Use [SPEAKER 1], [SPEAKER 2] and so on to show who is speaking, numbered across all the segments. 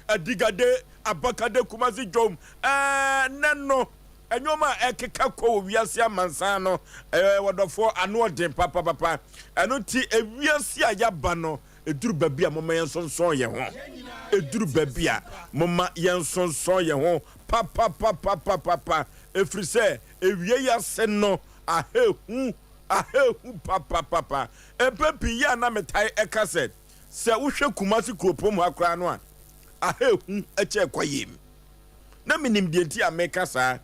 [SPEAKER 1] adigade abakade kumasi jom nano enyoma ekeka ko wiase amansa no wodofo ano den papa eno ti ewiase ayaba no eduru babia mama yensonson ye ho eduru babia mama yensonson ye ho papa efrise ewie yase no ahehu papa epepi ya na metai ekaset se wohwe kumasi kropom akra no a ahehu eche kwayem na minim de nti ameka saa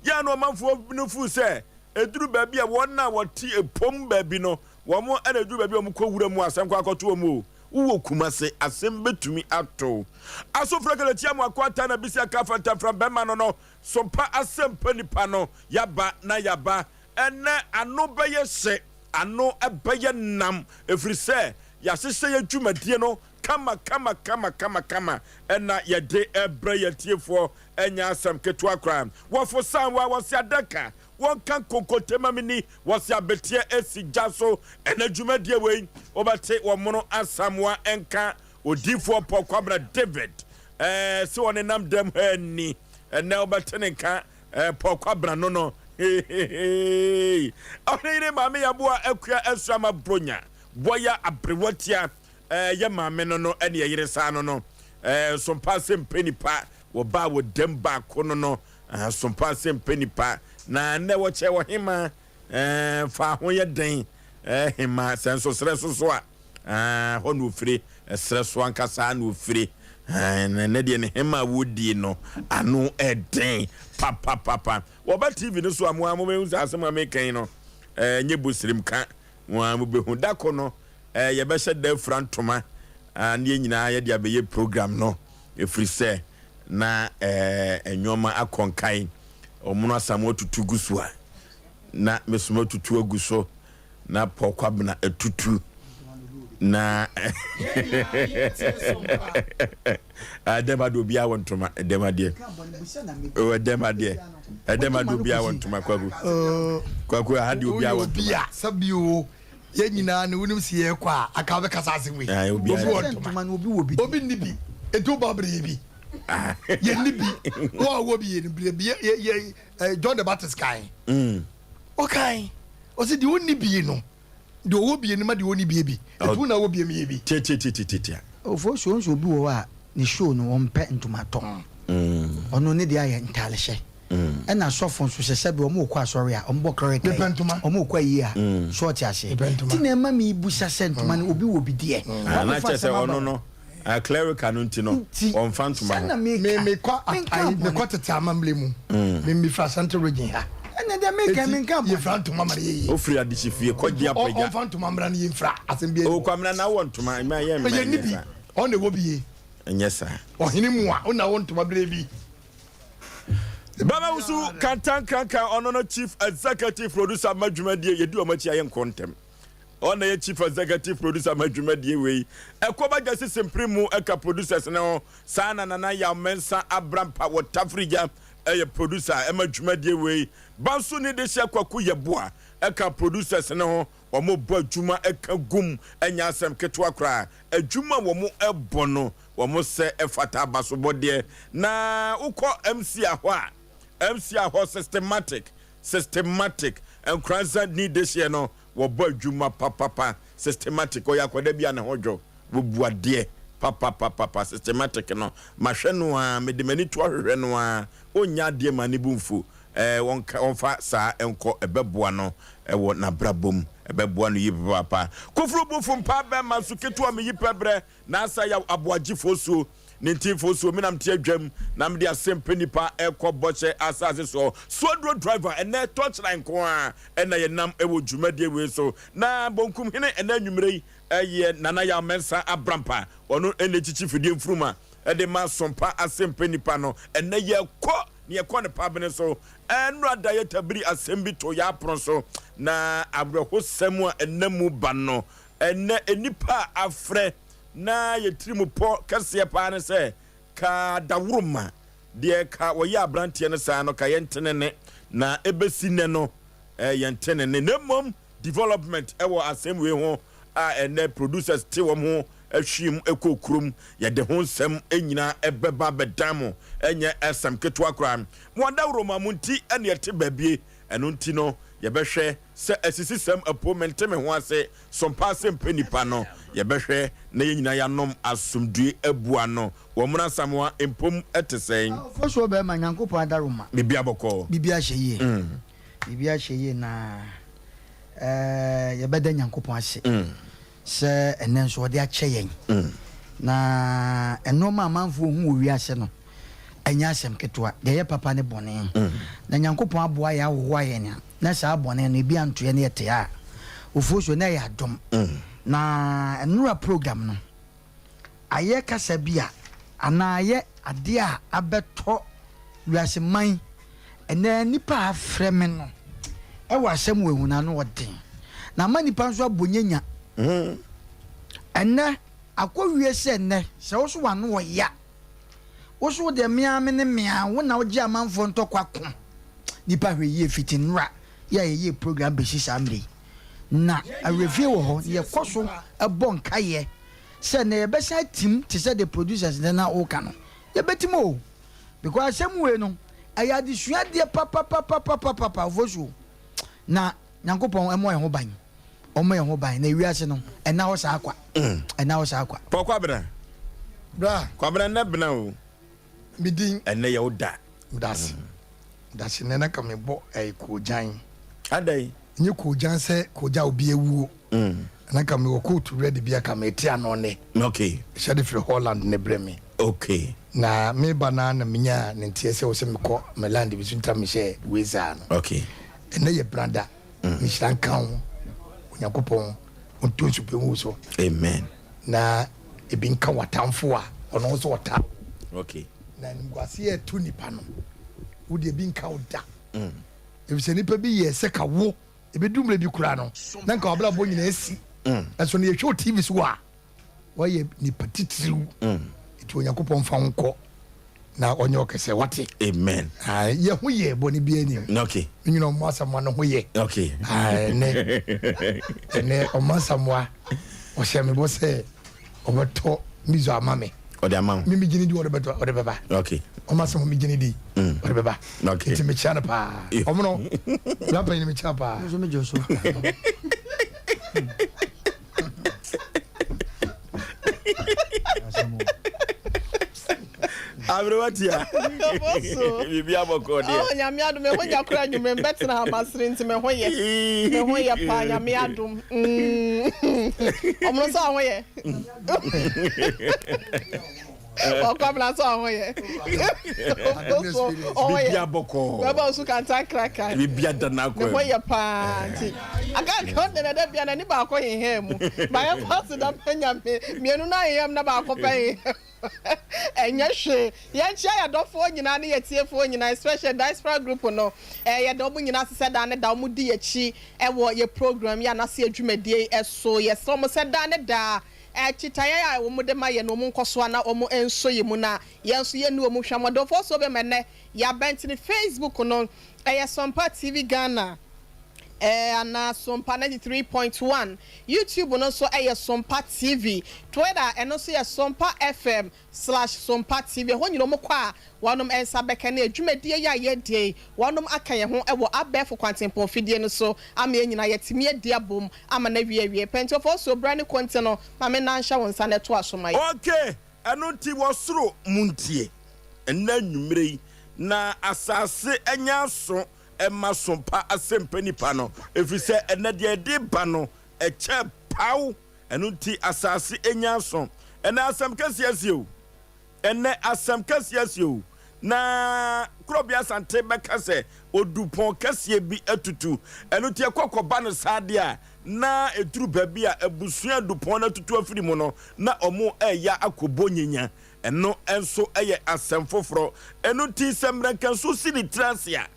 [SPEAKER 1] ya no manfo nufu se eduru babia wona woti epom babi no womo ana eduru babia omkowura mu asem kwa akoto omu wo kumase asem betumi ato asofra tia mu akwata na bisi akafa tafra bema no sompa Asem Mpe Nipa no yaba na yaba ene ano beye se ano ebeye nam efrise ya sese ya dwumadie no kama ena yede ebre yetiefo enya asem keto akra wofo san wa wose adaka won kan konkotema mini wose abetie esijaso ena dwumadie we obate wo mono asamwa enka odifo pokwabra David se won nam dem hani ena obate nenka pokwabra no ahire mame yaboa akua esama bronya boya abrewatia ye mame no ene yire sa no sompa Asem Mpe Nipa wo ba wo dem ba ko no sompa Asem Mpe Nipa na ne wo che wo hima fa ho ye den hima senso sreso so a ho no firi sreso ankasa no firi ne de ne hima wodi no anu eden papa wo ba TV no so amu amu asem amekan no nye bosirim ka wo amu behu dako no ye be hye da frantoma ne nyina ye de abeye program no efrise na enwoma akonkai omuno asamo tutu guso a na mesumo tutu aguso na pokwabna etutu na ademado bia wontoma demade demado bia wontoma kwaku hadi obia wontoma
[SPEAKER 2] sabio ye nyina ne wonim sie kwa aka be kasa asenwe obi wontoma na obi nibi eto babre bi ye nibi wo bi ye nibi ye John the Baptist kai okay o se di woni bi no de wo bi ni ma de woni bi bi etu na wo bi mi bi
[SPEAKER 3] tie ofo so nso bi wo a ni show no on pe ntoma ton ono ne dia ye ntale hye ena sofon so hye bi o mo kwa asori a o mbo correct o mo kwa yi a short ase ti na ma mi bu hye sentoma na obi wo bi de
[SPEAKER 1] na chese ono no a clerical no ntino on fantoma
[SPEAKER 2] me kwa tete amamle mu me fra Central region ha
[SPEAKER 3] ena de make
[SPEAKER 2] ye frantoma mare ye
[SPEAKER 1] ofri adisifie kwadia pagya
[SPEAKER 2] on fantoma mra na ye fra asem bi
[SPEAKER 1] o kwamna na wontoma ma ye me
[SPEAKER 2] nibi on de wo bi ye
[SPEAKER 1] enyesa
[SPEAKER 2] ohini mu a ona wontoma bre bi
[SPEAKER 1] Baba Usu kanka ono chief executive producer madwumadie yedu omachi aye nkontem ona ye chief executive producer madwumadie we ekoba gasi sempremu eka producers no sana nana ya mensa abrampa wotafrija eye producer emadwumadie we banso ni de hye kwaku yeboa eka producers no omo bo adwuma eka gum enya asem keto akra adwuma wo mo ebono wo mo se efata basobode na ukọ MC aho a MC aho systematic and cranza need this year no wo bo adwuma papa systematic oyakoda bia na hodwo wo buade papa systematic no mahwe no a medemani to ahwe no a onya de mani bumfu wonfa sa enko ebeboa no ewo na brabom ebeboa no yipe papa kofuru bumfu mpa be masuketu am yipe bre na asa Yaw Aboagye Oforisuo ninti so minam tie adwam na me de Asem Mpe Nipa ekọ boche asase so dro driver ene touchline ko a ena ye nam ewo dwumadie we so na bonkum hene ena nwumrei eye nana ya mensa abrampa ono ene chichi fidie mfruma ede ma sompa Asem Mpe Nipa no ene ye kọ ne ekọ ne pabene so enu adaye tabiri asem bi to ya apron so na abrehosem a enamu ba no ene enipa afre na yetrimu po kase pa ne se ka dawuruma de ka woya abrantie ne sa no ka yentenene na ebesi ne no yentenene nemom development ewo asem we ho a ene producers ti wo ho ahwiem ekokrum ye de ho nsem enyina ebeba bedamo enye esem ketwa kra mo da roma munti ene yete babie eno nti no ye behwe se asisi sem apomente me ho ase Sompa Asem Mpe Nipa no ye behwe na ye nyina yanom asumdue abua no wo mra samwa empom etesen
[SPEAKER 3] Oforisuo be ma Nyankopon adaroma
[SPEAKER 1] bibia boko
[SPEAKER 3] bibia hyeye bibia hyeye na ye beda Nyankopon ase se enen so de ache yen na enoma amanfo hu owi ase no enya asem ketwa de ye papa ne bone na Nyankopon aboa ya wo aye ne na sa bone no bi anto ye ne yete a Oforisuo na ya dom na enura program no aye kasa bia ana aye ade a abeto wiase man ena nipa afreme no e wa asem wehuna no odin na manipa nso abonyanya ena akwawie se ne se wo so wa no ya wo so de mia me ne mia wo na wo gi amanfo ntokwa nipa hweye fitinra ya ye program besi samri na a review ho ye koso ebon kaye se na ye besa tim te se the producers na o ka no ye betimo because asem we no aya di sua de papa Oforisuo na Nyankopon emo ye ho ban omo ye ho ban na wiase no ena wo sa akwa ena wo sa akwa
[SPEAKER 1] pokwa bra kwabra na bna o
[SPEAKER 2] midin
[SPEAKER 1] ene ye oda
[SPEAKER 2] that's nena kamebo ko jan
[SPEAKER 1] adai
[SPEAKER 2] nye ko jan se ko ja obi ewuo na kame wo coat ready bia kame tia no ne
[SPEAKER 1] okay
[SPEAKER 2] shade free Holland ne breme
[SPEAKER 1] okay
[SPEAKER 2] na me banana minya ne ntie se wo se me ko me land bi sunta me she weza no
[SPEAKER 1] okay
[SPEAKER 2] ene ye branda ni shran kan Onyankopon onto supe mu so
[SPEAKER 1] amen
[SPEAKER 2] na ebi nka watamfo a ono so wata
[SPEAKER 1] okay
[SPEAKER 2] na ngwase e tu nipa no wo de ebi nka oda ebise nipa bi ye se ka wo ebi dumre bi kura no na nka obla bo nyina esi eso ne ye show TV so a wo ye nipa titiriw eti Onyankopon fa nko na onye okese wate
[SPEAKER 1] amen
[SPEAKER 2] ye ho ye boni bi ani
[SPEAKER 1] okay
[SPEAKER 2] nyina mo asamwa no ho ye
[SPEAKER 1] okay
[SPEAKER 2] ne o masamwa o se me bo se obeto mizo amame
[SPEAKER 1] o de amam
[SPEAKER 2] mi gini di o de beto o de beba
[SPEAKER 1] okay
[SPEAKER 2] o masamwa mi gini di o de beba
[SPEAKER 1] okay
[SPEAKER 2] ti me chana pa o mo no la pa ni me chana pa
[SPEAKER 3] so me joso
[SPEAKER 1] Abrowatia. Bibi aboko dia.
[SPEAKER 4] Oh nyame adum me honya kura nyume betina habasire nti me hoye pa nyame adum. Omno so ahoye. Okwabla so ahoye.
[SPEAKER 1] Bibi aboko.
[SPEAKER 4] Baba so kan ta kraka.
[SPEAKER 1] Bibi adana ko.
[SPEAKER 4] Me hoye pa nti. Aga ko de na bia na ni ba ko yehe mu. Ba ya pass da nyame mienu na yem na ba ko pe. Enya hwe yenchia ya dofo nyina ne yetiefo nyina especially diaspora group no ye do mu nyina se da ne da mu di echi wo ye program ya na se adwumadie eso ye so mo se da ne da chitaye ya wo mu de ma ye no mu nkoso na omo enso ye mu na ye nso ye nu omu hwa dofo so be mene ya bentini Facebook no Sompa TV Ghana ana Sompa 93.1 YouTube no so Sompa TV Twitter eno so Sompa FM/Sompa TV ho nyino mo kwa wanom ensa beka na adwumadie ya ye die wanom aka ye ho ewo abefo kwantempo fidie no so ama nyina yetimi adi abom ama na wie pento for so brand content no ma me na nhya won sa na to asomai
[SPEAKER 1] okay eno ti wo soro muntie enna nwumrei na asase enya so Emma Sompa Asem Mpe Nipa no efise enade de ba no eche paw enu ti asase enyanso ena asem kasiase o ene asem kasiase o na krobia sante beka se odupon kasie bi atutu enu ti ekokoba no sade a na eduru babi a ebusua dupon na tutu afiri mu no na omo eya akobonyenya eno enso eye asem foforo enu ti semrankan so sini transia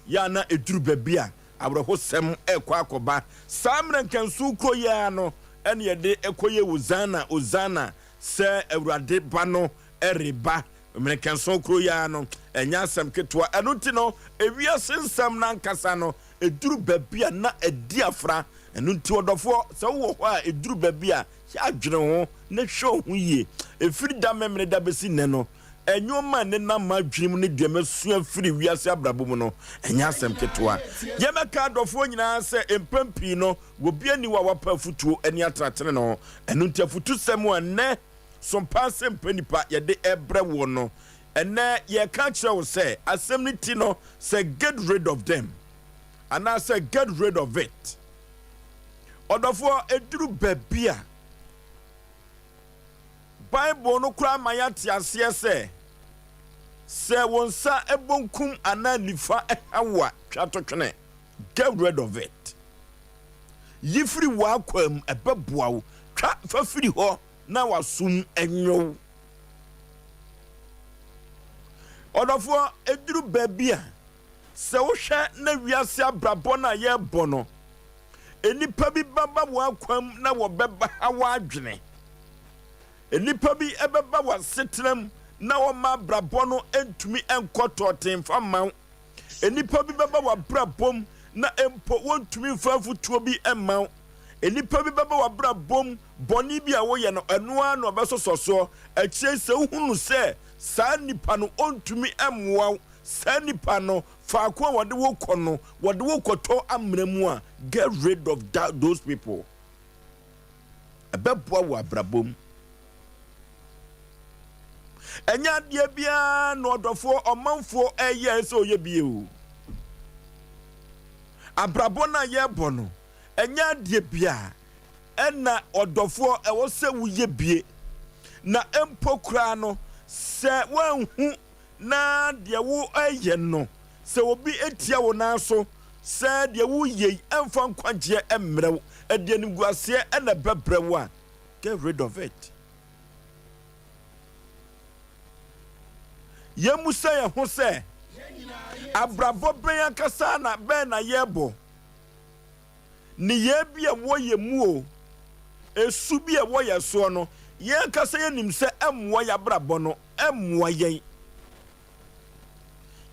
[SPEAKER 1] ya na eduru babia abroho sem ekwa akoba samran kansu kroya no ene yede ekoye ozana se awurade ba no ereba mren kansu kroya no enya sem ketwa enuti no ewia sensam na nkasa no eduru babia na edi afra enuti odofo se wo ho a eduru babia ya adwene ho na show hu ye efiri da memre da besi ne no enyoma ne na ma adwene ne duamesu afiri wiase abrabo mu no enya asem ketwa ye meka adofo nyina se empampi no wo bia ni wa wapa futuo ani atratene no enu ntiafutu sem ane Sompa Asem Mpe Nipa ye de ebre wo no ene ye ka kire wo se asem ni ti no say get rid of them and I say get rid of it odofo eduru babia Bible no kura mayati asese se wonsa ebonkum ananifa ehawa twatotwene get rid of it yifri wa kwam ebeboawo twa fafiri ho na wasum enyo odofo eduru babia se wo hwe na wiase abrabo na ye bono enipa bi baba wa kwam na wo beba hawa adwene enipa bi ebeba wa setram na wo ma brabo no entumi enkoto temfa man enipa bi beba wa brabom na empo wontumi fafutuo bi emman enipa bi beba wa brabom boni bi a wo ye no enoa no besososo akye se hunu se saa nipa no ontumi emwa saa nipa no faako wode wo kono wode wo koto amramu a get rid of those people ebeboa wa brabom enya de bia no odofo omanfo eye se oye bie o abrabo na ye bono enya de bia ena odofo ewo se wuye bie na empokra no se wanhu na de wo eye no se obi etia wo na so se de wo ye emfa nkwaje emrew ade nimguase ena bebrew a get rid of it yemusa ye ho se abrabo ben akasa na ben na yebo ni ye bia wo ye mu o esu bia wo ye so no ye akasa ye nim se emwo ya brabo no emwo ye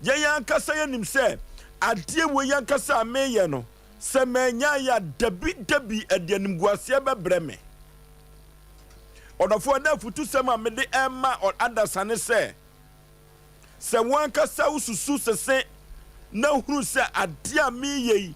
[SPEAKER 1] ya akasa ye nim se adie wo ya akasa meye no se menya ya dabi adenim guase bebreme odofo na futu sem a mede emma adasane se wan kasa ususu sese na huru se adia mi ye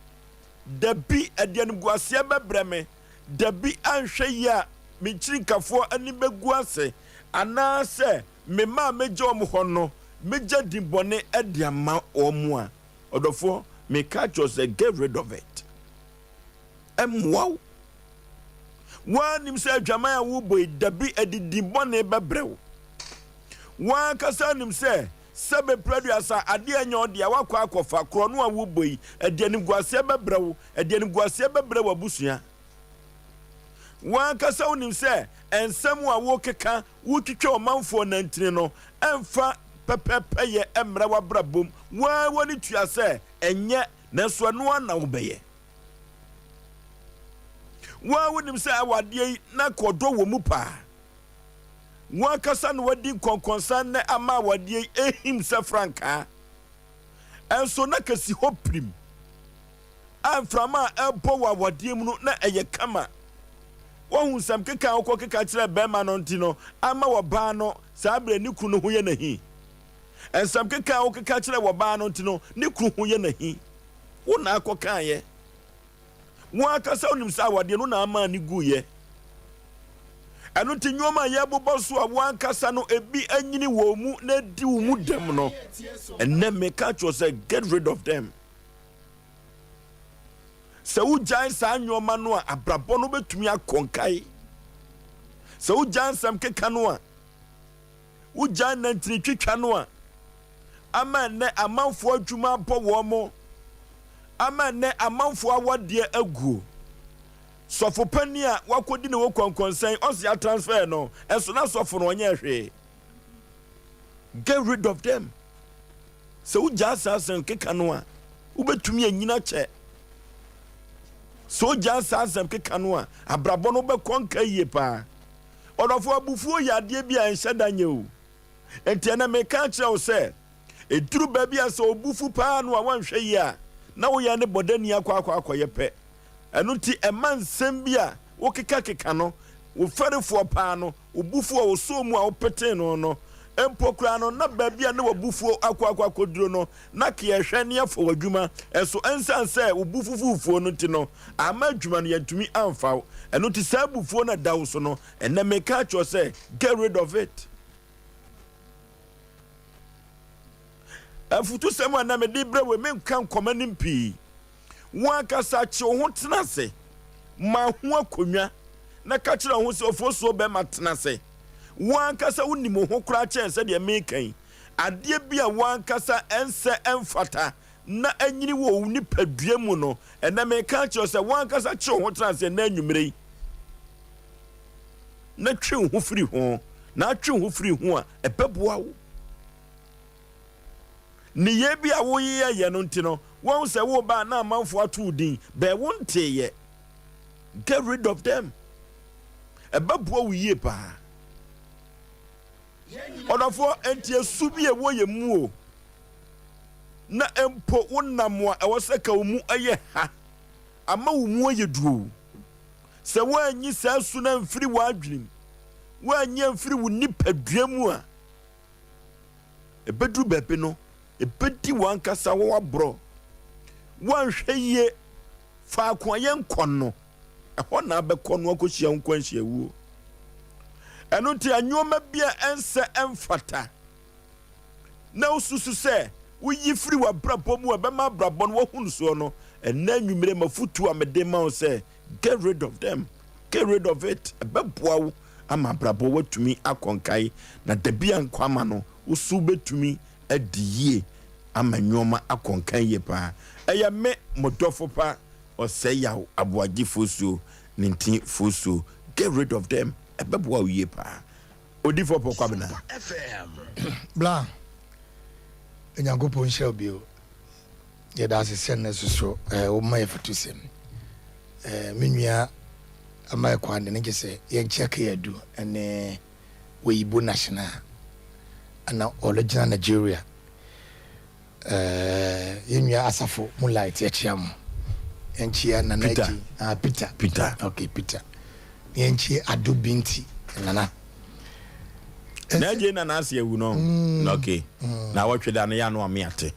[SPEAKER 1] dabi adenim guase bebreme dabi anhwe ya me chirinkafo ani beguase ana se me ma meje omho no meje dimbone adiama omo a odofo me catch us get rid of it wow one him say dwamaya wo boy dabi adidimbone bebrew wan kasa nim say sebe producer ade anya ode a wakwa akofa kro no a wo boy adianim guase bebrew abusua wan kasa unim se ensem a wo keka wo twitwa omanfo nantini no emfa pepepe ye emra wabrabom wa woni tua se enye nanso no na wo beye wa wonim se awade na kodo wo mu pa wan kasa no wadi konkonsan na ama awade ehim se franka enso na kasi hoprim amframa ebo wa awade mu no na eye kama wohun sam keka okọ keka kire bema no ntino ama wo ba no saa bre ni kunu ho ye nahi ensam keka okeka kire wo ba no ntino ni kunu ho ye nahi wo na akọka ye wo akasa onim sa wade no na ama ni guye anu tinwoma ye boboso a wo akasa no ebi anyini wo mu na di wo mu dem no enne me catch you say get rid of them se ujan sa nyoma no a abrabo no betumi akonkai se ujan sam keka no a ujan nantiri twitwa no a ama ne amanfo adwuma bo wo mo ama ne amanfo awode aguo sofo pani a wakodi ne wo konkonsan osia transfer no enso na sofo no onye hwe get rid of them se ujan sa sam keka no a ubetumi anyina che so jansa Asem keka no a abrabo no be konka yie pa odofo abufuo yade bia enhyeda nye o enti na me ka kire o se eduru ba bia so obufu pa no a wanhwe yi a na wo ya ne bodani akwa ye pe enu ti emansem bia wo keka no wo fere fo pa no wo bufu wo so mu a wo pete no empokra no na babia na wo bufu akwa koduro no na ke ehwe ne afo wadwuma eso ensanse wo bufu fufuo no ti no ama adwuma no yantumi amfa eno ti sa bufuo na dawo so no ena meka cho say get rid of it. Afutu sema na me dibre we me kan komanim pi wan kasa chi ho tenase ma ho akonwa na ka kire ho se ofosuo be ma tenase wan kasa unimo ho kura chen se de me kan ade bia wan kasa ense emfata na anyini wo ni padua mu no ena me ka kire se wan kasa chi ho tenase na anwumre na twe ho firi ho na twe ho firi ho a ebeboa wo ni ye bi a wo ye no ntino won se wo ba na amanfo atu din be wonte ye get rid of them ebabo wo ye pa odafo entie subi e wo ye mu o na empo wonamo a ewo se ka mu aye ha ama wo mu aye duo se wo anyi sa su na mfiri wa adwim wo anyi mfiri wo nipadua mu a ebedu bebe no ebedi wan kasa wo abro wan hweye fa akwaye nkon no eho na abekọ no akohia nkwanhia wuo eno ti anyoma bia ense emfata na ususu se wo yifiri wa brabo mu abema brabo no wo hunu so no ena anwumire mafutu amede ma o se get rid of them, get rid of it ebeboa wo ama brabo watumi akonkai na dabia nkwama no usu betumi adiyie amanyoma akonkan ye pa eya me modofo pa Osei Aboagye Oforisuo ninti Oforisuo get rid of them ebeboa wo ye pa odifo pokwabena FM
[SPEAKER 2] bla enyagopo nshel bio ye da asesen na suso o ma yefutusem menua ama kwa ande nge se ye check yadu ene weyibo national ana original Nigeria yenua asafo moonlight echiam enchia na naji Peter okay Peter yenchi adobinti nana
[SPEAKER 1] naje na nase ewu no okay na wotweda no ya no amiate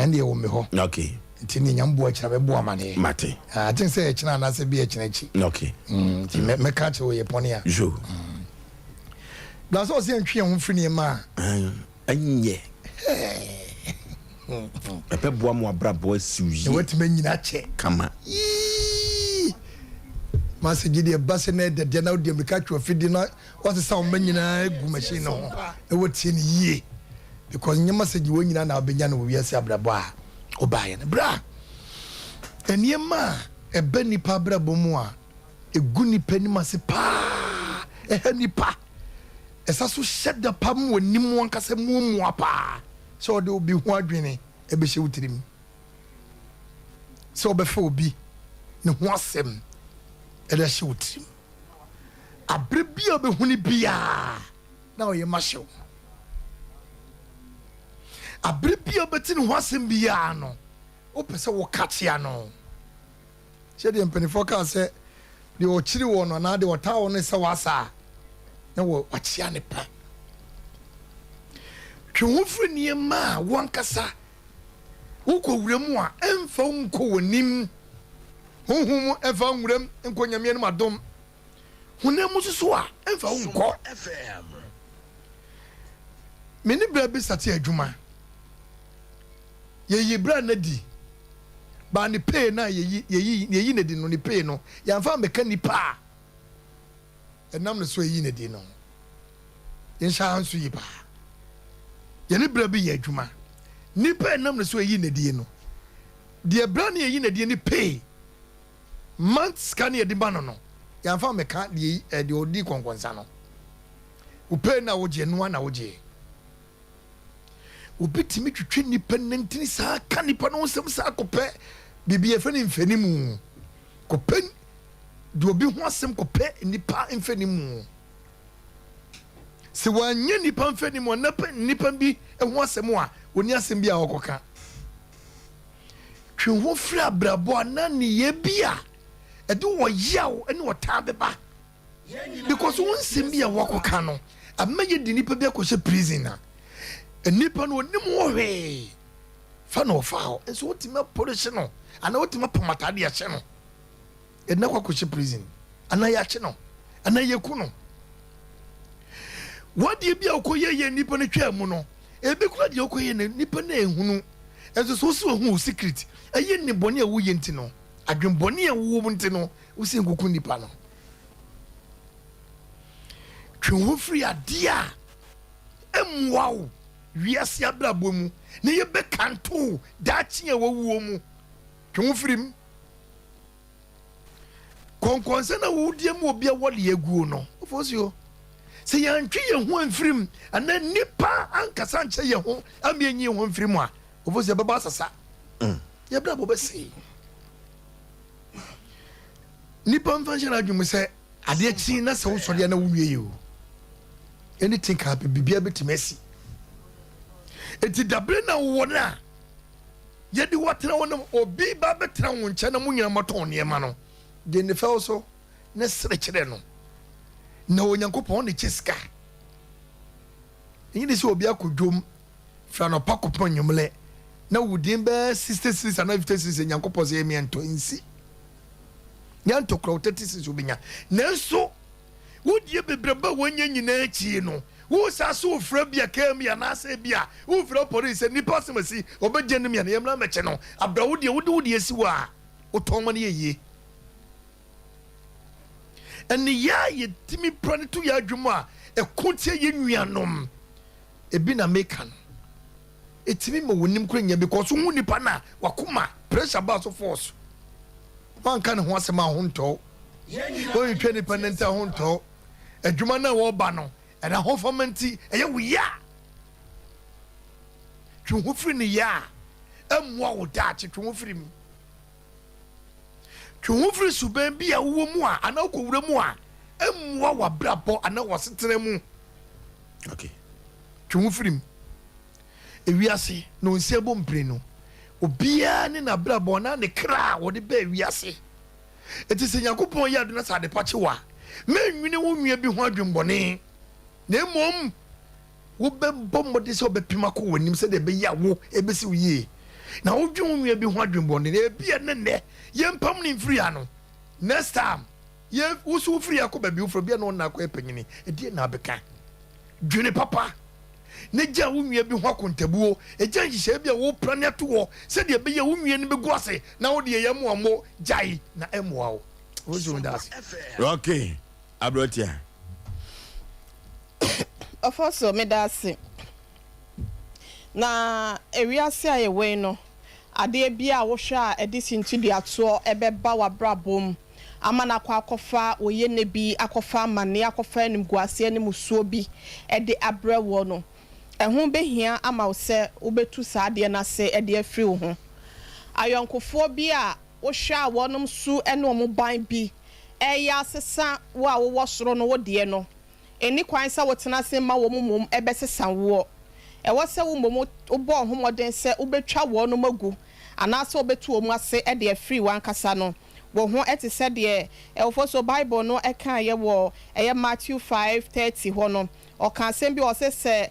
[SPEAKER 2] ende wo me ho
[SPEAKER 1] okay
[SPEAKER 2] ntini nyambo akira be bo amane
[SPEAKER 1] mate
[SPEAKER 2] tin say ekina na se bi ekina chi
[SPEAKER 1] okay
[SPEAKER 2] ti me ka che wo ye pone ya
[SPEAKER 1] jo
[SPEAKER 2] da so se ntwe ho fini ma
[SPEAKER 1] anye epe boa mo abrabo asiuyi
[SPEAKER 2] e wetime nyina che
[SPEAKER 1] kama
[SPEAKER 2] masigi de base na de na odi amika twa fidi na wase sa o manyina egu machine no e wotie ni yie because nyama sagi wo nyina na obenya no wiase abrabo a obaye na bra eniema ebe nipa abrabo mu a egu nipa ni mase pa nipa esa so sheda pam woni mu ankasa mu apa so de obi ho adwene e be hye wutirim so be fa obi ne ho asem e de hye wutirim abre bia be huni bia na o ye mahyew abre bia be tin ho asem bia no o pese wo katia no she de mpanifo ka se de o chiri wo no na de o ta wo ne se wasa na wo achia ne pa twofri nie ma wankasa uko wuremu a emfa unko wonim honhom efa nwuram enko nyame ne madom honemu susu a emfa unko FM meni bra bi sate adwuma ye bra na di ba ni pay na ye na di no ni pay no ya mfa meka nipa enam ne so ye na di no insha hansu yi ba ye ni bra bi ye adwuma nipa enam ne so ye na di no de bra na ye na di ni pay months kan ye di ba no ya mfa meka de odi konkonsa no u pay na woje no na woje ubitimi twetwe nipa nantini saa ka nipa no nsem saa kopɛ bibie fɛ ne mfanimu kopɛ de obi ho asɛm kopɛ nipa mfanimu se wanya nipa mfanimu na pa nipa bi ho asɛm a oni asɛm bi a wɔkɔka twe ho fira brabo na ne ye bia ɛde wo yaw ɛne wo ta beba because one semi a wako kano a maye di nipa bi akose prison na nipa no nim wo hwe fa no fa so wotima police no ana wotima pamatade ya che no e na kwakose prison ana ya che no ana yeku no wadi bi akoye nipa no twa mu no ebe kura di akoye nipa na ehunu enso so so hu secret aye ni boni a wo ye ntino adwen boni a wo mu ntino wo sin kuku nipa no twenwo free adia emwawo wiase abrabo mu ne ye be kanto da chia wawuo mu twenwo free m konkonse na wo die mu obi a wole aguo no ofosio se yantwe ye ho amfirim ana nipa ankasa nche ye ho amienyi ho amfirim a ofosio baba asasa ye brabo be sei nipa mfanshira adwum se ade chi na se wo sori na wo nwie ye o anything can be bibia betimesi eti dabre na wo na ye di watena wonam obi ba betra wo nche na munyina moton ne ma no de ne fel so ne sere kire no na onyankopon ne chiska yin se obi akodwom fra no pakopon nyumle na wudin be 66 and 56 nyankopon se emi ento nsi nyanto kro 36 obinya nanso wodie bebreba wonye nyina achi no wo saso ofra bia kam ya na asa bia wo fra police nipa semasi obejenim ya na yemra meche no abra wodie esi wa otonma ne yeye eni ya yetimi prane to ya adwuma a ekontie ye nuanom ebi na mekan etimi ma wonim kranya because hu nipa na wakoma pressure ba so force man kan ho asema ho nto wo yitwe nipa nenta ho nto adwuma na wo ba no era ho fomenti eye wo ya twu firi ni ya emwa wo da twu firi mi twu firi suban bi a wo mu a ana ko wura mu a emwa wa brabo ana wo setere mu
[SPEAKER 1] okay
[SPEAKER 2] twu firi mi ewiase no nsia bom pre no obia ne na brabo na ne kra wo de ba ewiase eti se yakopon ya do na sa de pache wa menwine wo nwia bi ho adwembone na mom wo be bomode se obepima ko wanim se de be ya wo ebesi wo yie na wo dwon nwia bi ho adwembone na ebia ne ye mpam ne mfiri ano next time ye wo so free akoba bi wo fro bia no na akọ epanyini edi na abeka dwene papa ne gya wo nwia bi ho akontabuo egya nhihye bia wo prane to wo se de be ye wo nwia ne be guase na wo de ye mo amo jai na emoa wo wo zo ndas
[SPEAKER 1] okay abrotia
[SPEAKER 4] ofoso medase na ewiase ayewe no ade bia wo hwa edisintu duato ebeba wabrabom amana kwa akofa oye ne bi akofa mane akofa enim guase enim musuo bi ede abrewo no ehun behia ama wo se obetu saade na se ede afri wo ho ayonkofo bi a wo hwa wonom su ene omo ban bi eya sesa wo a wo soro no wo de no eni kwan sa wo tena se ma wo mum ebesesa wo ewo se wo mum obo homoden se obetwa wo no magu anase obetu omu ase ede afri wan kasa no wo ho eti se de efo so bible no eka ye wo eye Matthew 5:30 ho no o kan sem bi o se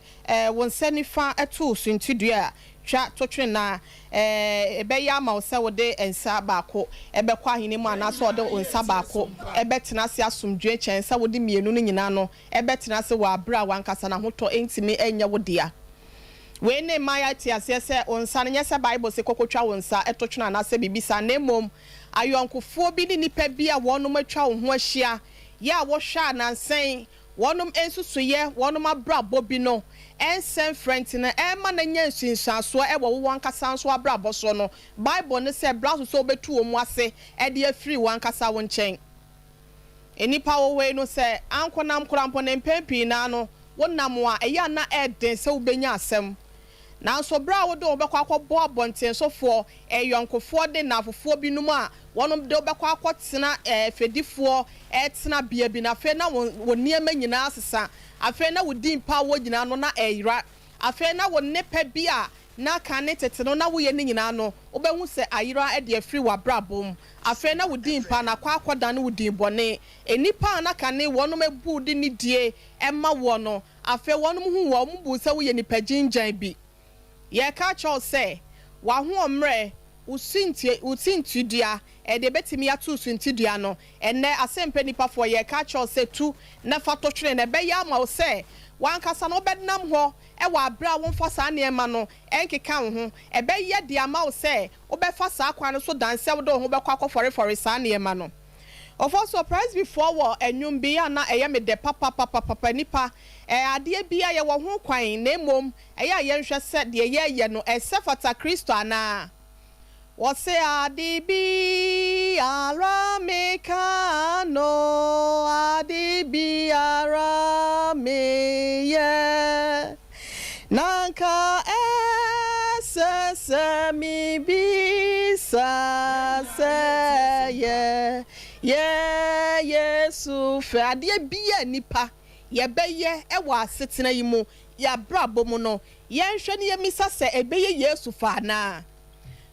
[SPEAKER 4] won senifa etu suntidua twa totwe na ebe ya ma o se wo de ensa baako ebe kwa hini mu anase o de ensa baako ebe tena se asomdwe chen se wo de mienu no nyina no ebe tena se wa abra wan kasa na hoto entimi enya wo dia we ne maya ti ase se onsa ne se bible se kokotwa wonsa etotwe na anase bibisa na mom ayonkofo bi ni nipa bi a wonom atwa wo ho ahia ya wo hwa nansen wonom ensusuye wonom abrabo bi no ensen front na ema na nya nsunsuaso e wo wan kasa nso abrabo so no bible ne se braso so betu wo mu ase e de afiri wan kasa wo nchen enipa wo we no se ankonam korampo ne mpempi na no wonam a eya na eden se wo benya asem na so bra wo do obekwa akọbọ abonten sofo eyonkofo de na afofo binum a wonom de obekwa akọtena fedifo etena bia bi na fe na woniema nyina asesa afe na wodin pa wo nyina no na eyra afe na wo nepa bi a na ka ne tete no na wo ye ne nyina no obehu se ayira e de afiri wa brabom afa na wudin pa na kwa akoda na wudin bone enipa na ka ne wono mebu di ne die emma wo no afa wono hu wo mbu se wo ye nipa ginjan bi ye ka cho se wa ho omre usinti dua e de betimi atu usinti dua no enne Asem Mpe Nipa for ye ka cho se tu na fa to twere na be ya ma wo se wan kasa no bednam ho e wa bra won fa sa ne ma no enkeka wo ho e be ye de ama wo se wo be fa sa kwa no so danse wo do ho be kwa for sa ne ma no of all surprise before wo enwum bi ya na eye me de papa nipa ade bia ye wo ho kwan na emom eye ye nhwe se de ye no e se fata Kristo ana Osei adibi aramekano adibi arameye nanka ese mi bisa seye Yesu fe ade bia nipa ye beye ewa asetena yimu ya brabo mu no ye nhwe ne ye misa se ebeye Yesu fa na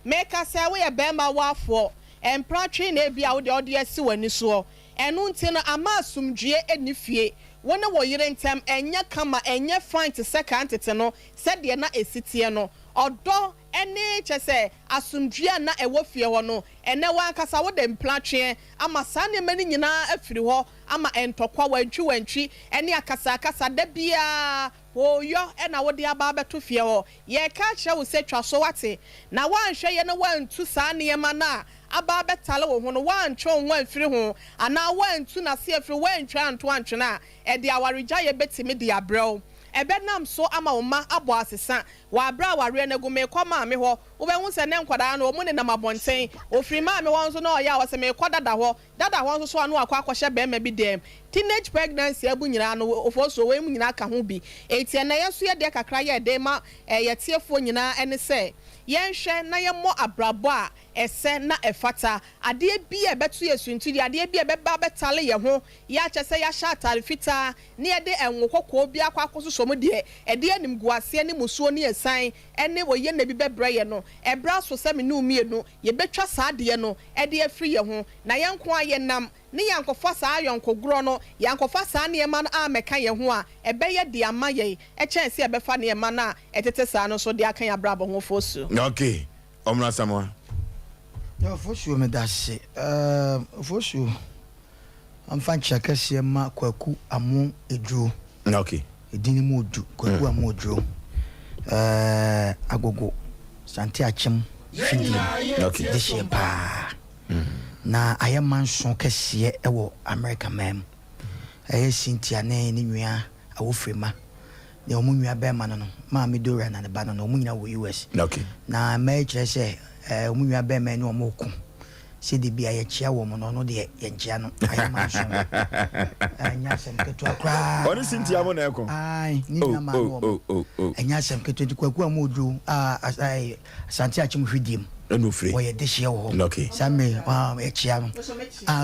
[SPEAKER 4] make us say we a bema wafo and pratri na bia wo de odi wani so enu nti no ama asumdue enifie wona wo yire ntem enya kama enya fine to second tete no said de na esitie no odo ene chese asumdue na ewo fie ho no ene wan kasa wo de mplatwe ama sane mani nyina afiri ho ama entokwa wantwi ene akasa da bia oyo ena wo de aba beto fie ho ye ka kire wo se twa so wate na wanhwe ye no wantu saa ne ma na aba betale wo ho no wantwe wan firi ho ana wantu na se afiri wantwe antwe na e de awaregya ye betimi de abrɛw ebenam so ama oma abo asesa wa abra ware na gume kwama me ho wo be hu se ne nkwada na omu ne na mabonten ofiri ma me ho nso na oya wo se me kwada ho nso so anu akwa akwahye be ma bi dem teenage pregnancy abu nyina no ofoso we mu nyina ka ho bi etie na yeso ye de kakra ye de ma ye tiefo nyina ene se yenhwe na ye mo abrabo a ese na efata ade bia beto yesu ntudi ade bia beba betale ye ho ya kyese ya sha atare fita ne ye de enwokoko bia kwa akoso mo de e de anim guase ne musuo ne esan ene wo ye na bi bebre ye no ebra so se me no mienu ye betwa saa de no e de afiri ye ho na ye nko aye nam ne yankofa saa yonkogro no yankofa saa ne ma a meka ye ho a ebeye de ama ye e chense e befa ne ma na etete saa no so de akan ya brabo ho fosu
[SPEAKER 1] okay omra samwa
[SPEAKER 3] ya fosu me dase fosu am fan chaka siema kwaku amu edro
[SPEAKER 1] okay
[SPEAKER 3] edini mu odu kwaku amu odro agogo santi achem fidi
[SPEAKER 1] okay
[SPEAKER 3] dishie pa na ayamanso kese ewo America mem Cynthia ne nwa awofrema ne omunwa be ma no ma me dora na ne ba no omunyina wo US
[SPEAKER 1] okay
[SPEAKER 3] na ma kire se omunwa be ma ne omoku se de bia ye chia wo mo no de ye ngia no ayamanso anya sem ketu akra
[SPEAKER 1] oni Cynthia mo na eko
[SPEAKER 3] ai ni na ma no anya sem ketu kwaku amodu santi achim hwidim
[SPEAKER 1] enu free
[SPEAKER 3] wo ye de hye wo
[SPEAKER 1] okay
[SPEAKER 3] same e chia no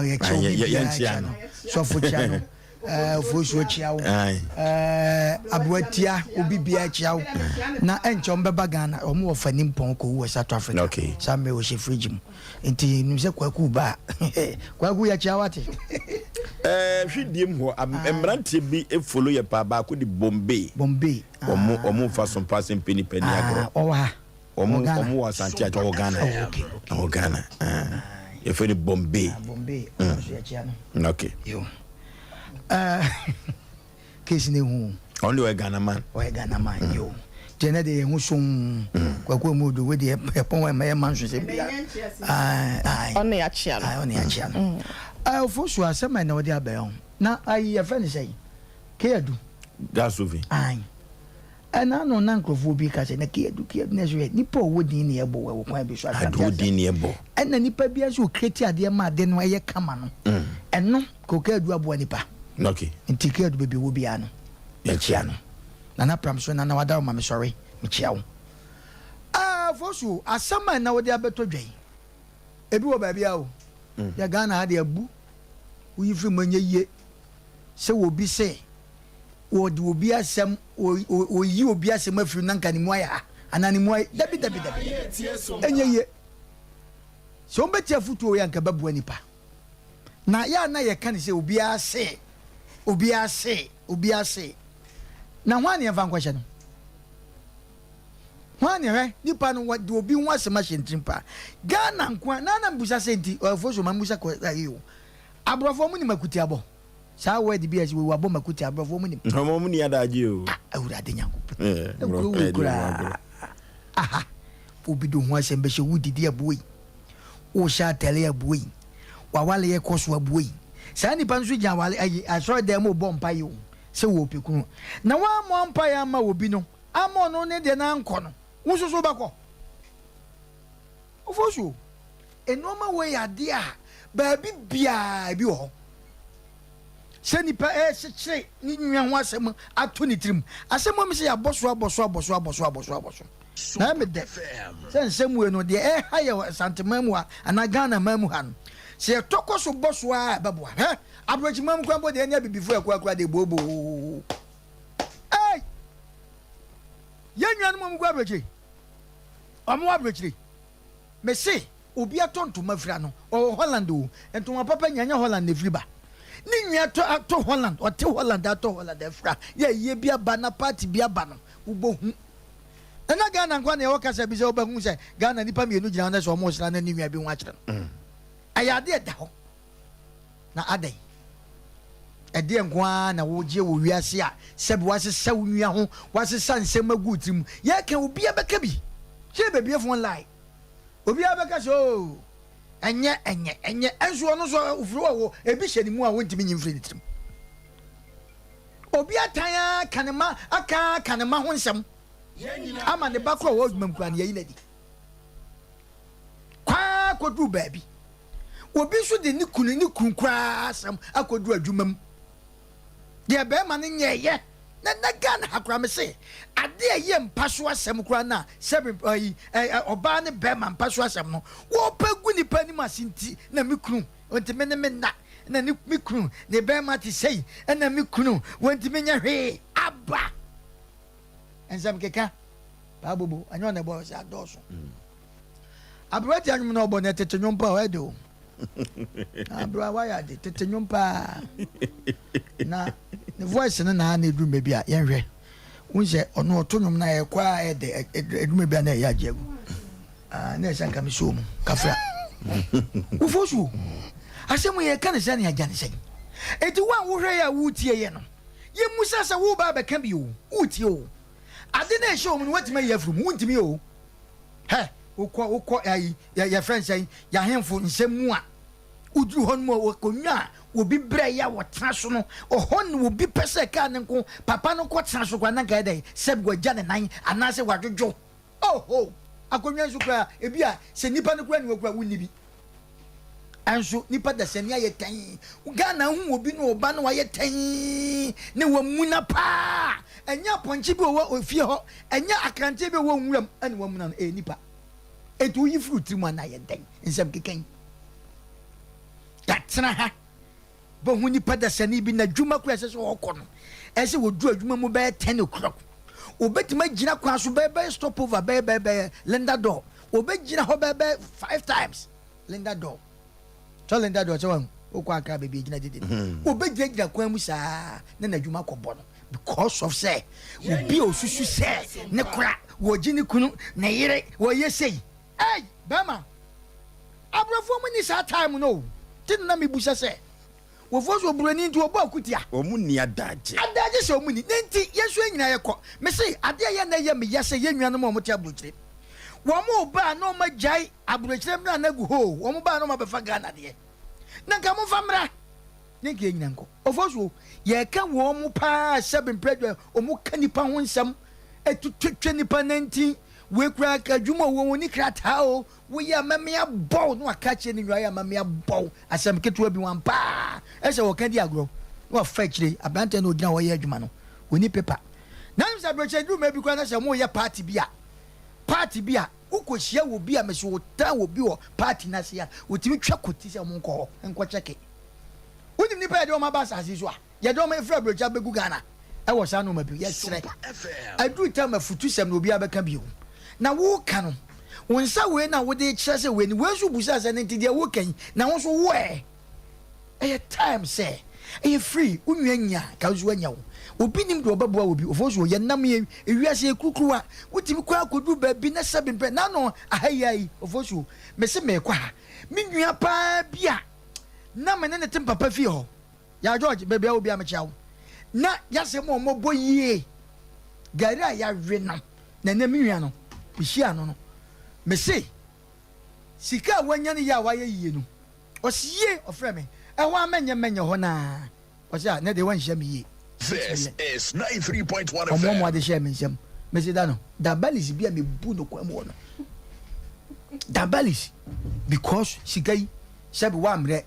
[SPEAKER 3] ye chia no so fu chia no Oforisuo chia wo abuatia obi bia chia wo na enchom beba Ghana omo wo fani mpon ko wo South Africa
[SPEAKER 1] okay
[SPEAKER 3] same wo she fridge mu enti nimse kwaku ba kwaku ya chia wate
[SPEAKER 1] hwidiem ho emrantie bi e follow ye pa ba ko di Bombay omo fa Sompa Asem Mpe Nipa ni agro omo wa santi ajo Ghana Ghana ye fe ni Bombay
[SPEAKER 3] so ya chia no
[SPEAKER 1] okay
[SPEAKER 3] yo case ne hu
[SPEAKER 1] only we Ghana man
[SPEAKER 3] yo jene de hu shun kwaku mu do we de pon we ma man so se bia
[SPEAKER 4] on ya chia
[SPEAKER 3] no Oforisuo asema na odi abayon na ayi ya fani say keadu
[SPEAKER 1] gasovi
[SPEAKER 3] ana no na nkrofo bi ka se na keadu na so nipa wodi ne ebo we kwan bi so
[SPEAKER 1] asante wodi ne ebo
[SPEAKER 3] ana nipa bi aso kreti ade ma ade no ye kama no eno ko keadu abo nipa
[SPEAKER 1] okay
[SPEAKER 3] nti keadu bebe wo bia no ya chia no na pram so na wada ma me sorry me chia wo Oforisuo asema na wodi abeto dwen ebi wo ba bia wo ya Ghana ha de abu uyi fi manye ye se wo bi se wo de obi asem oyi obi asem afiri nanka ni mu aya anani moy dabi enye ye so mbeti afutu ya nka babu nipa na ya na ye kan se obi ase na hwan ye van kwahye no hwan ye nipa no wadi obi ho asema hyentimpa Ghana nkwa na mbusa senti ofoso mambusa ko ayo abrofo mu ni makuti abo saa word bi as we wabo makuti abrofo mu ni
[SPEAKER 1] mo mu ni adaje o
[SPEAKER 3] awurade nyanko aha obi do ho asem be hye wudidi aboyi o sha tele aboyi wa wale ye koso aboyi saa nipa nso gya wale ayi asoro dem o bompa yo se wo pekunu na wa mo ampa ya ma obi no amo no ne de na nko no wo soso bako ofosu enoma we ade a baabi bia bi ho se nipa sekire ni nwa ho asem ato ni tirim asem mo se ya boso na me de se nsem we no de ha ye santemamu ana Ghana mamu han se tokoso boso a babo he abrochi mamu kwa bo de nya bibifo akwa de bobo eh yenwa no mamu kwa abrochi omo abrochi me se obi atonto mafira no o Holland o entoma papa nyanya Holland ne friba ni nwa to Holland o te Holland afra ye bia ba na party bia ba no ubohu na Ghana nkwa na waka bi se obahu se Ghana nipa mienu gina na so mo sra na ni nwa bi ho akire ayade da ho na adai ede nkwa na wo je wo wiase a sebi wase saw nwa ho wase sansem agutim ye kan obi abeka bi se bebie fon lie obi abeka so enye enso no so ufuru wo ebi hye ni mu a wontimi nyimfiri nitrim obi atanya kanema aka kanema ho nsem ama ne bakro wo dwumam kwa ne yi nadi kwa kodu baabi obi so de ni kunu kwa asem akodu adwumam de be ma ne nyeye na Ghana hakura me se ade ye mpaso asem kura na seven oba ne be ma mpaso asem no wo pagu ni pani masinti na mikunu ontime ne na ni mikunu ne be ma ti sei na mikunu wontime nya hwe aba ensam keka babubu anyo na bo sa doso abrati anyo na obo na tete nyompa wa do abra wa ya de tete nyompa na the voice na edu mebi a yenhwe unse ono otonum na ye kwa edu mebi na ye agegu na sanka mi so mu kafra ufosu asemu ye kan se na ya jane sen eti wan wo hwe ya wutie ye no ye musa sa wo ba be kan bi o wutie o ade na show mu wati ma ye afru mu ntimi o he ukọ ayi ya friends ayi ya hemfo nsemu a udru hon mo wakonwa obi bre ya wotena so no ohon obi pese ka ne nko papa no ko tena so kwa na ga dai seb gwaja ne nan anase wadwodwo oho akonwa nso kwa ebi a se nipa no kwa ni wakwa wuni bi anso nipa da se ne aye tan Ghana hu obi no oba no aye tan ne wamuna pa enya ponchi bi wo ofie ho enya akrante bi wo nwuram ane wamuna no nipa etu yi fruit mu na aye dan nsem keken yatsena ha bo hu nipa da se ne bi na dwuma kwa se so okono ese wodu adwuma mu be 10 o'clock obetima gina kwa so be stop over be Linda door obegina ho be 5 times Linda door so Linda door so wan okwa aka be gina dede obegina kwa mu saa na adwuma kọbọ no because of say obi osusu say ne kura wo gini kunu na yire wo yesei hey bama abrafo mu ni saa time no tin na mebusa say wo foso burani nti obo akutia
[SPEAKER 1] omu ni adaje
[SPEAKER 3] se omu ni nti yesu anyina yekọ me say ade ye na ye me yese ye nwa no mo ti abrochire wo mo ba na o majai abrochire mra na gu ho wo mo ba na o mabefa Ghana de na nka mo famra ne ke nyina nko o foso ye ka wo mo pa 7 predwe o mo kanipa ho nsam etutwe nipa nanti we kura ka dwuma wo ni krata o we ya mamia bow no aka che ni nwa ya mamia bow asem ketu abi wan pa ese wo kan di agro wo fetchire abante na ogina wo ye adwuma no oni paper na im sa broche du me bi kwa na se mo ye party bia ukohia wo bia me so wo ta wo bi wo party na se ya otimi twa koti se mo nko enko cheke unim ni pa de o ma ba sa so a ye do ma efra broche abegu Ghana e wo sa no ma bi ye sere adu ta ma futu sem no obi abeka bi o na wo ka no wonsa we na wo de kyerɛ sɛ we ni we so busa sɛ ne ntidia wo kan na wo so wo time say free unwa nya ka zo anya wo obi nim do obaboa obi ofoso ye nam ye ewiase ekukruwa wotimi kwa akodu ba bi na sabe mpɛ na no ahayai ofoso me se me kwa me nua pa bia na me ne tem papa fi ho ya George baby a obi amcha wo na ya se mo mobo yie gari a ya hwe no na na me nua no me hia no me se sika wanya ne ya wa ye yie no osie ofre me e wa menye ho na osia ne de wan hia me yie.
[SPEAKER 5] This is 93.1 FM.
[SPEAKER 3] Omo mo ade share me nsem. Me say da no. Da balis bi a me bu no kwa mo no. Da balis because sigai sabi wa mre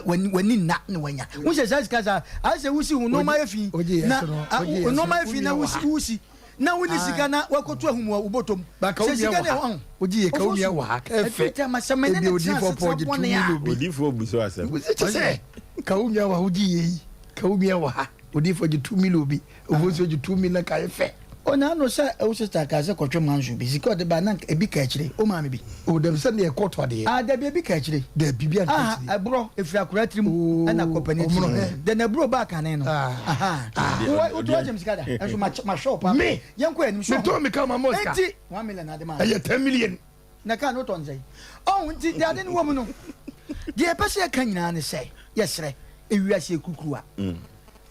[SPEAKER 3] wani na ne wanya. Wo say sika sa I say wusi hu no ma yafi na no ma yafi na wusi na woni sika na wakoto ahum wa ubotom. Say sika ne ho.
[SPEAKER 2] Oji ye ka omi wa ha ka fe.
[SPEAKER 3] Edi
[SPEAKER 2] odifo poje 2 million bi.
[SPEAKER 1] Odifo bu so asem.
[SPEAKER 2] Say ka omi wa oji ye ka omi wa ha. Odi for 2 million bi ofoso 2 million ka efe
[SPEAKER 3] ona no say o sister ka say kotwe manju bi sika de ba na e bi ka kire o ma me bi
[SPEAKER 2] o dem say na e koto de
[SPEAKER 3] da bi bi ka kire
[SPEAKER 2] da bibia ka kire
[SPEAKER 3] bro efi akura trim ana company de na bro ba ka ne no o to jem sika da enso ma shop
[SPEAKER 2] me
[SPEAKER 3] yanko enim shop
[SPEAKER 2] me to me ka ma moska
[SPEAKER 3] 1 million na de ma
[SPEAKER 2] 10 million
[SPEAKER 3] na ka no ton say o nti de ade no wo mu no de e pese ka nyina ne say yesre ewiase kukuwa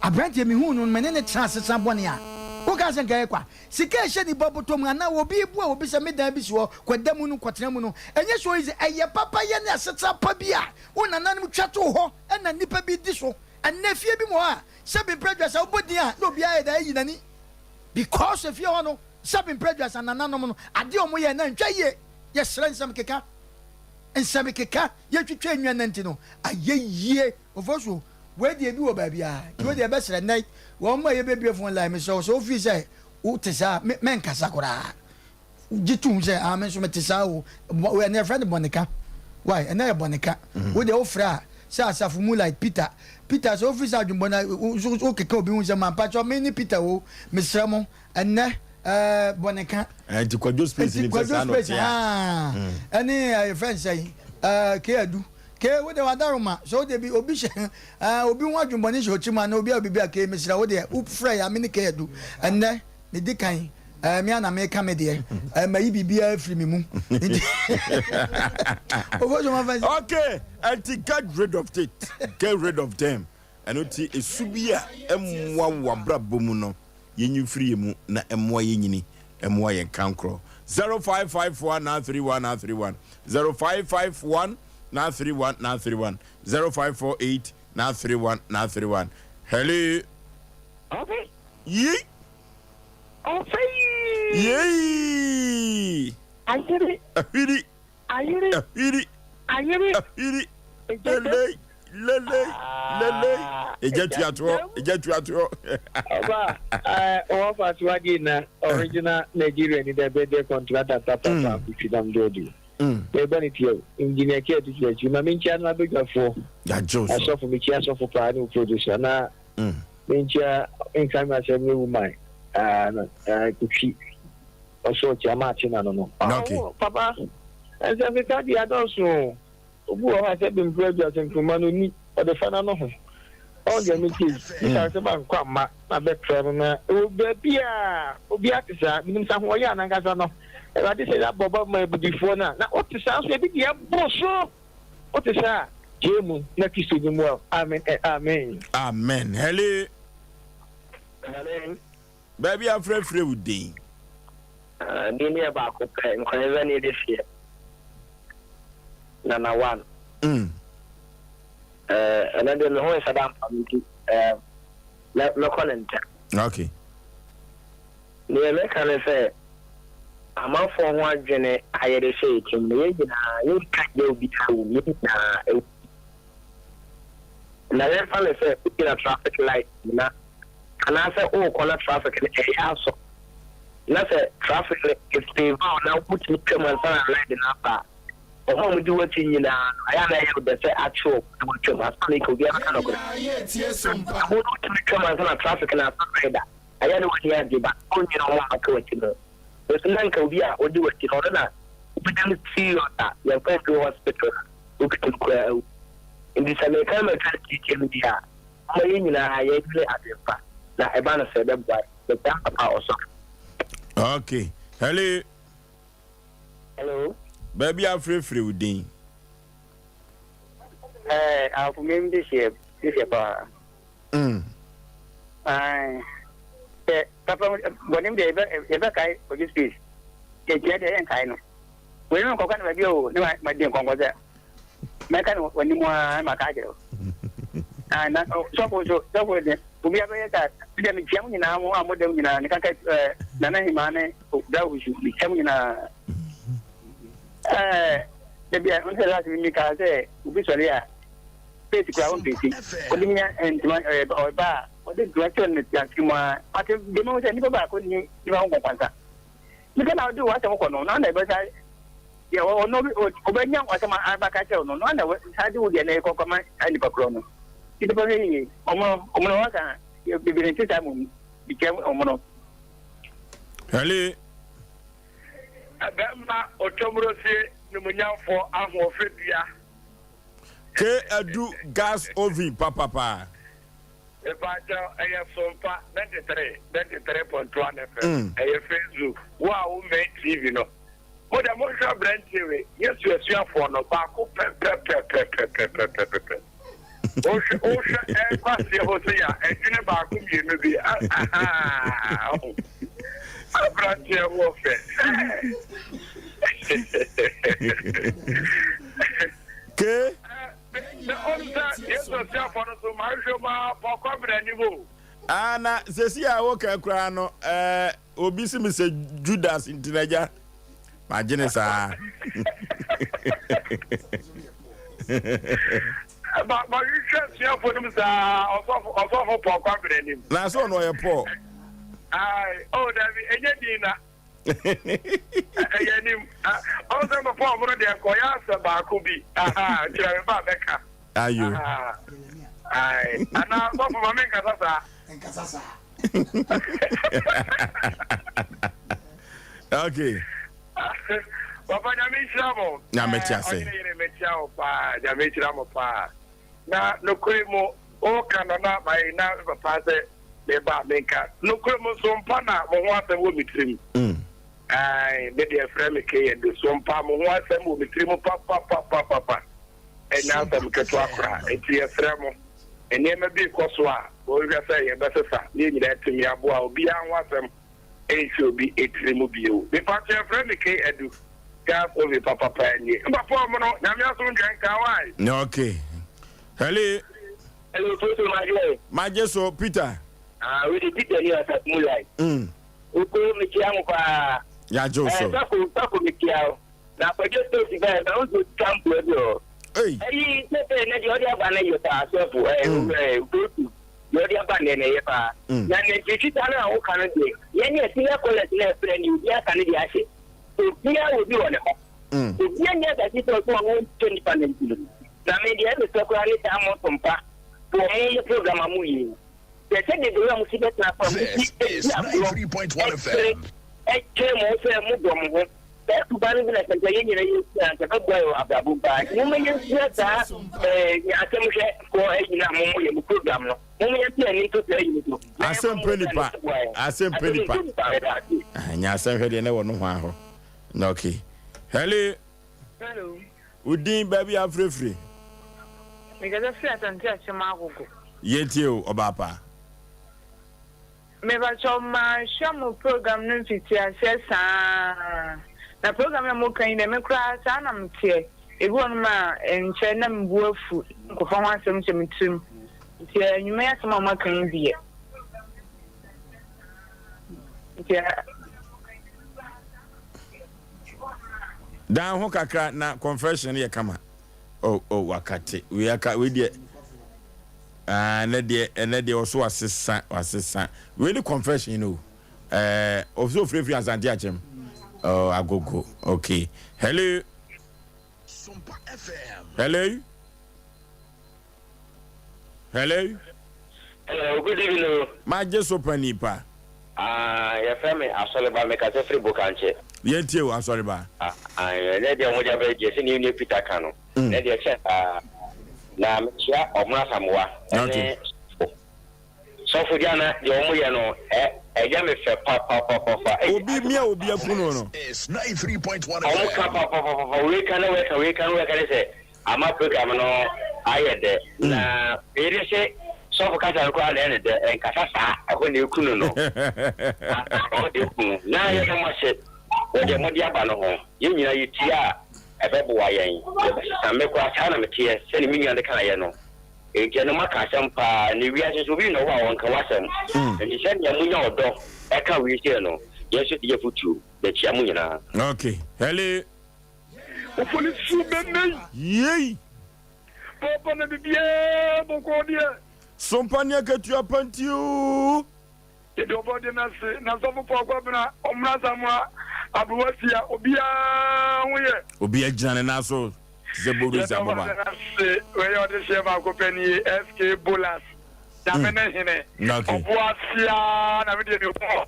[SPEAKER 3] abrante mi hu no mene ne transesa bone a wo ka se nkae kwa sika ehye ni bobotom na obi bu a obi se medan bi so kwada mu no kwatena mu no enye so ize eye papa ye ne aseta pa bi a wo nananim twato ho na nipa bi di so anafie bi mo a sebi predwasa obodi a no bia ye da yi nani because if you no sebi predwasa nananom no ade omo ye na ntwa ye ye sere nsam keka ye twetwa enwa nanti no ayeye ofoso we dey bi wo ba bia we dey be sere nai wo ma ye be phone line me so fi say wo tesa men kasa kora jitu say amen so me tesa wo we na friend bonika why and na bonika wo dey ofra say asafu mu like Peter so office adwumbo na o keka obi hu say man pacho me ni Peter wo me sere mo enne bonika
[SPEAKER 1] anti kwadwo space ni say no
[SPEAKER 3] ya any friend say keadu ke wo de wadaruma so de bi obi she obi hu adwumbo ni she ochima na obi obi ke mesira wo de ufra ya me ni keadu enne ne dikan me ana me ka me de mayi bibia afri me mu
[SPEAKER 1] okay anti get rid of it, get rid of them anoti esubia emwa wabra bomu no yenyi free mu na emwa yenyini emwa yen kankro 0551931931 0551 931 0548 931 hello
[SPEAKER 6] okay
[SPEAKER 1] ye
[SPEAKER 6] Osei
[SPEAKER 1] ye
[SPEAKER 6] ayiri
[SPEAKER 1] lele ejatuato
[SPEAKER 6] Oba Oforisuo na original Nigerian in the birthday contract papa Freedom Jodi. Benefit engineer care to you. My main channel big for
[SPEAKER 1] that Joseph.
[SPEAKER 6] I saw for me chair so for plan producer na main chair income assembly woman kuchi also chama china no.
[SPEAKER 1] Okay.
[SPEAKER 6] Papa as every time I don't so obu o ha se be producer nkuma no ni o de fana no ho. All the meetings because about kwama na be travel na obi atisa minim sa ho ya na ngasa no. I say that Boba my before now. Now what is sounds a bit yeah, boss. What is that? Jemu, next to him well. Amen.
[SPEAKER 1] Amen. Hello.
[SPEAKER 6] Hello.
[SPEAKER 1] Baby, I'm free with Dean.
[SPEAKER 6] Nini about and whenever need this year. Number one. And then the whole Saddam family. Local and
[SPEAKER 1] okay.
[SPEAKER 6] The can say. I'm out for one journey. I had to say to me, you can't be true. And I finally said, put a traffic light. And I said, oh, call a traffic light. And I said, traffic light, if they vow now, put me come and light in up. Or how we do it in you now. I am able to say, actual, I will come. I could get a kind of I would come and traffic and I had to hear you, but only on one to Osunan ka obi a odi wati no na obidan see ota ya go to hospital obidan kwa indi sale ka ma ka ti no dia mo yin na ha ya bi adefa na e ba na se be bua the papa also.
[SPEAKER 1] Okay. Hello. Baby free within.
[SPEAKER 6] I'll remember this year pa. Papa when him dey ever kai for this piece. Ke dey en kai no. We no ko kan ba bio ni ma dey kon ko ze. Me kan woni mo ma ka je. Na so de bu bia be ka de mi jam ni na mo amodem ni na ni kan kai na na himane da wu ju mi jam ni na Debia on la mi ka se ubi sori a peti kwa on peti odinya entman o ba o de graduate ne tianti ma ate de mo se ni ba ko ni ba on kwanta ni kana do wa se ko no na na be sa ya o no o be nya o se ma ba ka che no na sa di wo de ne ko ma ani pa kro no ti de ba ni o mo wa ka ye bi bi ti ta mo bi ke o mo no
[SPEAKER 1] Hello.
[SPEAKER 6] Abema otomrosi numunyafo ahofedua
[SPEAKER 1] Ke adu gas oven papa.
[SPEAKER 6] Ebaja aya Sompa 93.1 FM. Aya Facebook. Wow, me TV no. Moda mo sha brand TV. Yesu esuafo no ba ko pe. Osha e kwasi hosia edine ba ko bienu bi. Brand TV wo fe.
[SPEAKER 1] Ke ana sesi a wo ka kura no obi si mi se Judas intinaja ma jene sa
[SPEAKER 6] ba you share for them sa of pokwa brand
[SPEAKER 1] na so no ye po
[SPEAKER 6] ai oh David enyedina ayanim also my poor brother de ko ya sa ba ko bi aha tira ba beka
[SPEAKER 1] ayo
[SPEAKER 6] ai ana so for mama
[SPEAKER 2] nkasa sa
[SPEAKER 1] okay
[SPEAKER 6] papa nyamishramo
[SPEAKER 1] na metia say
[SPEAKER 6] ni metia pa nyamishramo pa na nokrimo o kana na bai na papa se le ba menka nokrimo Sompa na mo ho asem mitrim ai be dey frame ke de Sompa mo ho asem mitrim papa enya asem ke to akra enti frame enema bi koso a o wi say ye besesa ni nyina timi abo a obi an wasem ensi obi etrim bio be pa che frame ke edu gas ovi papa ni mba po mo no na mi aso ndwan ka wai
[SPEAKER 1] no okay hello
[SPEAKER 6] Peter
[SPEAKER 1] Maje so Peter
[SPEAKER 6] we did Peter here at Moonlight uko mikiamu kwa
[SPEAKER 1] ya Joseph
[SPEAKER 6] tako mikiao na kwa just to siga na uzo camp wedo
[SPEAKER 1] ei
[SPEAKER 6] pepe na jodi aba na yota asefu utu jodi aba ne ye pa na ne chichita na o kan de ye ne tiya collect na friend you ya kan de ashe to tiya wo bi wona ko ye ne da ti to ko won 20% na me dia be to ko ani ta mo Sompa to e program amu yi. They said they do music na from
[SPEAKER 5] This is 93.1 FM.
[SPEAKER 6] Came also Mugom. That's to Banning like a year and a boy of Abuba. Women, yes, Asem for a program. Women, need to play you.
[SPEAKER 1] Asem Mpe Nipa. Asem Mpe Nipa. Anya asem hwe na wono ho. No okay. Hello. Udin baby afrefre.
[SPEAKER 7] Because I atante achema agogo.
[SPEAKER 1] Yeti o obapa.
[SPEAKER 7] Me ba choma shamu program no fiti asesa. Na program ya mo kan me kra sa na mtie. Ebi won ma enche na mbuafu ko fa ho asem chemitim. Ntie nyuma ya sama ma kan biye. Ntie
[SPEAKER 1] Dan ho kakra na confession ye kama. Oh wakati. We dey and they also assistant. Really confession, you know. Also free as anti-achem. Oh, I go. Okay. Hello.
[SPEAKER 5] Sompa FM.
[SPEAKER 1] Hello.
[SPEAKER 6] Good evening.
[SPEAKER 1] Maje Sompa Nipa.
[SPEAKER 8] Your family, I saw about make a free book and check.
[SPEAKER 1] Yet you are sorry, ba.
[SPEAKER 8] I let them whatever just in you Peter Cano. Let you check. Now, Chia or Masamoa. So for Jana, the only a young papa.
[SPEAKER 1] Obi me will be a puno.
[SPEAKER 5] It's 93.1.
[SPEAKER 8] We can work. I say, I'm a program. No, I had there. Now, it is a so for Casa and Casa when you couldn't know. Now you can watch it. When you're Modiabano, you know, you tear a baby wire. I make what kind of tears, sending me on the Cayano. A gentleman Sompa, and the reactions will be no one on Kawasam. And he said, Yamuno dog, I can't reach you. Yes, you put you, the Chamuna.
[SPEAKER 1] Okay, hello.
[SPEAKER 6] Oforisuo
[SPEAKER 1] Yay.
[SPEAKER 6] Papa na bibia bokodia.
[SPEAKER 1] Sompa nya ketua pantiu.
[SPEAKER 6] Ede obode na se na so fo kwa bna omraza mo abuwasia obia hoye.
[SPEAKER 1] Obia gina na so. Se bodu za baba.
[SPEAKER 6] We yo de se ba ko pani SK Bolas. Da mena hine. Obuasia na me de ni ko.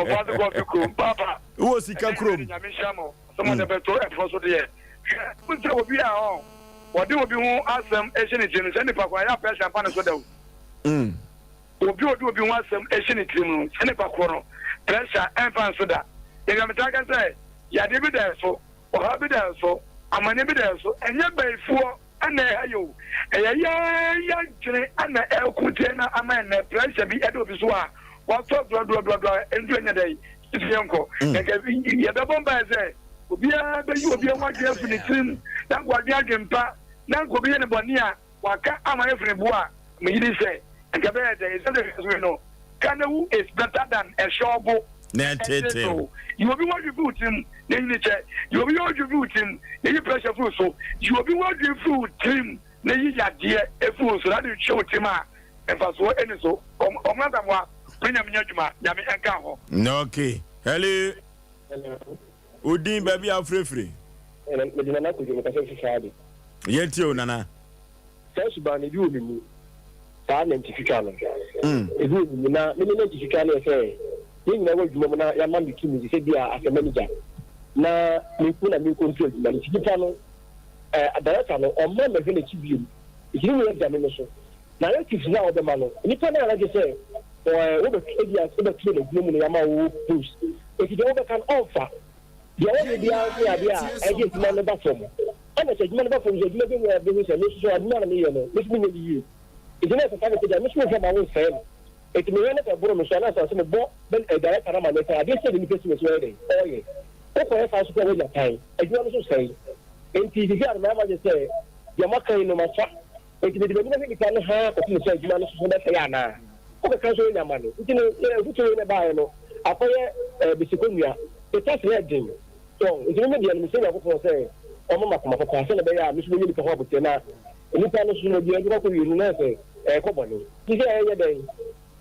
[SPEAKER 6] Obuasia ko ko papa.
[SPEAKER 1] Wo sika krom.
[SPEAKER 6] Nya me shamo. Somo de beto e fo so de. Kunta obia ho. Wodi obi hu asem ehini tinu se nipa kwa ya pressure pa na so dawo. Obi hu asem ehini tinu se nipa kwa no pressure empa so da. Ega metaka say ya de bi da so, o ha bi da so, amane bi da so, enye baifuo ana ayo. Ya jire ana ekute na amane pressure bi edo bi so a wa to do endu enya dai. Tienko. Ega ya da bomba say obia be you obia wa je fini trim na gwa dia gempa na go be ne bonia waka amane fini boa me yiri say ega be there is something no Kanawu is better than a shobo. You will be what you put him, then you check. You will be what you put him, then you pressure food. So you will be what you put him, then you get dear a fool, so that you show him. And for so any so, Madam, bring him Yajuma, Yami and Kaho.
[SPEAKER 1] No, okay. Hello. Udin, baby, I'm free.
[SPEAKER 6] And the Nana could give a Friday.
[SPEAKER 1] Yet you, Nana.
[SPEAKER 6] First, Barney, you will be identification. If you not identification, say. You never do your man between me, said, as a manager. Now, you put a new control, but if you can, a director or member of the village, if you will examination. Now, it is now the man. You can, like you say, or over 8 years, over 2 years, Yama boost. If you don't can offer, the only idea, I get man of from. And I said, man of from the living where there is a mission, I'm not a million, which means you. It's not a family, I'm not from my own friend. It may not have brought me so as a book, but a director, I didn't say the person was ready. Oh, yeah. Okay, if I should go with the time, I do also say, in TV, I remember to say, Yamaka no matter. It will be the kind of half of the same man from the Sayana. Okay, council in your money. You know, which in a bio, I pay a Bisicunia, the tax legend. So, it's really the administration of say, Omama, and the Bay, Miss William Hobbitina, and you can also be able to use a company. He said,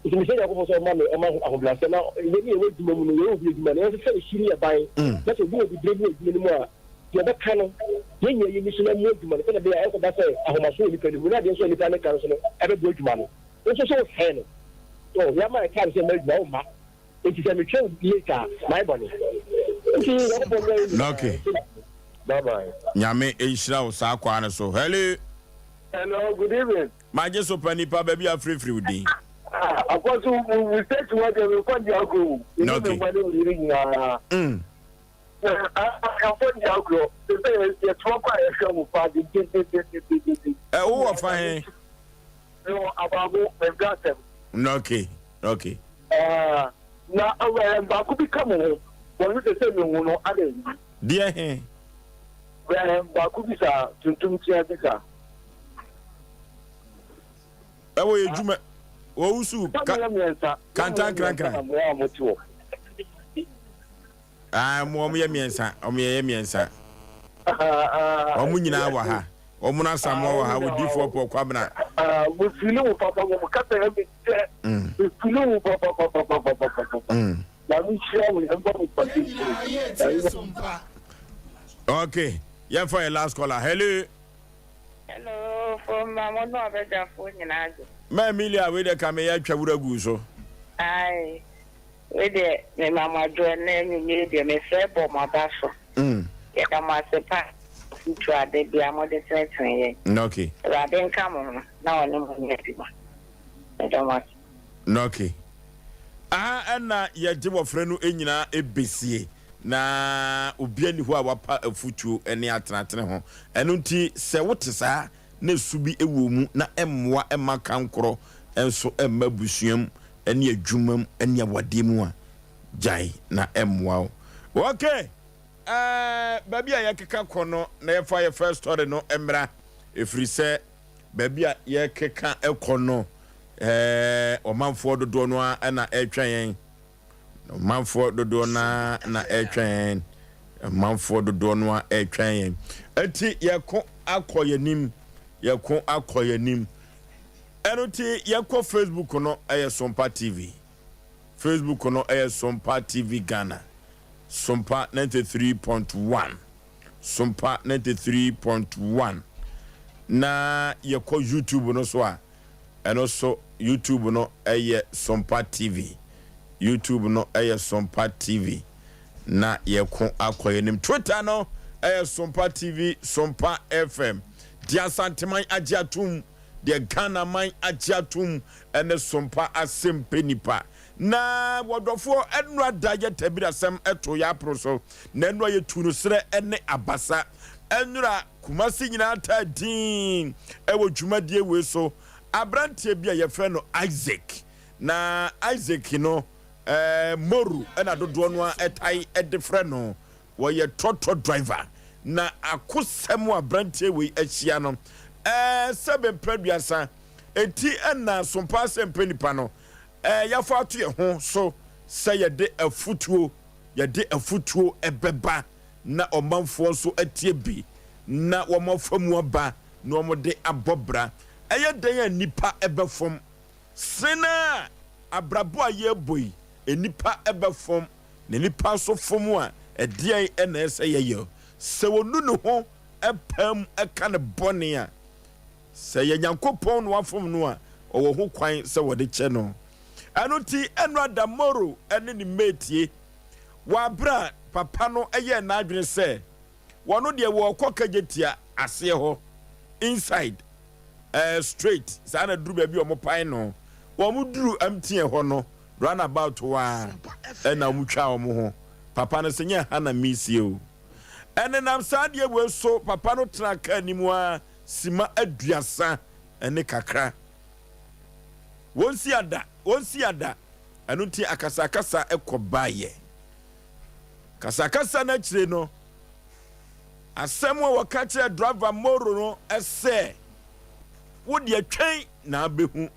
[SPEAKER 6] if you say that for money among blast now, maybe a way to money, as a very serious buy, that's a good delivery anymore. The other kind of when you initially move to money, be also that's a much you can do not also the council ever good money. It's also fair. So, Yama can't say no, ma. It is a mature later, my money.
[SPEAKER 1] Okay.
[SPEAKER 6] Bye bye.
[SPEAKER 1] Yame Ishra Sakwana so.
[SPEAKER 6] Hello, good evening.
[SPEAKER 1] My just open Nipa, baby, I'm free with you.
[SPEAKER 6] Of course, we said to what they will call the alcohol.
[SPEAKER 1] Okay.
[SPEAKER 6] I'm for the alcohol. The Trump show party.
[SPEAKER 1] Who are fine?
[SPEAKER 6] No, about the
[SPEAKER 1] Okay. Okay.
[SPEAKER 6] Now, I could be coming. When we say no, no, other.
[SPEAKER 1] Dear him.
[SPEAKER 6] Well, Bakubisa to Tumcia.
[SPEAKER 1] Oh, you Ousu Kantan Kranka. Mommy Miensa, Miensa. Omunina Waha, Omuna Samoa, how would you for poor Quabna?
[SPEAKER 6] With you, Papa, will cut the heavy. With you, Papa.
[SPEAKER 1] Okay, yeah, for a last caller.
[SPEAKER 7] Hello, from Mamma Noveja for Yanazo.
[SPEAKER 1] My Emilia, where the Camea Chabura Guso.
[SPEAKER 7] Aye. we de me mama do na me de me say bo ma ba so ya ka ma se pa futu ade bia mo de teten ye
[SPEAKER 1] okay
[SPEAKER 7] ra den kam no na woni mo nyeti ba I don't want
[SPEAKER 1] okay ana ye je wofre no enyina ebesie na obi ani ho a wapa afutuo ene atenatene ho eno nti se wote saa na subi ewo mu na emmoa emaka nkoro enso emma busuam ene adwumam ene awademu a jai na emmoa okay baby a yekeka kono na yefa ye first story no emra efri se baby a yekeka ekono omanfo dodo no a na etwen manfo dodo na etwen manfo dodo no etwen enti yeko akoyanim enoti yeko Facebook no Sompa TV Facebook no Sompa TV Ghana Sompa 93.1 Sompa 93.1 na yeko YouTube no so a eno so YouTube no Sompa TV YouTube no Sompa TV na yeko akoyenim Twitter no Sompa TV Sompa FM dia santeman agiatum dia Ghana man agiatum ene Sompa Asem Mpe Nipa na wodofo enura daje tabira sam eto ya proso na enura yetu no sre ene abasa enura kumasi nyina ta din ewo dwumadie we so abrantie bia ye frɛ no Isaac na Isaac no moru ena dodo no etai edefrɛ no wo ye trotro driver na akosem abrantie we ahia no sebe praduasa enti ena Sompa Asem Mpe Nipa no ya fa ato ye ho so say ye de afutuo ebeba na omanfo so atie bi na womafamu aba na omode abobra eye den nipa ebefom sena abrabo aye boy enipa ebefom ne nipa so fom a edien ena ese ye se wonu ne ho epam eka ne bone a se ye nyankopon no afom no a owo ho kwan se wode che no anuti enra da moro ene ni metie wa bra papa no eye na adwene se wono de wo kokagetia ase ho inside straight sana duru ba bi o mo pan no wo mu duru amtie ho no run about wa ena mu twa o mo ho papa no se nya hana misie o ene nam saade we so papa no tra ka nimu a sima aduasa ene kakra wonsi ada anuti akasa ekobaye kasakasa na chire no asem wo wakache driver moro no ese wo de atwen na abehu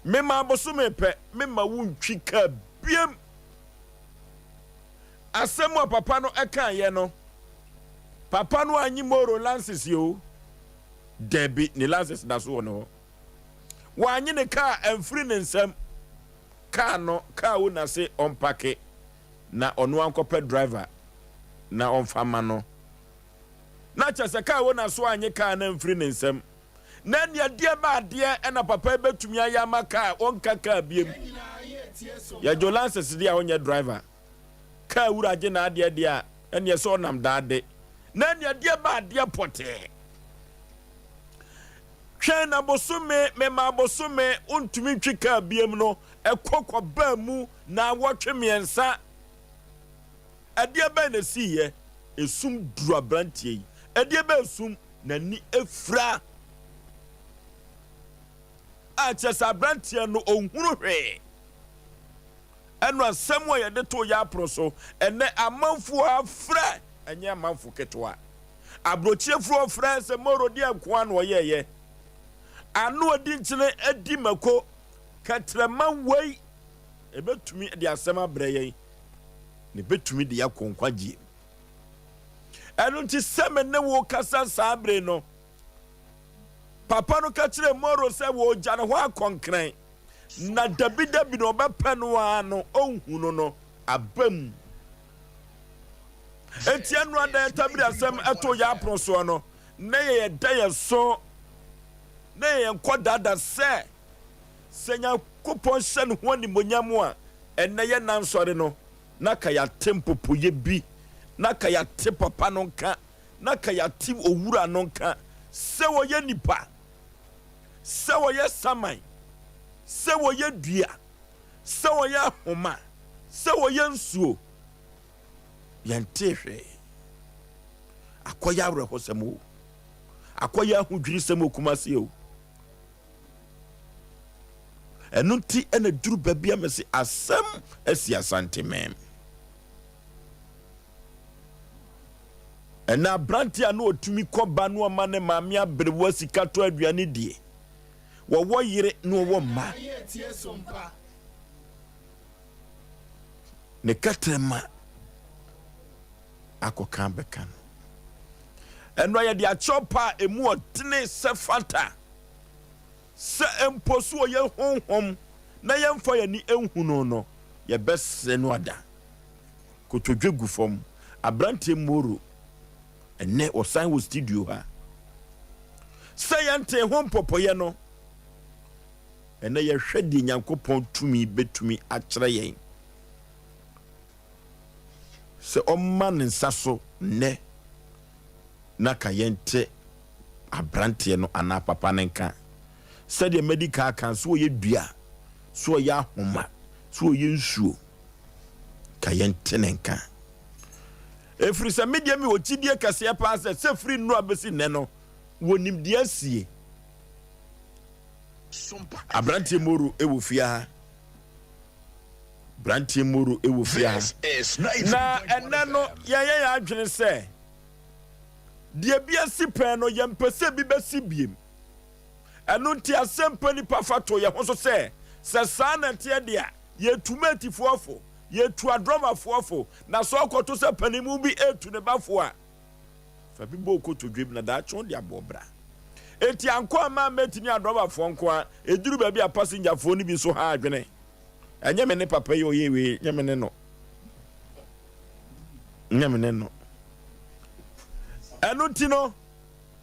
[SPEAKER 1] mema abosume pe mema wuntwi ka biem asem wo papa no eka ye no papa no anyi moro lances yo debi ni lances da so no wanyi ne ka amfiri ne nsam ka no ka wo na se onpake na ono ankope driver na onfama no na chese ka wo na so anyi ka na amfiri ne nsam na nia die ba de na papa betumi aya maka onka ka biem ya jolances dia onye driver ka wuraje na ade de a ene so nam daade na nia die ba de pote Chena bosume mema bosume untumi twika biem no ekokọ ba mu na wotwe miensa adie ba na siye esum duru abrantie yi adie ba esum na ni efra a chesa abrantie no onhuru hwe eno asem wo ye de to ya proso ene amanfu afra enye amanfu ketwa abrochiefu ofra se moro dia kwa no yeye anu odi nchine edi mako katrama wei ebetumi de asem abreye ne betumi de yakonkwagie enu nti seme ne wo kasa sabre no papa no kachire moro se wo jane ho akonkran na dabidabi no bepe no ano ohunu no abam enti anu ada tabiri asem eto ya proso no ne ye da so ne yenkodada se senya kupon sen ho ni monyamu a enne ye nan sori no na ka ya tempo poye bi na ka ya te papa no nka na ka ya ti owura no nka se wo ye nipa se wo ye saman se wo ye dua se wo ye homa se wo ye nsuo yantehwe akoya awrehosemo akoya ahudwiri semo kumase o enunti ena duru babia mesi asem esi asantemem ena branti anu otumi koba no ma ne maame abrewo sika to aduane die wo yire no wo ma ne katrema akokan bekan eno ye dia chopa emu otene se fata se emposo ye honhom na ye mfa ye ni enhunu no ye bese no ada kotodwegu fom abrante moro ene osan wo studio ha se yente hom popoye no ene ye hwedi nyankopon tumi betumi akyere yen se omman nsaso ne na ka yente abrante no ana papa nenka se de medical kan so ye dua so ye ahoma so ye nsuo ka yente nenka efri se media mi ochidie kase pa se free no abesi ne no wonim de asie abrante moro ewofia branti muru ewofia na enano ya adwene se de bia sipen no yempese bi besi biem enu nti Asem Mpe Nipa fato ye ho so se sana tie de a ye tumati fuafo ye tu adroma fuafo na so okoto se panimu bi etu ne bafo a fa bi bo okoto dwem na da chon de abobra eti anko ama metini adroma fo nko a eduru ba bi a passenger fo ni bi so ha adwene enye me ne papa yo yewe nye me ne no enu ti no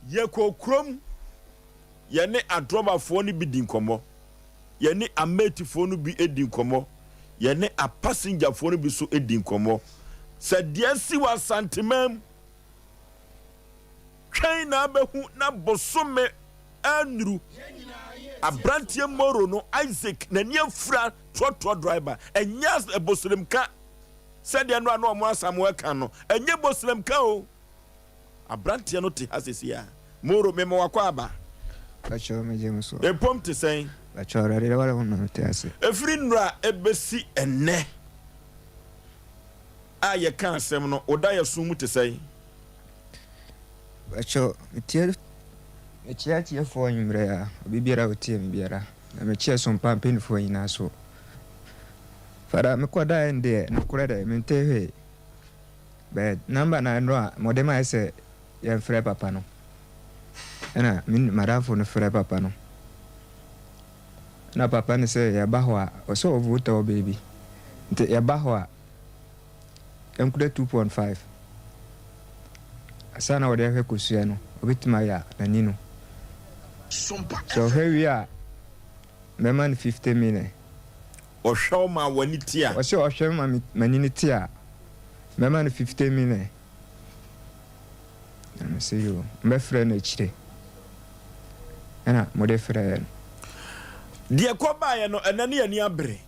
[SPEAKER 1] ye kokrom ye ne adroma fo ni bi di nkomo ye ne ameti fo no bi edi nkomo ye ne a passenger fo no bi so edi nkomo se de si wa santimam twen na behu na bosome anru abrantie moro no Isaac na nie fra trotro driver enyas ebosulemka said de no anu mo asamu ka no enye bosulemka o abrantie no te hasisia moro memo wakwa aba
[SPEAKER 9] bacho mejemuso
[SPEAKER 1] epom te sen
[SPEAKER 9] bacho rare wala hono te ase
[SPEAKER 1] efri nra ebesi enne aye kan asem no oda ye sumu te sen
[SPEAKER 9] bacho tie fo nyumre ya bibiara otie bibiara na me Sompa Mpe Nipa ina so fara me kwada ende na kurede me ntehe be number na ndo a modema ese ya frɛ papa no ena min marafo no frɛ papa no na papa ne se ya ba ho a oso ovuta o baby nte ya ba ho a enkuda 2.5 asana wode hwe kusua no obitima ya na nino so here we are me man 50 million
[SPEAKER 1] o show ma wani tia
[SPEAKER 9] o show ma manini tia me man 50 million na say you me friend na chire ana mo de friend
[SPEAKER 1] de ko ba ye no enane ani abre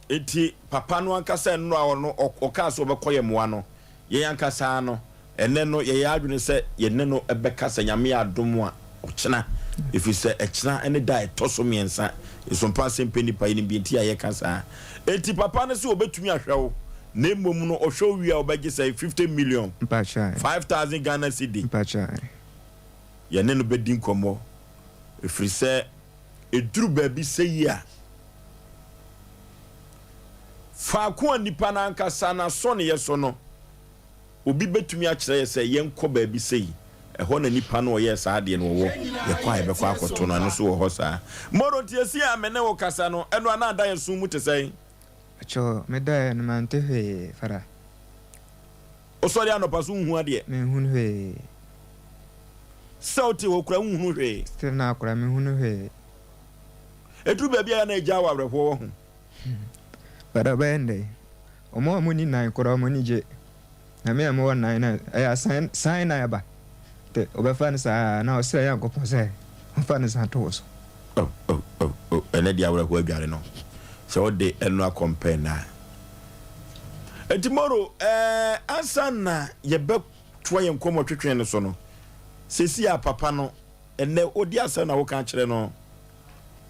[SPEAKER 1] eti papa no ankasa no a no o ka so obekoye moa no ye ankasa no ene no ye ya adwene se ye ne no ebekasa nyame adom a ochena if you say echna ene dai toso miensa Sompa Asem Mpe Nipa ni bi ntia ye kasa eti papa ne se obetumi ahwewo na emom no ohwe wi a obegye say 50 million
[SPEAKER 9] mpacha
[SPEAKER 1] 5000 Ghana cedi
[SPEAKER 9] mpacha
[SPEAKER 1] ye ne no bedi nkomo efri se eduru ba bi seyi a fa ko nipa na ankasa na so ne ye so no obi betumi a kire ye se ye nko ba bi seyi eho na nipa no ye sa ade no wo ye kwa be kwa akoto no so wo ho sa moro tiesi amene wo kasa no eno ana da ye sum mu te sai
[SPEAKER 9] acho me da no man te he fara
[SPEAKER 1] o so dia no paso hu ade
[SPEAKER 9] me hu he
[SPEAKER 1] sauti wo kura hu he
[SPEAKER 9] still na kura me hu he
[SPEAKER 1] edu ba bia na eja wa abrefo wo hu
[SPEAKER 9] Fada bende. Omo amuni na nkora amuni je. Na me am one na sign na ba. Te obefan sa na Osei Yankopon se. Ofan sa to so.
[SPEAKER 1] Oh. Ene dia wura ko aduare no. Se o de eno akompare na. Tomorrow ansana ye be twa ye nkomo twetwen no so no. Sesi ya papa no ene odi asem na wo kan kire no.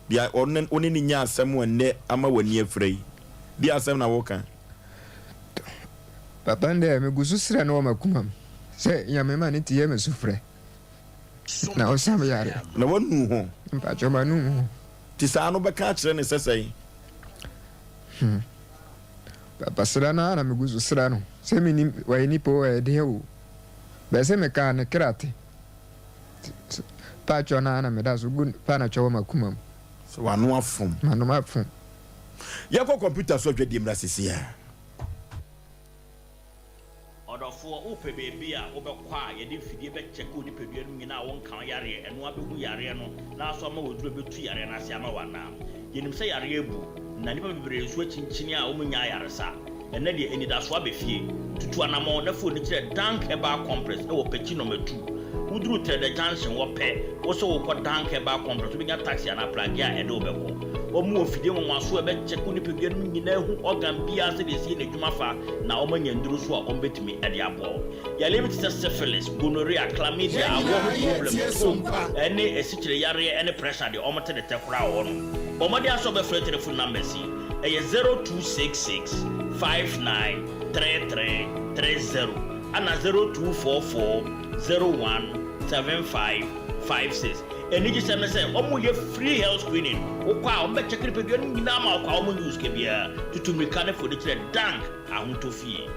[SPEAKER 1] Dia oni ni nya asem ene ama wani afrei. Dia asem na wo kan.
[SPEAKER 9] Papa nde me gusu sira no makumam. Se ya me mani tie me sufre. Na osam yare.
[SPEAKER 1] Na wonu ho.
[SPEAKER 9] Mpa choma nu.
[SPEAKER 1] Ti sa no be kan kire ne sesei.
[SPEAKER 9] Papa sira na me gusu sira no. Se mi ni wa ni po e de o. Be se me kan krate. Pa chona na me da so gun pa na choma makumam.
[SPEAKER 1] So wanu afum.
[SPEAKER 9] Manu afum.
[SPEAKER 1] Ya ko computer so dwedi mra sisi ya.
[SPEAKER 10] Odofo ope bebi a obekwa ye de fidie be check odi pedua no nyina won kan yare eno abehu yare no na so ma woduro betu yare na ase ama wana yenim se yare ebu na nipa bebere so chinchini a omunya yare sa ena de enida so abefie tutu anamo na fo ni kire dank eba compress e wo pechi no metu wuduru trade junction wo pe wo so wo ko dank eba compress wo binya taxi na plagi a ede obeko omu ofidie won aso ebe check odi pedua no nyina hu organ bia se de sie na dwuma fa na omanya nduru so a ombetimi ede abo ya limit syphilis gonorrhea chlamydia problem any esichire yare any pressure de omote de tekura won omode aso be free telephone number si e 0266 593330 ana 0244 017556 eni ji se me se omo ye free health screening okwa o be check pedua no nyina ma okwa omo use ke bia tutumika ne fo de kire dank ahontofie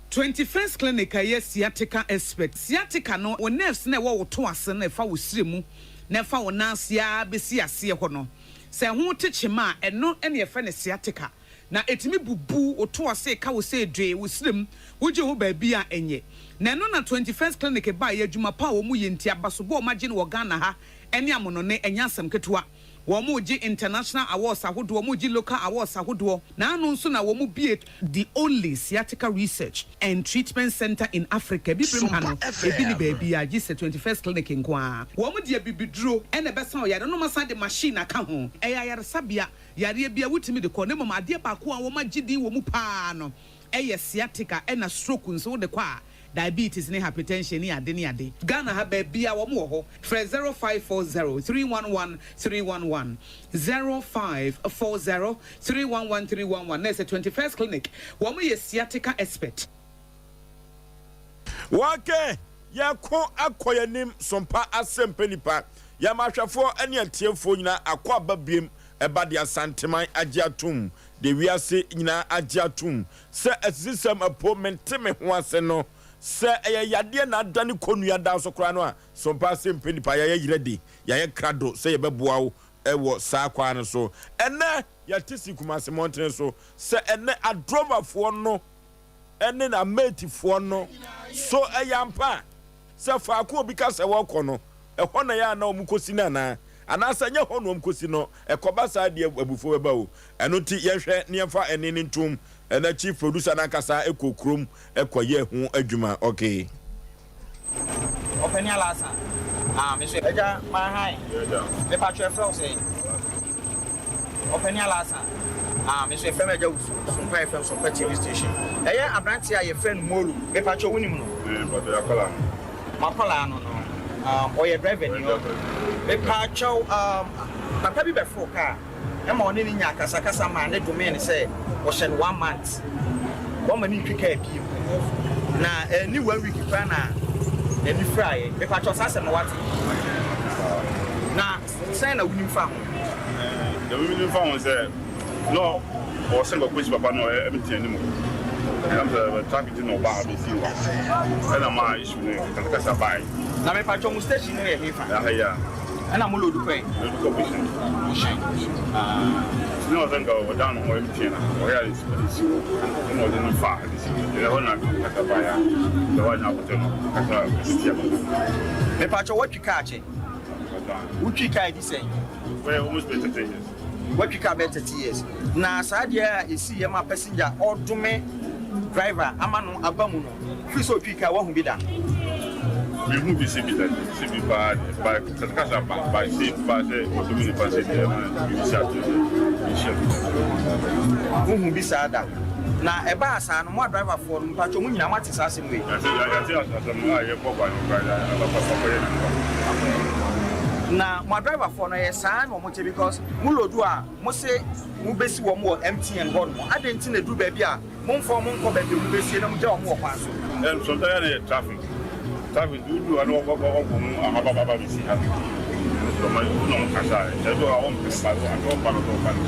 [SPEAKER 11] 21st clinic aye sciatica expert sciatica no wo nerves na wo to ase na fa wo siremu na fa wo nansia besi ase ho no se ho techema eno ene ye fa ne sciatica na etimi bubu wo to ase ka wo se dwe wo sirem wo je ho ba bi a enye na no na 21st clinic ba ye adwuma pa wo mu ye ntia baso bo magine wo Ghana ha ene amono ne enya asem ketewa Womuji international awards ahodo womuji local awards ahodo na anu nso na womu be the only sciatica research and treatment center in Africa bibrim hano ebi ni baby a gise 21st clinic nkwa womu de bibiduro ene besa o yare no masa de machine aka ho eya yare sabia yare bia wutimi de ko ne mama ade ba ko a wo magidi womu pa no eye sciatica ena stroke nso de kwa diabetes ni hypertension ni ade Ghana ha ba bia wo mo ho 0540 311 311 0540 311 311 na 21st clinic wo mo ye sciatica expert
[SPEAKER 1] wake ya ko akoyanim sompa Asem Mpe Nipa ya mahwefo ene atiefo nyina akwa babiem eba de asanteman agiatum de wiase nyina agiatum se asisem appointment ho ase no se yade na adane konua da so kra no a Sompa Asem Mpe Nipa ya yiredi ya krado se ye beboa wo ewo saa kwa no so ene ya tisi kumase mountain so se ene adromafo no ene na metifo no so eyampa se fa ko obi ka se wo kɔ no ɛhɔ na ya na omukosi na na anasa nya hɔ no omukosi no ɛkɔba saa de abufo beba o ɛno ti yɛhwɛ ne yɛfa ene ne ntum ena chief producer na kasa ekokrom ekoye hu adwuma okay
[SPEAKER 12] openi alasa me so eja my high me pa twa from say openi alasa me so fm eja usu Sompa FM Sompa TV station eye abranti a ye friend molu me pa twa wonim no
[SPEAKER 13] but ya kola
[SPEAKER 12] makola no oye driver ni me pa twa papa bi be fo car e ma oni ni nya kasa ma ne domain say o shed 1 month one man twika bi na ni 1 week pa na ni fry me pa twa sase no what na say na wunim fa
[SPEAKER 13] the women found say no or single quiz papa no empty anymore I'm the traffic no bar be see one and am I issue no can kasa buy
[SPEAKER 12] na me pa twa mu station no here fa
[SPEAKER 13] yeah
[SPEAKER 12] and I'm load pay
[SPEAKER 13] no then go down or empty na or yeah is no then far this you know na kasa buy the one now put no kasa
[SPEAKER 12] me pa twa what you catch it what you kai this say
[SPEAKER 13] well almost better things
[SPEAKER 12] what you can bet 30 years. Na sadia is see my passenger or to me driver amano abamuno. Fiso pika wa humida.
[SPEAKER 13] We move the city bad by Kaskasa by safe by the mini passenger
[SPEAKER 12] and be sad. Na eba asa no mo driver for mpacho mu nyina mate sa asem we. Na mo driver for no yesa no mo che because mu lodu a mo se mu besi wo mo MTN god mo adenti na du ba bia mo mfo mo nko ba de mu besi na mo ja wo mo kwan so.
[SPEAKER 13] So there traffic do and walk about bisi ha. So my no kasa e do a on pe ba and on pa no pa no.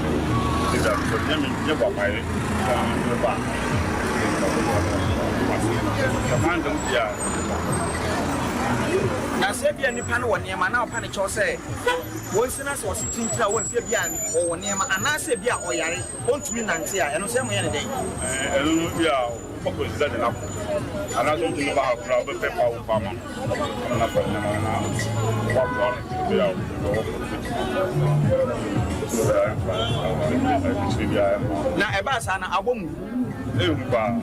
[SPEAKER 13] Is that so nye ba mai ba. Command them ya.
[SPEAKER 12] Na se bia nipa no woni ma na opa ne cho se won sina se wose tintra won se bia o woni ma ana se bia o yare ontumi nante a eno se mo ye ne den
[SPEAKER 13] eno bia o ko zida na ko ana so tun ba akura be pepa o pa ma na fa na wa wa bia
[SPEAKER 12] na e ba sa na abomu
[SPEAKER 13] mba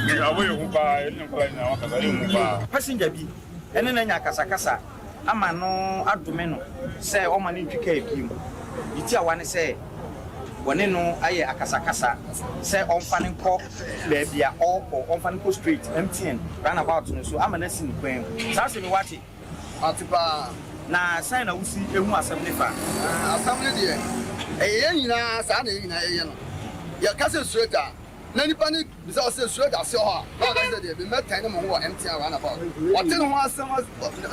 [SPEAKER 13] ni aboye mba ni kwa na wakasa mba
[SPEAKER 12] passenger bi ene na nya kasa ama no adome no se o ma ne ntwika ebiem iti awane se wone no aye akasa se onfa ne nkọ ba bia ọkọ onfa ne ko straight MTN run about no so ama na sin kwen sa se mi wati
[SPEAKER 2] atipa
[SPEAKER 12] na sign na usi ehu Asem Mpe
[SPEAKER 2] Asem ne de e nyina sa na nyina ye no ya kase straight na nipa ni bisa o se straight ase ho a na ga de be metan ne mo ho MTN run about o te no asem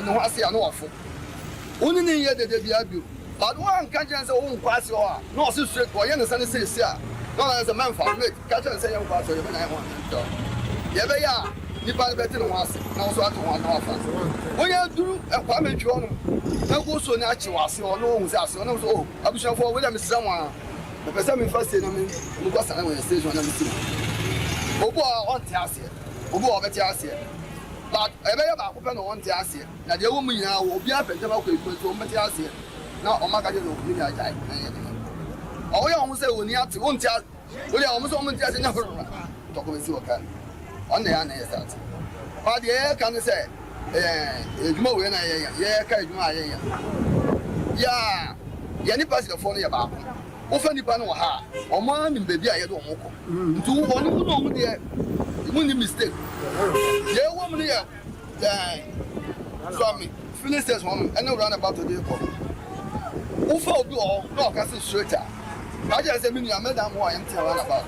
[SPEAKER 2] no ho ase ya no ofo oni ni ye de bia bi but one can just say on kwase ho a no se straight o ye ne se ne se a no na se man for mate ka che se ye kwase ye na ye ho to ye be ya nipa be te no ase na so ato ho na afa onya duru e kwa metwi ho no na go so na achi wase ho no hu se ase no so o abushanfo we da me sira wa me pesa me first na me go sana we station na me sira obo on ti ase obo o be ti ase but ebe ya ba ko pe no on ti ase na de wo mu nyina wo obi apente ba ko eku so o me ti ase na o ma ka je no ni ga jai na ye de o ya o se oni ate on ti ase o ya o so o me ti ase na to ko me si o kan on the hand is that but the can say ejuma we na ye ka ejuma ya ni pass the phone ya ba ko o fa ni pa no ha o ma ni bebi a ye do mo ko ntu o ni no mo de mo ni mistake ye wo mo ni ya so me Philistines one and no run about today ko o fa obi o no ka se straighter I just say me madam who I am telling about.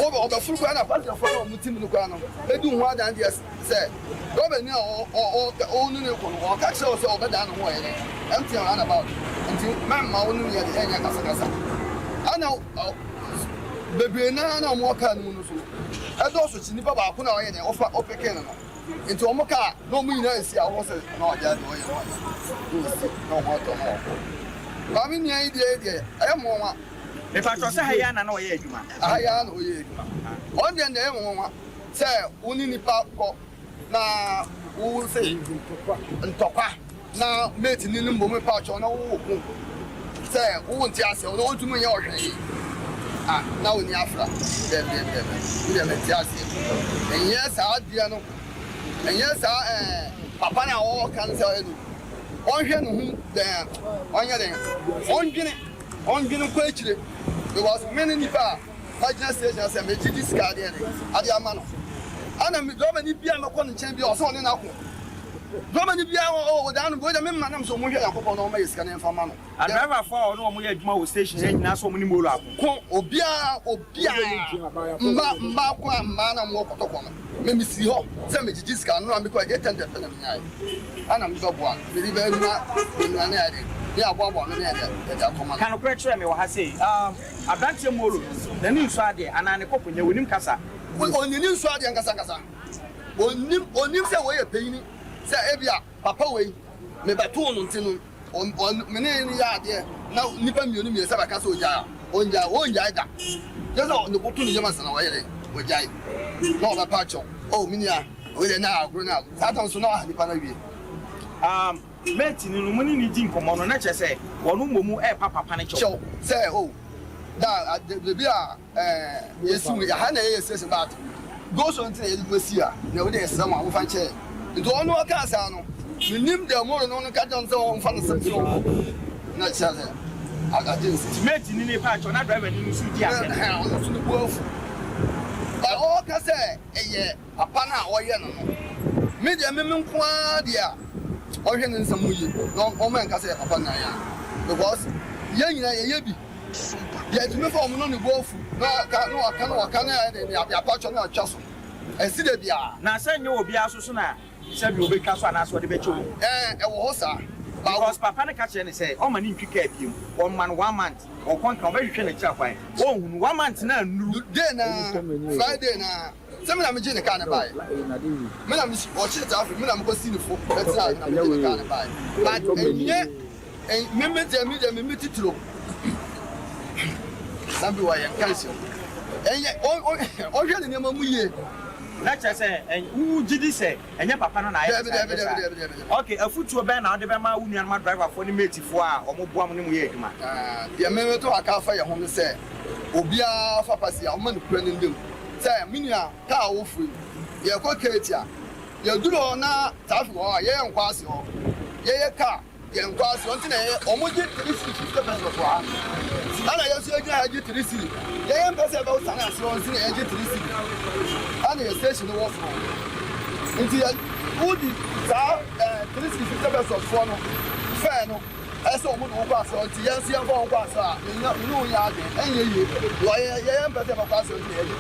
[SPEAKER 2] Over full ground about the phone mutim no kwano. They do more than just say. Robert now or only or catch us over down the way. I'm telling about until mamma only at the end of I know baby na more can I also see Nipa Puna offer up a cannon. Into a mocha, no mean I see I was not that way. No more. I mean, the idea I am more.
[SPEAKER 12] If I trust Haya na no ye juma.
[SPEAKER 2] Haya no ye juma. On the name one say uni Nipa na who say ntokwa na mate ni no mo patch on wo ku say who nti ase no otumu ye ohwe ah na oni afra dem we dem nti ase enye sa dia no enye sa papa na wo kan say enu onhwe no hu dem onya dem onwene kwa chire because many nipa marginal station say me gidi ska de ade amano ana me do mani bia me ko nchen bia o so ne na ko do mani bia o da no bo da me manam so mo hwe yakopɔ no ma yiska ne mfa ma no
[SPEAKER 12] driver for no mo ye adwuma wo station e nyina so mo ni molo akko
[SPEAKER 2] obia mba kwa mba na mo kotoko no me misi ho say me gidi ska no am ko get 10 na me nyai ana me do boa me di ba na na ade ya bobo no na ya komanda
[SPEAKER 12] kan ko kire me wa ha sei abrantie molo na ni nso ade ana ne koponya wonim kasa
[SPEAKER 2] onini nso ade nkasa onim se wo ye peyini se ebia papa we me beto no ntinu me ne ni ya ade na nipa mionu mi se ba kasa onja da just no botu ni jama sana wa ye ojai no ba pacho oh minia we na agro na satan so na nipa na wie
[SPEAKER 12] mate ni no muni ni din komo no na che say wonu momu e papa ne cho
[SPEAKER 2] say oh da the bia yesu ya ha na yes about goes on to the Messia no dey some wo fan che nto onu aka asa no nim de mo no ka don so on fan so na cha say aga jinsi
[SPEAKER 12] mate ni ne pa cho na driver ni su di ase
[SPEAKER 2] ha on so no bofu ba o ka say eye papa na o ye no me de me nko dia o hwe ne nsam yi no o man ka say papa na ya because ye nyina ye bi ya tumi fa omuno ne bofu na ka na ya pa cho na atwa so esi de bia
[SPEAKER 12] na senye obi asoso na se bi obi ka so ana so de be cho
[SPEAKER 2] e wo ho sa
[SPEAKER 12] because papa ne ka che ne say o ma ni ntwika abiem 1 man 1 month o kon kan ba hwehwe ne kira kwan o hunu 1 month na nuru
[SPEAKER 2] day na Friday na se me na me je ne ka ne bai me na me o chi tafi me na me ko si ne fo betra na me je ne ka ne bai but enye me titiro Sambi wa yan calcium. Enye o hwe ne nemamu ye.
[SPEAKER 12] Na che say wu gidi say enye papa no na aye. Okay, afutuo ben na ode be ma wu nuan ma driver fo ni mate fo a omo boam ne mu ye adwuma.
[SPEAKER 2] Dia me to aka fa ye ho say obi a fa pasi a o ma ne kura ne ndem. Say minua ka wo fu ye ko ketia. Ye duro na tafi wo a ye nkwa ase ho. Ye ka ye nkwa ase on ti na ye omo gi 350 pesos wa. Ana yesu egi aji 3 ye mpese ba usana ase on si na aji 3 ana ye station wo fo nti ya udi za 350 pesos fo no fe no eso mo no kwa so nti yansi yan fo kwa so a no ya de enye ye wo ye mpese ba kwa so nti aji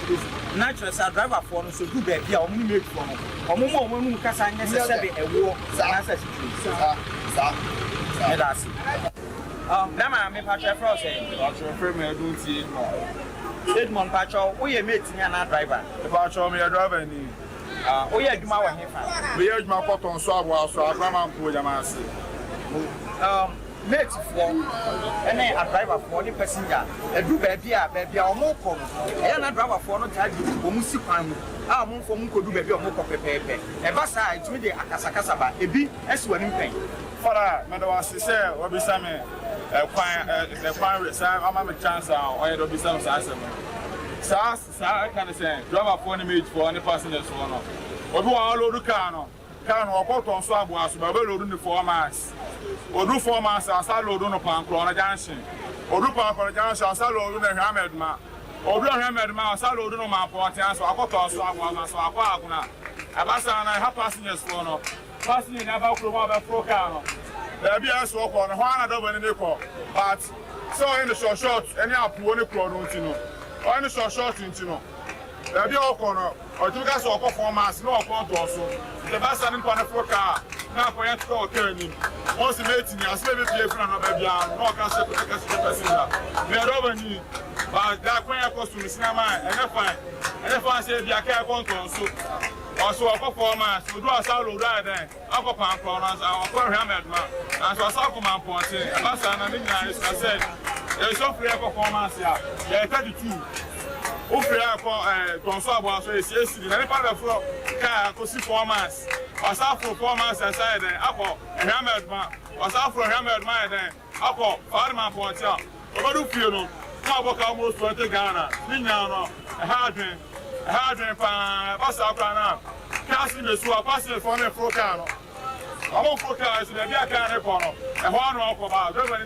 [SPEAKER 2] 3
[SPEAKER 12] natural sa driver for no so do be bia o mo ni make for no o mo mu kasa nya se sebe ewo na sa
[SPEAKER 2] sa
[SPEAKER 12] that's Nama me patch for say.
[SPEAKER 13] Patch for me don't see no.
[SPEAKER 12] Edmond patch we ye mate ni na driver.
[SPEAKER 13] The patch me driver ni.
[SPEAKER 12] We ye adwuma wa hefa.
[SPEAKER 13] We ye adwuma cotton so abo agrama ko jama ase.
[SPEAKER 12] Mate for any a driver for the passenger. Edu baby o mo ko. E na driver for no charge o mu si kwan mu. A mo fo mu ko du baby o mo ko pepepe. E ba sa it me dey akasakasa ba. Ebi esi wani pen.
[SPEAKER 13] Fara me do ase say obi sa me kwan say ama me chance o ye do bi sa so asem. Sa kind of say driver for any mate for any passengers for no. Obi wa load car no. Car no cotton so abo aso ba be load ni 4 miles. Odu 4 miles asa load no pan kro na junction. Odu pan kro junction asa load na Hamed ma. Odu Hamed ma asa load no ma port so akoton so abo so akwa akuna. Abasa na ha passengers for no. Passenger never kro ma be pro car no. There be as work on one double in call. But so in the short any apu oni kro no ntino. O ni short ntino. There be okono o tu ga so 4 miles no okon to so. The bus and kwa na pro car. Na kwa yet to kani. Once mate ni as be be fra na ba bia no ka se passenger. Me roba ni but that kwa ya cost me sinama and fine say bia ka kon to so. Also, I performance, we do a solo ride, I go pan corners, our poor Hamed man, and so I saw come on point, and that's another thing I said. There's some free performance here, there are 32. Who free console was yesterday, any part of the car, because 4 months. I saw for 4 months inside, I go Hamed man, I saw for Hamed man, then I go Farman point. What do you feel? I walk almost 20 Ghana, Lignano, a hard pass up now. Casting the swap, passing for me for car. I won't focus, maybe I can't report. And one walk about, nobody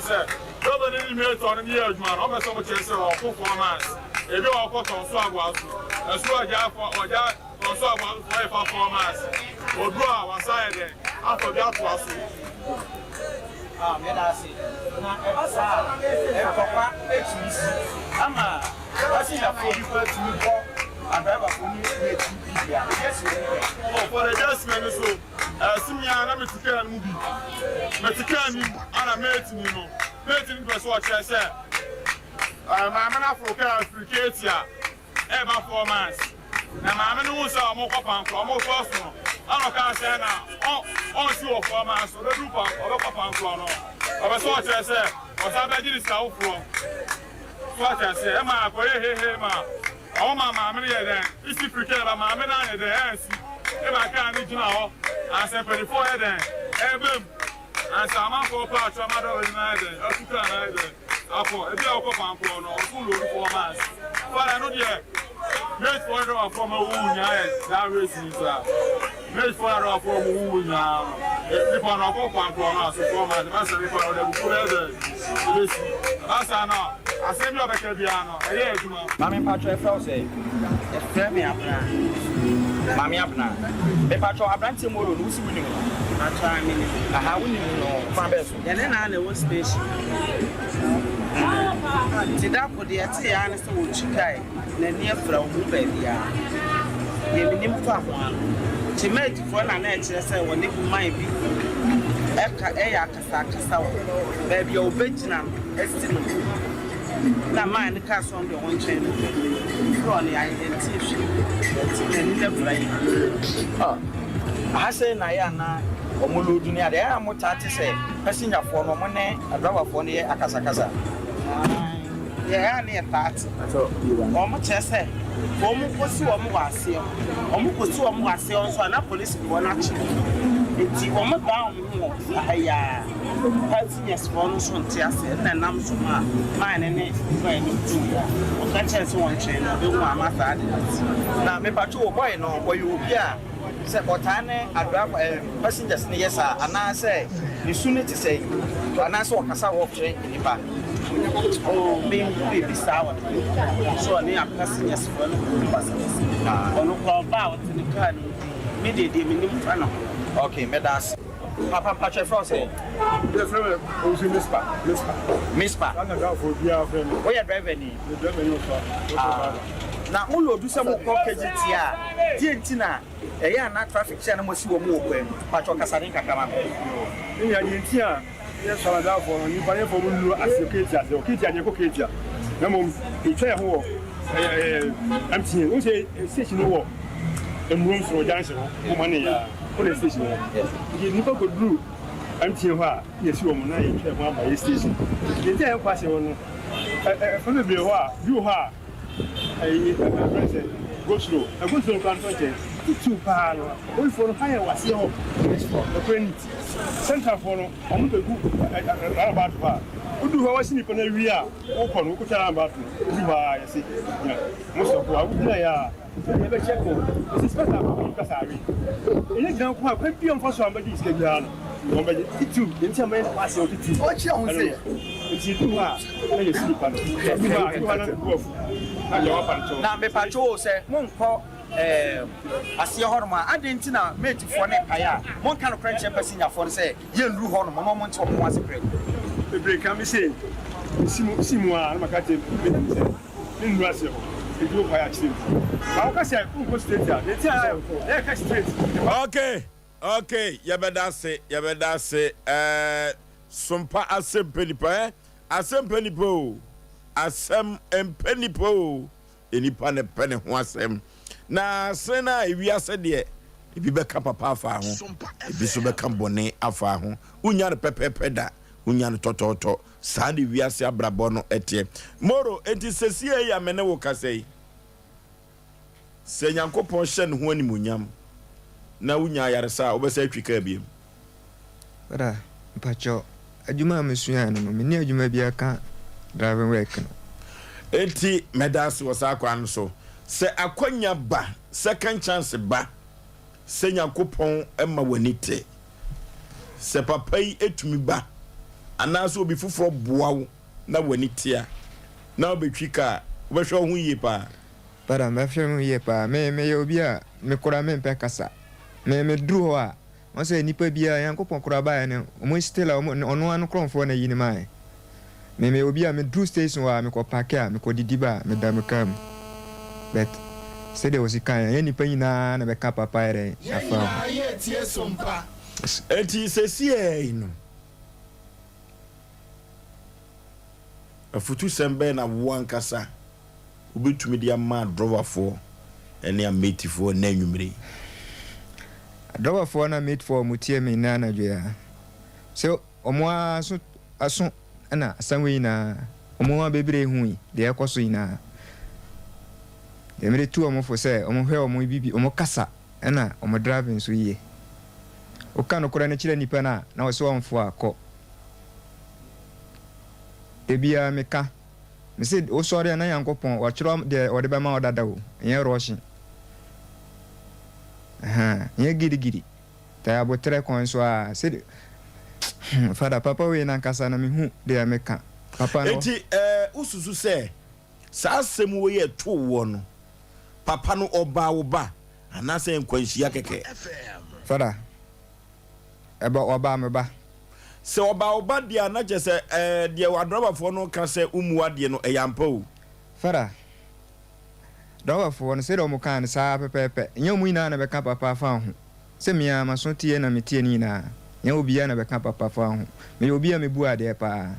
[SPEAKER 13] said, nobody made on the years, man. I'm so much or 4 months. If you are put on swap, as well or that on swap 4 months. Or draw one side, I forgot was.
[SPEAKER 12] Medasi. Na ebasa ekokwa HBC. Ama wasi ya for you to go and driver for me to be here. Yes, for adjustment so simia na metika movie. Metika ni ana mate ni no. Mate ni person watch say. Ma na for car fricate ya. Eba 4 months. Na ma me no say omo kopan ko omo first no. I can't say now. On see what for my so the group of Papa no. I saw what I said. Was I begging this cow from? What I say, Emma, hey, ma. Oh, my mamma, then. If you pretend about my man, the answer. If I can't reach now, I said, 24 then.
[SPEAKER 13] Ebem. And some for part of mother in Ireland. Ako, ebi ako pampo no, full of 4 months. Father no there. Next for the from a wound, that racing sir. Next for the from a wound now. If one of pampo no, so 4 months. That's the for the full. That's now. Asem Mpe Nipa. Eh, Juma.
[SPEAKER 12] Mami Patrick Frose. Frame abna. Mami abna. Me Patrick Abranti Moro no si wini no. Na try me ni. Aha wini no. Fa beso. Ye ne na wo station. Ti da ko de ati ya ne se wo chikai. Na ni afra wo ba bia. Ye minim fa ho an. Ti mate for na na kire se wo ne bu mai bi. Eka ya kasa wo. Ba bia obegina estino. Na man ka so on the one chain. From the identity. Then the fly. I say na ya na omulu dunia de ya mutati say passenger for no money, a driver for ne akasakasa. Ya na that. So, omo chese. Omo kosi omo wase. Omo kosi omo wase on so na police go na chi. Enti omo down mo aya. Passengers for no so ntiase na nam so ma ne fly no tu. O ka chese one chain no be mo amasa de. Na me pacho boy no boy obi a say otane adra passengers ne yesa ana say ni suniti say ana say okasa wo train nipa. Oh, baby sour. So I have passengers for no passengers. No call about the car. Me okay, me das. Papa Patrick Frose.
[SPEAKER 13] The friend who's in
[SPEAKER 12] Mispa.
[SPEAKER 13] I'm not for your friend.
[SPEAKER 12] Where you driving?
[SPEAKER 13] The driver no.
[SPEAKER 12] Na ulo do some package tia. Dientina. Eya na traffic share na mo si wo mo kwem. Patrick Kasarin kakama.
[SPEAKER 13] Ni ya dientia. Yes, I was out for you, but for you as a kid, as a kid, and you go kid. No more, you try who I'm seeing, who say, station war, and rooms for dancing, money, police station. You never could do. I'm seeing her, yes, you are one by station. You tell pass on from the Biwa, you are a go slow, a good slow country. 2 pounds. Only for higher was your friend. Center for on the good about bar. Who do I see upon a real open? Who could tell about I see. Most of what would I never check on. This is better because I read. In example, quite beyond for somebody's get down. Nobody too, in some way, pass your tea. What you say? It's you too hard. You sleep on it. You are not go. Now, me patrol say, Monk. Asia horma adentina mate for ne kaya mon kan crunch passenger for say ye nru ho no mo mo nto mo ase pre the break can be say simu a na makate me nru ase ho e do kaya chim ba ka say go straight there dey tell dey ka straight
[SPEAKER 1] okay yabeda say Sompa Asem Mpe Nipa Asem Mpe Nipa Asem Mpe Nipa enipa ne pene ho asem na sena ewiase de ebi beka papa afa ho ebi so beka bone afa ho unya ne pepepe da unya ne tototo sa de wiase abrabo no etie moro enti sesie ya mene wo kasei se nyankopon hye ne ho animunyam na unya yaresa obesa atwika biem
[SPEAKER 9] bara mpacho adwuma mesua no me ni adwuma bia ka driving work no enti
[SPEAKER 1] medas wasa kwa no so se akonya ba second chance ba se nyankopon emma wanite se papa yi etumi ba anaso obi fufuro boawo na wanite a na obetwika obehwe ho yie pa
[SPEAKER 9] para me hwe ho yie pa me ye obi a me kora me mpe kasa me duru ho a won se nipa bia nyankopon kora ba ya ne omo stela ono anu kronfo na yini mai me obi a me duru station wa me ko park a me ko didi ba me da me kam but say there was a kind any pain na be ka papa ere afa
[SPEAKER 1] eti sesie no afutu sembe na wankasa obetumi dia ma driver for ene a mate for na nwumre
[SPEAKER 9] driver for na mate for mutie me na na dwa so omo aso na asanwe na omo bebre hu de ekoso ina Emre tu omo fo say omo hwe omo bibi omo kasa na omo driving so ye oka no kora ne kire nipa na wo se wonfo akọ ebia meka me se o sori na yankopon wo kiro de wo de ba ma odada wo yen rushing yen gidi ta abotre kon so a se fada papa we na nkasa na me hu de meka papa no
[SPEAKER 1] enti ususu se sa asem wo ye to wo no papa no oba wo ba anase nkwanhia keke
[SPEAKER 9] fada eba oba me ba
[SPEAKER 1] se oba dia na je se dia wadrobafo no ka se umuwa die no eyampa o
[SPEAKER 9] fada dawafo no se do mo kan sa pepepe nya mu ina na be ka papa fa ho se mia maso tie na metie ni na nya obia na be ka papa fa ho me obia me bu ade pa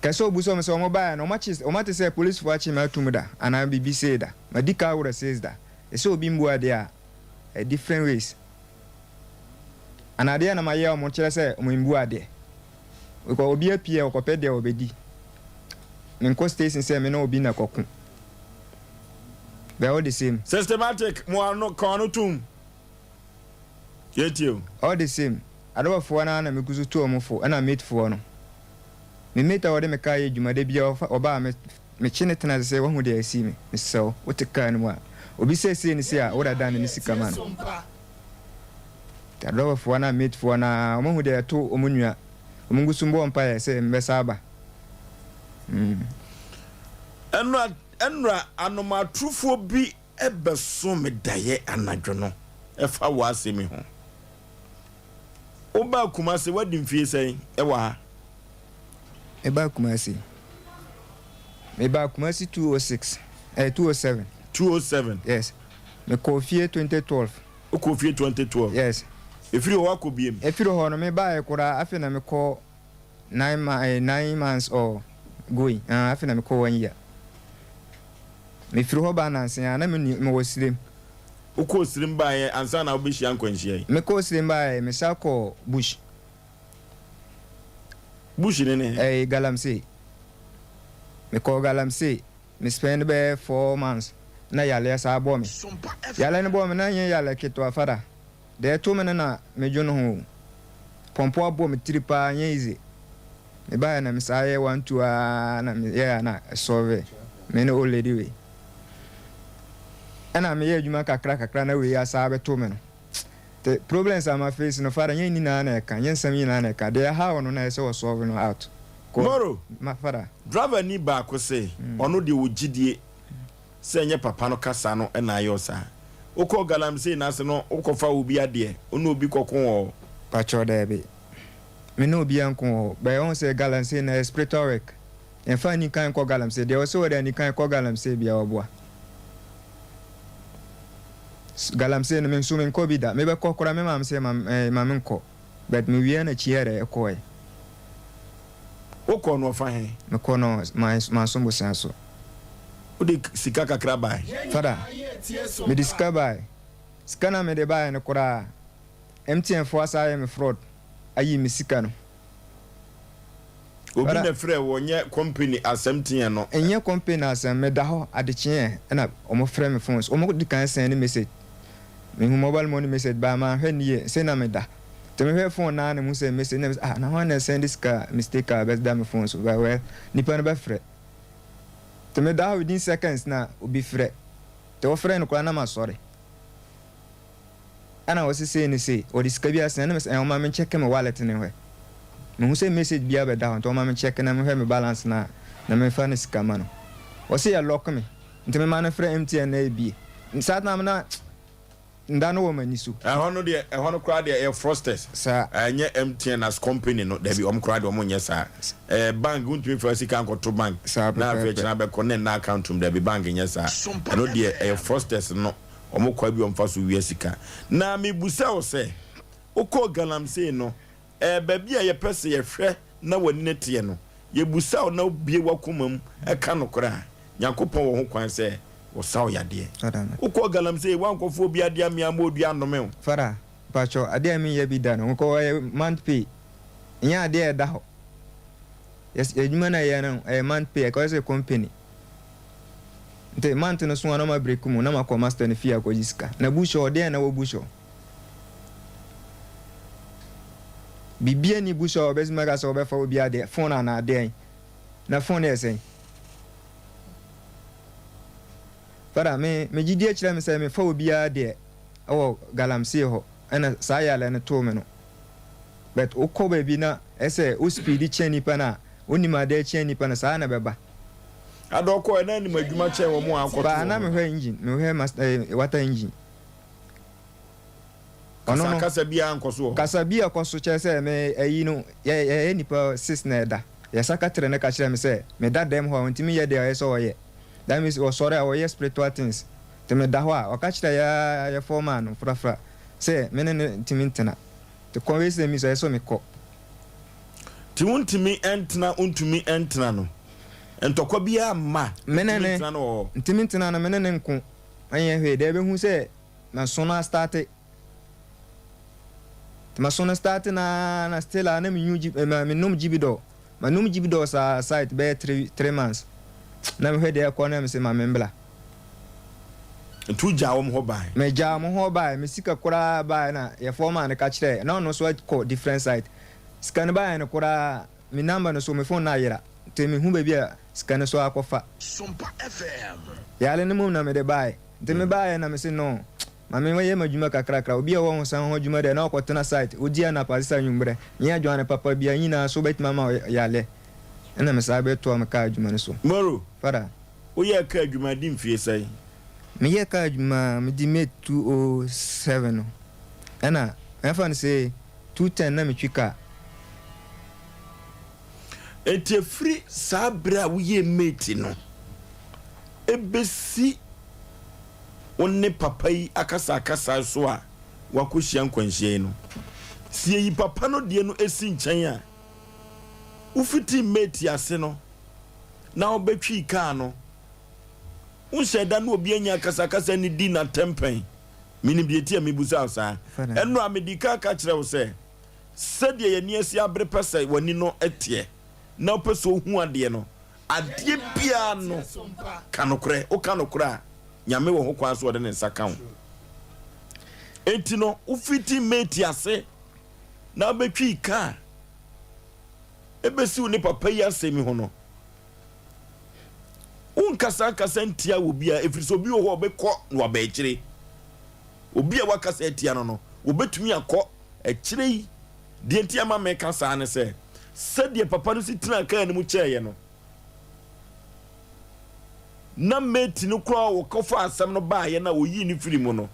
[SPEAKER 9] kaso obuso me so mo ba na o mate se police fo achi ma tumda ana bibi say da madika wura says da e so obi mbu ade a different ways ana ade na maye o mo kire se o mbu ade ko obi apie o ko pede obedi me ko station se me na obi na kokku they all the same
[SPEAKER 1] systematic mo no kono tum yetio
[SPEAKER 9] all the same ado fo na me kuzu to mo fo na mate fo no me meta wode me kai adwuma de bia oba me chine tena se wo hu de asi me so wote kan mu a obi se ni se a wo dada ne sika man ta do fo na mate fo na mo hu de to omunua omungusu mbo mpa se mbesa aba
[SPEAKER 1] enra anoma trufo bi ebeso me daye anadwo no efa wase me ho oba kuma se wadi mfie sen ewa
[SPEAKER 9] eba kumasi 206 207
[SPEAKER 1] 207
[SPEAKER 9] yes me kofie 2012
[SPEAKER 1] o kofie 2012
[SPEAKER 9] yes
[SPEAKER 1] efiri ho akobiem
[SPEAKER 9] efiri ho no me ba ekura afi na me ko 9 months or going afi na me ko 1 year me firi ho ba na nsen na me wosirem
[SPEAKER 1] o ko sirem ba ye ansa na obishi ankwanhia
[SPEAKER 9] me ko sirem ba ye me sako bush
[SPEAKER 1] ne
[SPEAKER 9] galamsey me ko galamsey me spend be 4 months na yale sa abo me yale ne bo me na yen yale keto afara de to me na me jono ho pompo abo me tripa yen izi me ba na me saye 1 2 na me ya na solve me no lady we ana me ye juma kakra na we ya sa be to me no the problems I'm facing no father yen ni na na ka yen sam yin na ka de how no na se was solve no out
[SPEAKER 1] moro
[SPEAKER 9] my father
[SPEAKER 1] driver ni ba ko say ono de wogidie se nye papa no kasa no na ayo sa ukọ galamsey na se no ukofa obi ade ono obi kokon o
[SPEAKER 9] pacho de be me no obi anko be on se galamsey na spiritual work en fa ni kan ko galamsey de o so de ni kan ko galamsey bia oboa galamsey no me so men ko bi da me be kokora me mam se mam nko but me wie na chiere ko e
[SPEAKER 1] ukọ no fa he
[SPEAKER 9] me ko no my sombo senso
[SPEAKER 1] o de sika kakra bai
[SPEAKER 9] fada me discover skana me de bai no kora MTN fo asa me fraud ayi me sika no
[SPEAKER 1] obi na frɛ wonye company Asem Mpe no
[SPEAKER 9] enye company Asem me da ho adekye na omo frɛ me phones omo di kan send message me hu mobile money message ba ma hwɛ nie se na me da te me hwɛ phone na mu se message na na ho na send this car mistake ba da me phones ba well nipa no ba frɛ te me da within seconds na obi frɛ te wo frɛ no kwa na ma sorry ana wo se ni se o diska bia se na me o ma me check me wallet ne hwɛ me hu se message bia ba da ho to ma me check na me hwɛ me balance na me fa ne sika ma no wo se ya lock me nti me ma na frɛ MTN na bi sat na me na ndano wo manisu
[SPEAKER 1] hono crowd e frosters
[SPEAKER 9] sa
[SPEAKER 1] anye MTN as company no there be crowd o monye sa bank untumi fa sika ankoto bank na fetch na be connect na account there be bank nye sa no there e frosters no omo kwa bi omfa so wi sika na me busa o se ukọ galamsey no ba bia ye pese ye hwɛ na wani tie no ye busa o na bie wakomam e ka no kora yakopon wo ho kwan se wo saw yade ukọ galamsey wankofo bi ade amia modu anome
[SPEAKER 9] fara pacho ade ami ye bi da no ko month pay nya ade e da ho yes ejuma na ye no month pay ko se company nte month no so na ma break mu na ma ko master ne fee akojiska na busho ode na wo busho bibia ni buso obezima ga so obefa obi ade phone na ade na phone esen para me gidi a kire me say me fa obi ade o galamsey ho ana sayale ne to me no but okoba bi na ese o speed cheni pa na onima de cheni pa na sa na beba
[SPEAKER 1] adoko na ni madwuma che wo mu ankoto
[SPEAKER 9] ba na me hwe engine me hwe master water engine
[SPEAKER 1] ono kasa bia ankoso
[SPEAKER 9] kasa bia koso che se me ayi no ye nipa 6 na eda ya sakatre na ka kire me se me da dem ho ntimi ye de o so ye that means o sorry o ye spiritual things te me da ho a o ka kire ya foreman no frafra se me ne ntimi ntena te convince me so me ko
[SPEAKER 1] ti untimi entna untumi entna no entokwa bia ma
[SPEAKER 9] menene ntimi ntena na menene nko anye hwe de be hu se na sona start masona start na stella na minyu me num jibido manum jibido sa site be 3 months na me hwede e ko na me se ma membla
[SPEAKER 1] tu jawo ho bai
[SPEAKER 9] me jawo ho bai me sika kura bai na ye forma na ka kire na no so ko different site scan bai na kura me number no so me phone na yira te me hu ba bia scan so akofa
[SPEAKER 5] Sompa FM
[SPEAKER 9] ya le nemu na me de bai te me bai na me se no mame waye madwuma kakrakra obi a wo san ho dwuma de na okotena site odia na pasisa nwumbre nya adwane papa bia nyina so betima ma yale ena me sabe to am ka adwuma ne so
[SPEAKER 1] moro
[SPEAKER 9] fara
[SPEAKER 1] o ye ka adwuma di mfie sai
[SPEAKER 9] me ye ka adwuma me di me 207 ena efa ne se 210 na me twika
[SPEAKER 1] ete free sabra wo ye mate no ebesi onne papa yi akasa so a wakohia nkwanhie no sie yi papa no de no esi nkyɛn a ufiti mate ase no na obetwi ka no unhyɛda no obi anya akasa ni di na tempen mini bieti a mebusa osa ɛno a medika ka kyerɛ wo sɛ sɛdeɛ yɛ ni asi abre pɛsɛ wani no etie na opɛso hu ade no ade bia no kanokre o kanokra nyame wo ho kwa so de ne nsaka ho enti no ufiti mate ase na betwi ka ebesi ni papa yi asemi ho no unkasa kasa ntia obi a efiriso obi wo ho obekọ no abekire obi a wakasa etia no obetumi akọ ekire yi de ntia ma me kasa ne se sɛdeɛ papa no si tena ka ne mu kyɛɛ no na mate no kura wo kofa asɛm no baa ye na wo yi ni firi mu no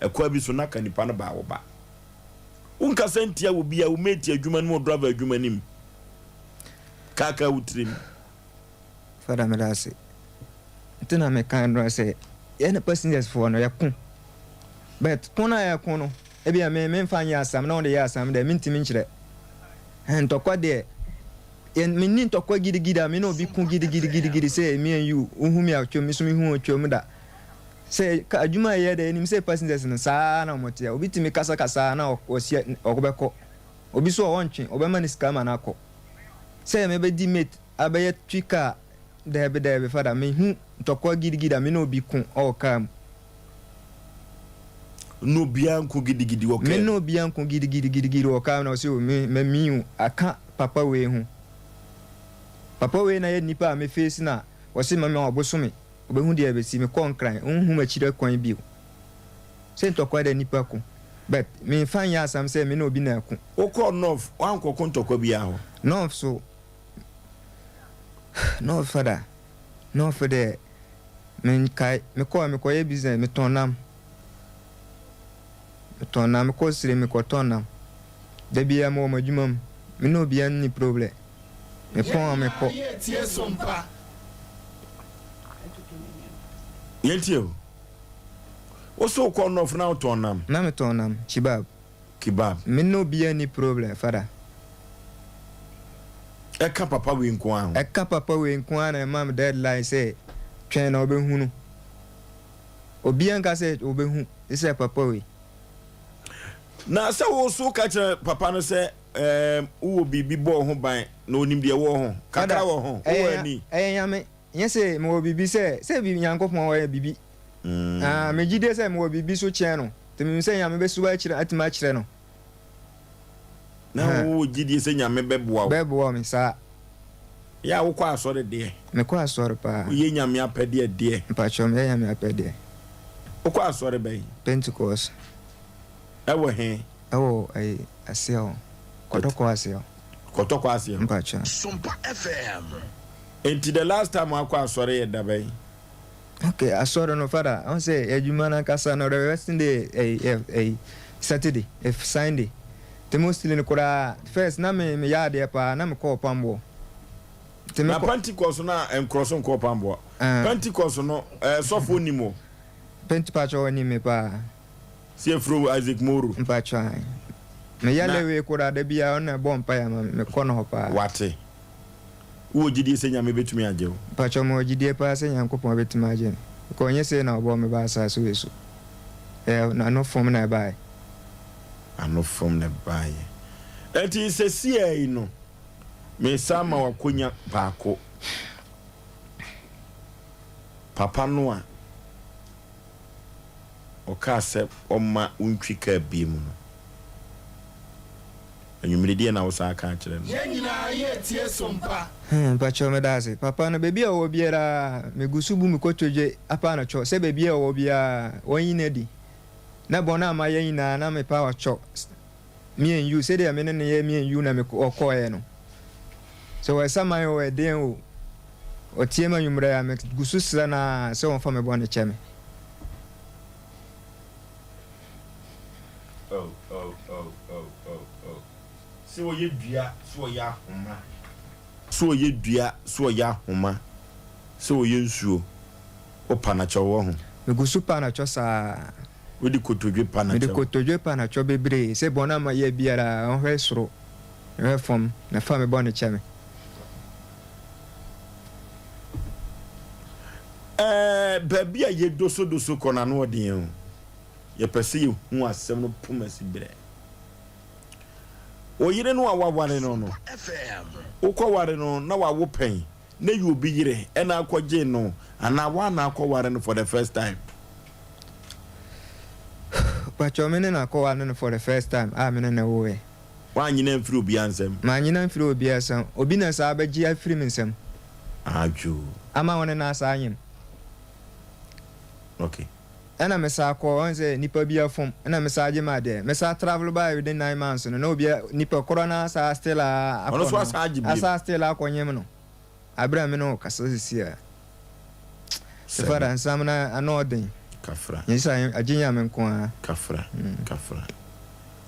[SPEAKER 1] ekwa bi so na ka nipa no baa wo ba unkasa ntia wo bia wo mate adwuma no driver adwuma nim kaka wutrim
[SPEAKER 9] fada me da se tena me kan no se ye na passengers for no yakun but kona yakun no e bia me mfanya asam na wonde ya asam de mintimi nkyere ntokwa de me ni ntokwa gidigidi me no bi kun gidigidi say me and you uhumi atwo me so me hu atwo da say ka adwuma ye de nim say passengers no saa na motia obi timi kasa na osia okobeko obi so wonche obema ni scam na akọ say me be di mate abaye twika de fada me hu ntokwa gidigidi me no bi kun o kam
[SPEAKER 1] no bianco gidigidi okay
[SPEAKER 9] me no bianco gidigidi o kam na o se me miu aka papa we hu papa we na ye nipa me face na o se mama obosome obehu de abesi me konkran unhu ma chire kwan bi se ntokwa de nipa ko but me fan ya asam se me no bi na ku
[SPEAKER 1] o ko north wan ko ntokwa bi aho
[SPEAKER 9] north so no fada no for de me kai me ko ye business me tonam me ko sire me ko tonam de bia mo madwuma me no bia ni problem me pon me ko
[SPEAKER 1] yetio o so ko north na tonam
[SPEAKER 9] na me tonam kebab me no bia ni problem fada
[SPEAKER 1] eka papa we nko an na mam deadline say twen na obehunu obi anka say obehu say papa we na se wo so ka kire papa no se wo bibi bo ho ban na onim de wo ho kaka wo ho wo ani
[SPEAKER 9] yame yese mo bibi se bibi nyankopon wo bibi me gide se mo bibi so kye no temi se yame be suba kire atima kire no
[SPEAKER 1] na wo gidi se nyame beboa
[SPEAKER 9] me sa
[SPEAKER 1] ya wo kwa asore de
[SPEAKER 9] me kwa asore pa
[SPEAKER 1] ye nyame apede de
[SPEAKER 9] mpacho me nyame apede
[SPEAKER 1] wo kwa asore be
[SPEAKER 9] Pentecost
[SPEAKER 1] ewo he
[SPEAKER 9] ewo ai asio kotoko asio mpacho
[SPEAKER 5] Sompa FM.
[SPEAKER 1] Until the last time akwa asore ye da be
[SPEAKER 9] okay asore no father on say ejuma na kasa no the rest day a Saturday if Sunday the mostly no kura first na me ya de pa na me call pambo
[SPEAKER 1] na Pentecost na encross call pambo Pentecost no sofo nimo
[SPEAKER 9] Pentecost ni me pa
[SPEAKER 1] see from Isaac Moru
[SPEAKER 9] mpacho me ya lewe kura de bia on na bompa ya me kono ho pa
[SPEAKER 1] wate wo gidi se nyame betumi agye
[SPEAKER 9] mpacho mo gidi pa se nyankopon betumi agye ko nyese na obo me ba sa so eso na no form na buy
[SPEAKER 1] ano from the buy enti se sie no me sama wakonya baako papa no a o ka se oma untwika biem no anyumredi na wo sa aka kire no
[SPEAKER 2] yenyina ye tie Sompa
[SPEAKER 9] mpacho me dase papa no bebi a wo biara megusubu me kotodwe apa na cho se bebi a wo bia wonyina di na bona ma yina na me power cho me and you say dey me ne ye me and you na me okoye no so we sama yo we den o tie ma nyumra ya me gusu sra na se won fa me bona cheme
[SPEAKER 1] oh so ye dua so ya homa so ye dua so ya homa so ye nsuo o panacho wo ho
[SPEAKER 9] me gusu panacho sa
[SPEAKER 1] we di kotodwe panacho
[SPEAKER 9] me di kotodwe panacho bebre se bona ma ye biara on hwe soro hwe fom na fa me bona cheme
[SPEAKER 1] baby a ye doso kona no odin o ye pese ye hu asem no pomasi bre o yire no awaware no o ko ware no na wa wo pen na you obi yire e na akwaje no ana wa na akwaware no for the first time
[SPEAKER 9] pacho me na akwaware no for the first time me na wo we
[SPEAKER 1] wa nyina mfiri obi ansem
[SPEAKER 9] ma nyina mfiri obi ansem obi na sa abaji afiri nsem
[SPEAKER 1] aju
[SPEAKER 9] ama wona na sa anyim
[SPEAKER 1] okay
[SPEAKER 9] ana me sa ko on say nipa bia fom ana me sa age ma de me sa travel by within 9 months no obi nipa corona sa still
[SPEAKER 1] ono so sa age bi
[SPEAKER 9] asa still akonyem no abra me no kasa sisia se fara nsam na anoden
[SPEAKER 1] kafra
[SPEAKER 9] yisa aginya me nko a
[SPEAKER 1] kafra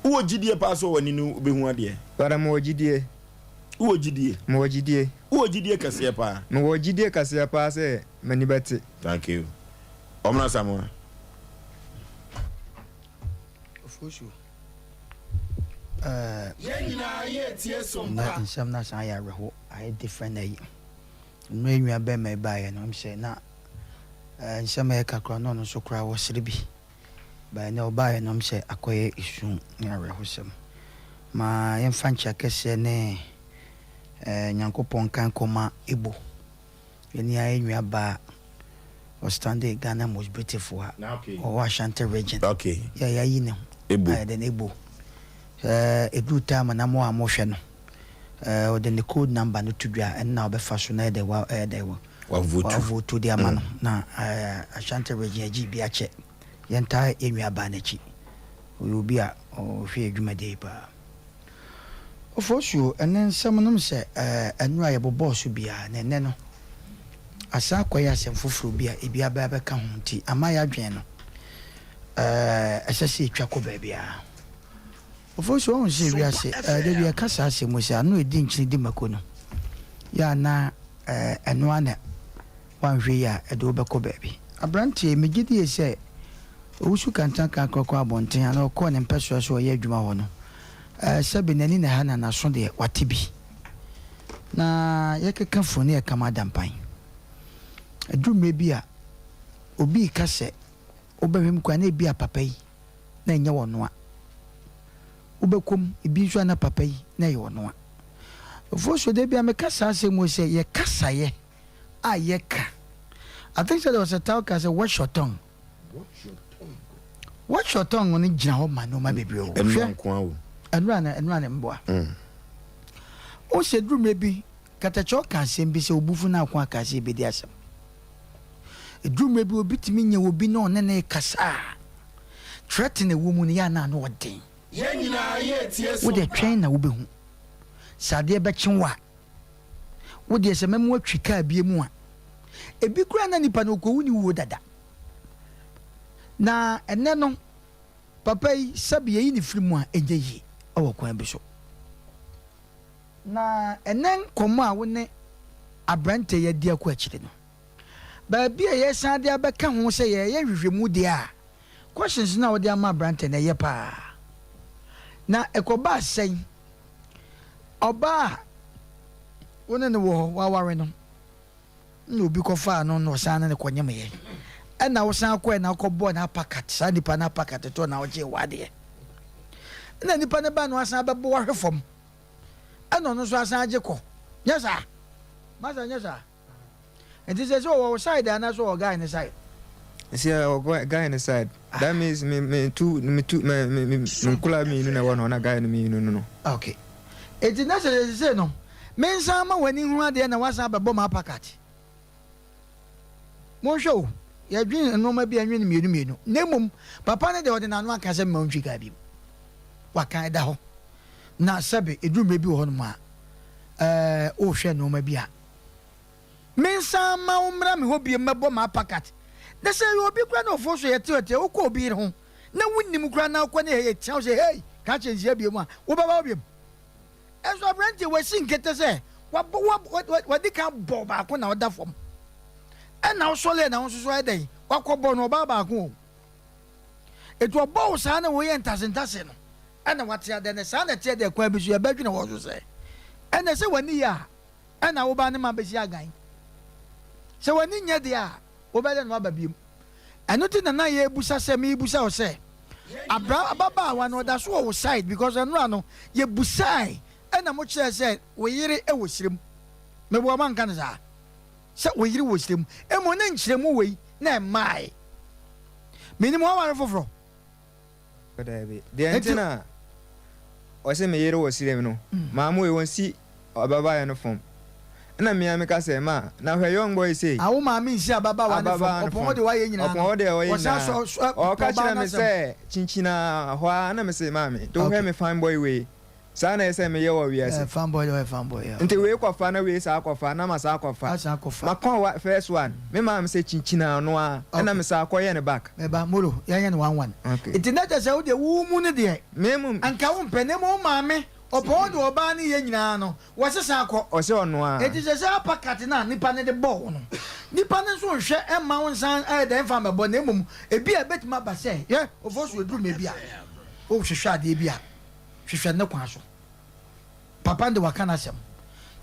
[SPEAKER 1] uwo gidie pa so wani no obehu ade
[SPEAKER 9] para mo gidie
[SPEAKER 1] uwo gidie
[SPEAKER 9] mo gidie
[SPEAKER 1] uwo gidie kase pa
[SPEAKER 9] mo gidie kase pa se mani beti
[SPEAKER 1] thank you omna samoa
[SPEAKER 3] Oforisuo
[SPEAKER 2] yenyina ye tie Sompa
[SPEAKER 3] na nsam na san ya reho I different ayi no enwa be me bae no mse na nsam e kakra no no so kra wo srebi ba na obae no mse akoye isu na reho sem ma yemfa ncha kese ne nyankopon kan koma ebo yeni enwa ba was standing Ghana most beautiful or Ashanti region
[SPEAKER 1] okay
[SPEAKER 3] yeah you know
[SPEAKER 1] ebo
[SPEAKER 3] then ebo edu time na mo amhwe no or the code number no to dwa and now be fashion na de wa vote the amano na Ashanti region GB ache yenta enwa ba na chi obi a hwe adwuma dey pa Oforisuo enen samnum se enu aye bobo so bia na ne no asa kwaya asem foforo bia ebi aba beka ho nti ama ya dwen no asese etwa ko ba bia Oforisuo on se wi ase de bia kasa asem se anu edi nchiri di makono ya na enu ana wanhwe ya edo obeko ba bi abrantie megidi se owusu kantan kan kokko abonten ana okọ ne mpeso so ye adwuma ho no sebe nani na ha na so de watebi na yekeka foni e kama dampan adwuma bi a obi kase obehwem kwa na bi a papa yi na enye wono a obekom ebi nso na papa yi na ye wono a Oforisuo de bi a me kasa asem se ye kasa ye a ye ka I think there was a talk as a watch your tongue on gina ho ma no ma bebre o enra na mboa o se drum bi katacho ka asem bi se obufu na akwa ka se bi di asem drum bi obi timi nya obi na one na kasa threaten ewo mu ne ya na no odin ye nyina ye tie so wo de twen na wo behu sade be chenwa wo de se memu atwika bie mu a ebi kura na nipa no ko wuni wo dada na ene no papa yi sabi yi ni firi mu a enye yi awo kwan bi so na enen komo a wo ne abrante ye dia ko akire no ba bia ye san dia be ka ho se ye hwehwemu dia questions na wo dia ma abrante na ye pa na ekoba sen oba wona ne wo wa ware no no bi ko fa no no san ne ko nyem ye na wo san ko na ko bo na packet sa nipa na packet to na wo je wade na nipa ne ba no asan be bo hwefom ano no so asan age ko nyesa masa nyesa and this is our side and also our guy in the side.
[SPEAKER 9] See our guy in the side. That means me kula me no one on a guy me no.
[SPEAKER 3] Okay. It is necessary to say no. Men sama when you run there na wasa ba bomb packet. Mo show. Ya dwin no ma bia nwin mienu. Nemum papa ne de ordinary wan ka se ma ntwi ga bi. Wa kan da ho. Na sabe edrum bi ho no ma. O hwe no ma bia. Mensa ma umra me hobie mebo ma packet na say obi kura na ofo so yete o ko obi ho na wunnim kura na ko na ye tia say hey ka chenji abie mu a wo baba obiem enso brante we sinkete say wa di kan bo ba ko na oda fom e na so le na so so e den wa ko bo no baba ko etu obo sa na wo ye ntase no e na wate ade ne sa na tie de kwa bi so ye badwi na wo so say e na say wani ya e na wo ba ne ma be si agan so when you there, obey no babim. And nothing na ye busa se me busa o se. Ababa one or that's what side because I know ye busai. And a much said, we hear it was him. Me woman can say, so we hear was him. And one inch them away, na my minimum for.
[SPEAKER 9] But the antenna was a mayor was him. Mamma, we won't see Ababa and a phone. Na me ameka say ma na hwe young boy say
[SPEAKER 3] awo ma mi nsi ababa wa ne opon de wa ye nyina
[SPEAKER 9] opon de wa ye nyina o ka kira me say chinchina hwa na me say ma me don't hear me fine boy we sa na say me ye wa wi ase
[SPEAKER 3] fine boy ya
[SPEAKER 9] nti we kwa fa na we sa akwa na ma sa akwa fa ma kon wa first one me ma me say chinchina no a na me sa akwa ye ne back
[SPEAKER 3] me ba molo ya ye ne 1-1 it na just say wo de wu mu ne de
[SPEAKER 9] me mu
[SPEAKER 3] anka wo mpene mo ma me opon de oba ne ye nyina no wo sesa akọ
[SPEAKER 9] o se onu a
[SPEAKER 3] it is a packet na nipa ne de ball no nipa ne so hwe e ma won san e de fa me bo na emum e bi a betima ba se ye ofo so edu me bi a o hwehwe ade bi a hwehwe ne kwa so papa de wakana sem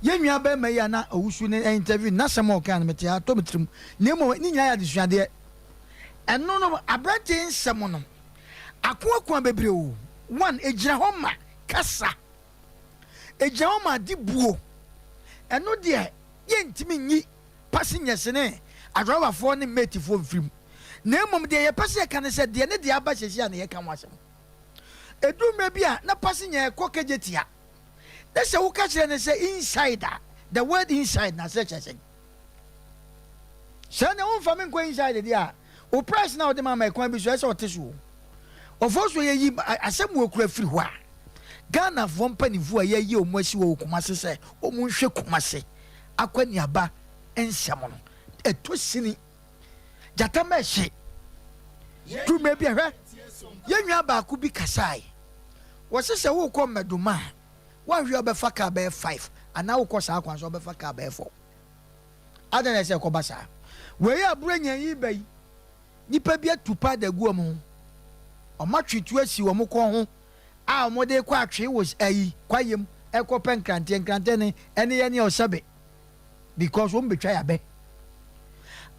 [SPEAKER 3] ye nwa ba ma ya na owusu ne interview na sem o kan mete a to metrim na emo ni nya ya de suade eno no abrante nsem no akwa bebre o one ejira ho ma kasa ejira ma di buo eno de ye ntimi nyi passengers ne adriver fo ne mate fo mfrim na emom de ye passe kan se de ne de aba hyehia ne ye kan wasem edu me bia na passenger ko kejetia na se wo ka kire ne se insider the word inside na se chese se na won fa me ko inside de a o price na o de ma kwan bi so e se o tesu o fo so ye yi asem wo kura firi ho a Ghana from Penifu, a year, Moshi, Kumasi, say, O Munshe Kumasi, Aquaniaba, and Samon, a twissini Jatameshi. Tu may be a rat. Yanyaba could be Kasai. Was this a walk on Maduma? One year befaka bear 5, and now course I was over Faka bear 4. Other than I say, Kobasa, where you are bringing eBay, Nipa be to pad the Guamu. Or much it was you a moko. Ah, mo de kwa twe was kwayem ekopen krante ne ene osabe because won betwa ya be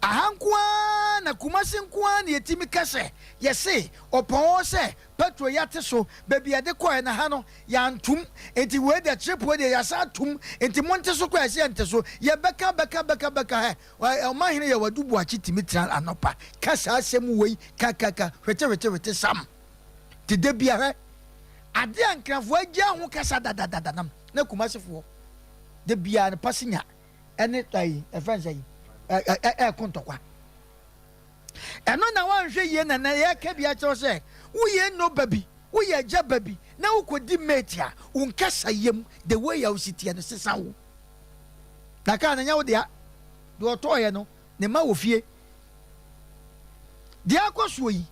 [SPEAKER 3] ahankwa na kumasi nkwa na yetimi kase yese opon se petro yate so baby ade kwa na ha no ya ntum enti we de trip we de ya sa tum enti monte so kwa se ente so ye beka he o mahine ye wadubu achitimi tran anopa kasa asem we kakaka hwete sam ti de bia he ade ankrafo agya ho kasa dadadadam na kumasefo de bia ne pasinya ene tai friends yi kontokwa eno na wanhwe ye na ye ka bia cho se wo ye no baby wo ye ja baby na wo kodi mate a unkasa yem the way you sit here no sesa wo na ka na nya wo dia do to ye no ne ma wo fie dia akoso yi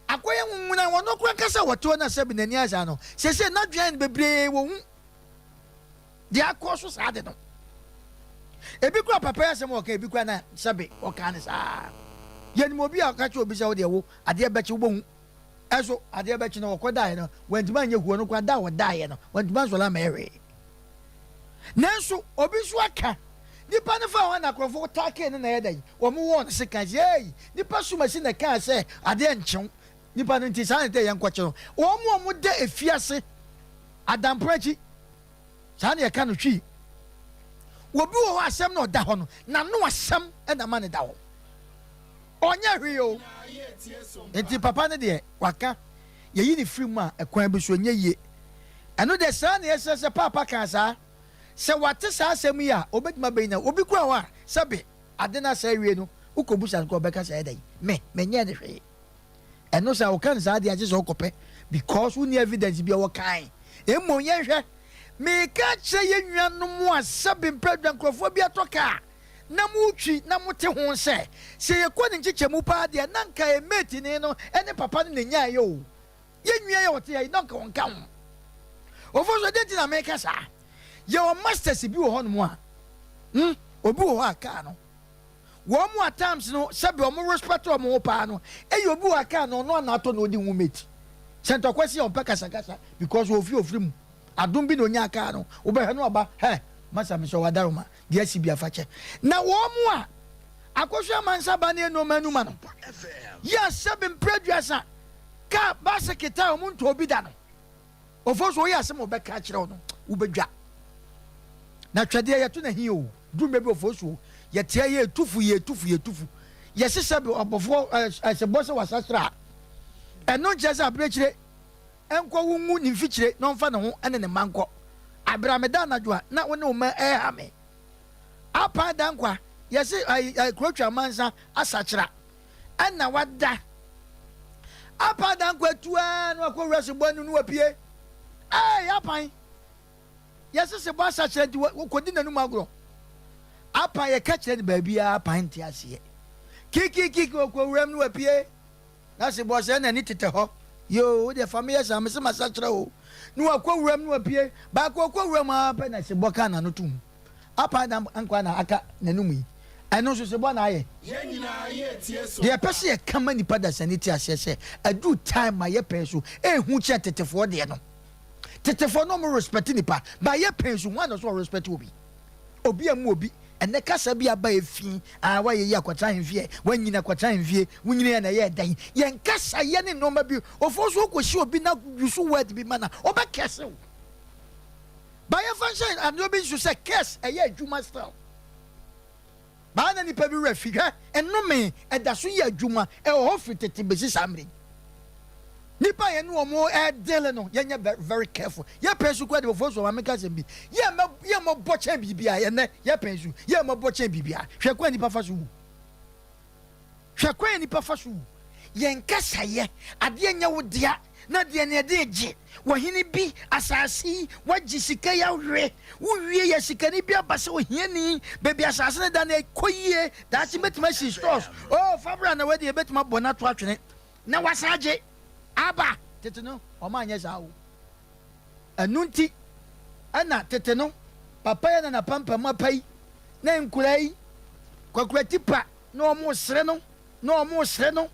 [SPEAKER 3] akoye nwuna wono kura kasa woto na sebi nani asa no sese na dwan bebre wo hu dia akoso sa de no ebi kura papa ya sem oka ebi kura na sebe oka ne sa yen mo bi aka che obi sa wo de wo ade be che wo hu eso ade be che no okoda ye no wantima anye huo no kwa da wo da ye no wantima so la mere nanso obi so aka nipa ne fa ho na krofo take ne na ye dai wo mo won se kan ye nipa so machine na kan se ade nchen nipa no nti sa ne te ye nkwache no wo mo de efiase adamprachi sa ne ye kan no twi wobi wo asem na oda ho no na no asem e na ma ne da ho onya hwi o enti papa ne de waka ye yi ni free mu a ekwan bi so nye ye eno de sa ne ye se papa kan sa se wate sa asem yi a obeduma be na obi kwa wa sabe ade na sa wie no ukobusa ko beka sa edai me nye ne hwe eno sa o kan sa de age so kope because we need evidence bi o kan emo ye hwe me ka che ye nwanom a sabe mpradwa nkrofo bi atoka na mutwi na mote ho se ye ko ne nchichemu pa de na nka e mate ni no ene papa ne nya ye o ye nwia ye wote ye no nka wonka ho ofo so de na me ka sa ye o masters bi wo hono mu a obi wo aka no wo mu at times no sabe o mu respect o mu pa no e ye obi wo aka no no na ato no odi hu mate sento kwesi on peka sakasa because wo fi ofri mu adum bi no nya aka no wo be hanu aba he masa me so wadaroma dia si bia fache na wo mu a akosua mansa ba ne no manu ma no ya sabe mpreduasa ka ba seketa o mu nto obi da no ofo so ya asem obeka kire no wo bedwa na twade ya to na hi o dume bi ofo so ya tia ye tufu ye sese bi obofo asebose wasastra eno jeza abrekire enko wungu ni mfikire no mfa ne ho ene ne manko abrameda anadwa na wone o ma hame apa dankwa yesi krotwa mansa asachira ana wada apa dankwa tuwa no akowura se bonu no apie apan yesi se bo asachira di kodi nanu magro apa ye ka kire ni ba bia apan ti ase kiki okowura no apie na se bo se na ni tete ho yo de family sam se masachira o no akowura no apie ba akowura ma pa na se boka na no tum apa na ankwa na aka nanum yi eno so se bo na aye ye nyina ye tie so de pese ye kama nipa da sanity asese adu time ma ye penso ehu che tetefo de no tetefo no mo respect nipa ba ye penso one so respect obi amu obi ene kasa bi aba efi wa ye akwata hemfie wanyina akwata hemfie wunyina na ye dan ye nkasa ye ne no ma bi ofo so koshi obi na yusu word bi mana obekese ba ye function and obi so say case ye adwuma style ba na nipa bi refi hwe eno me eda so ye adwuma ho fitete besi samre nipa ye no mo dele no ye very careful ye pensu kwa de ofo so ameka sembi ye mo boche bibia ye ne ye pensu ye mo boche bibia hwe kwa nipa fasu ye nkasa ye ade nya wo dia na de ne de je wo hini bi asasi waji sika ya hwe wo wie ya sika ni bi abase wo hiani bebi asase ne da na koyie da chi metima shi stores fabra na we de betima bona to atwene na wasaje aba tete no o ma anya sa wo anunti ana tete no papa ya na pampa mapai na nkurai kwakurati pa no mo sre no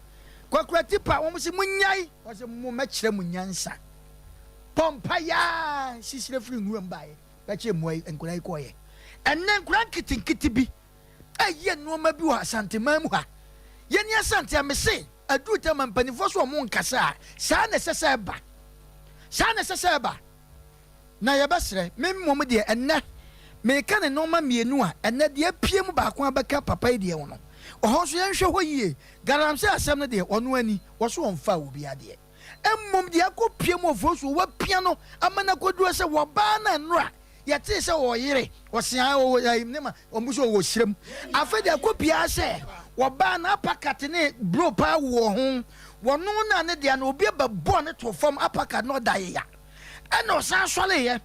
[SPEAKER 3] kwakurati pa wo se munyai wo se mo mekire munyansa pompa ya sisire firi nwuram bae ba che mo nkurai koye enne nkuran kitinkiti bi aye no ma bi wa asante mamu ha ye ni asante amese adu tema mpanifo so mo nkasa sa na sese ba na ye basre memmom de enne me ka ne no ma mienu a enne de apiem ba ko abeka papa de wono oho so ye nhwe ho yie garam se asem ne de ono ani wo so onfa obi ade emmom de akopie mo Oforisuo wa piano amana koduro se wo ba na nra yɛte sɛ wɔyere wɔsia wɔyimnema ɔmuso wɔ hyirem afa de akopia sɛ wɔba na apakate ne bro pa wɔ ho wɔno na ne de na obi bɛbɔ ne to fam apakate no da ya ɛna ɔsan sɔle yɛ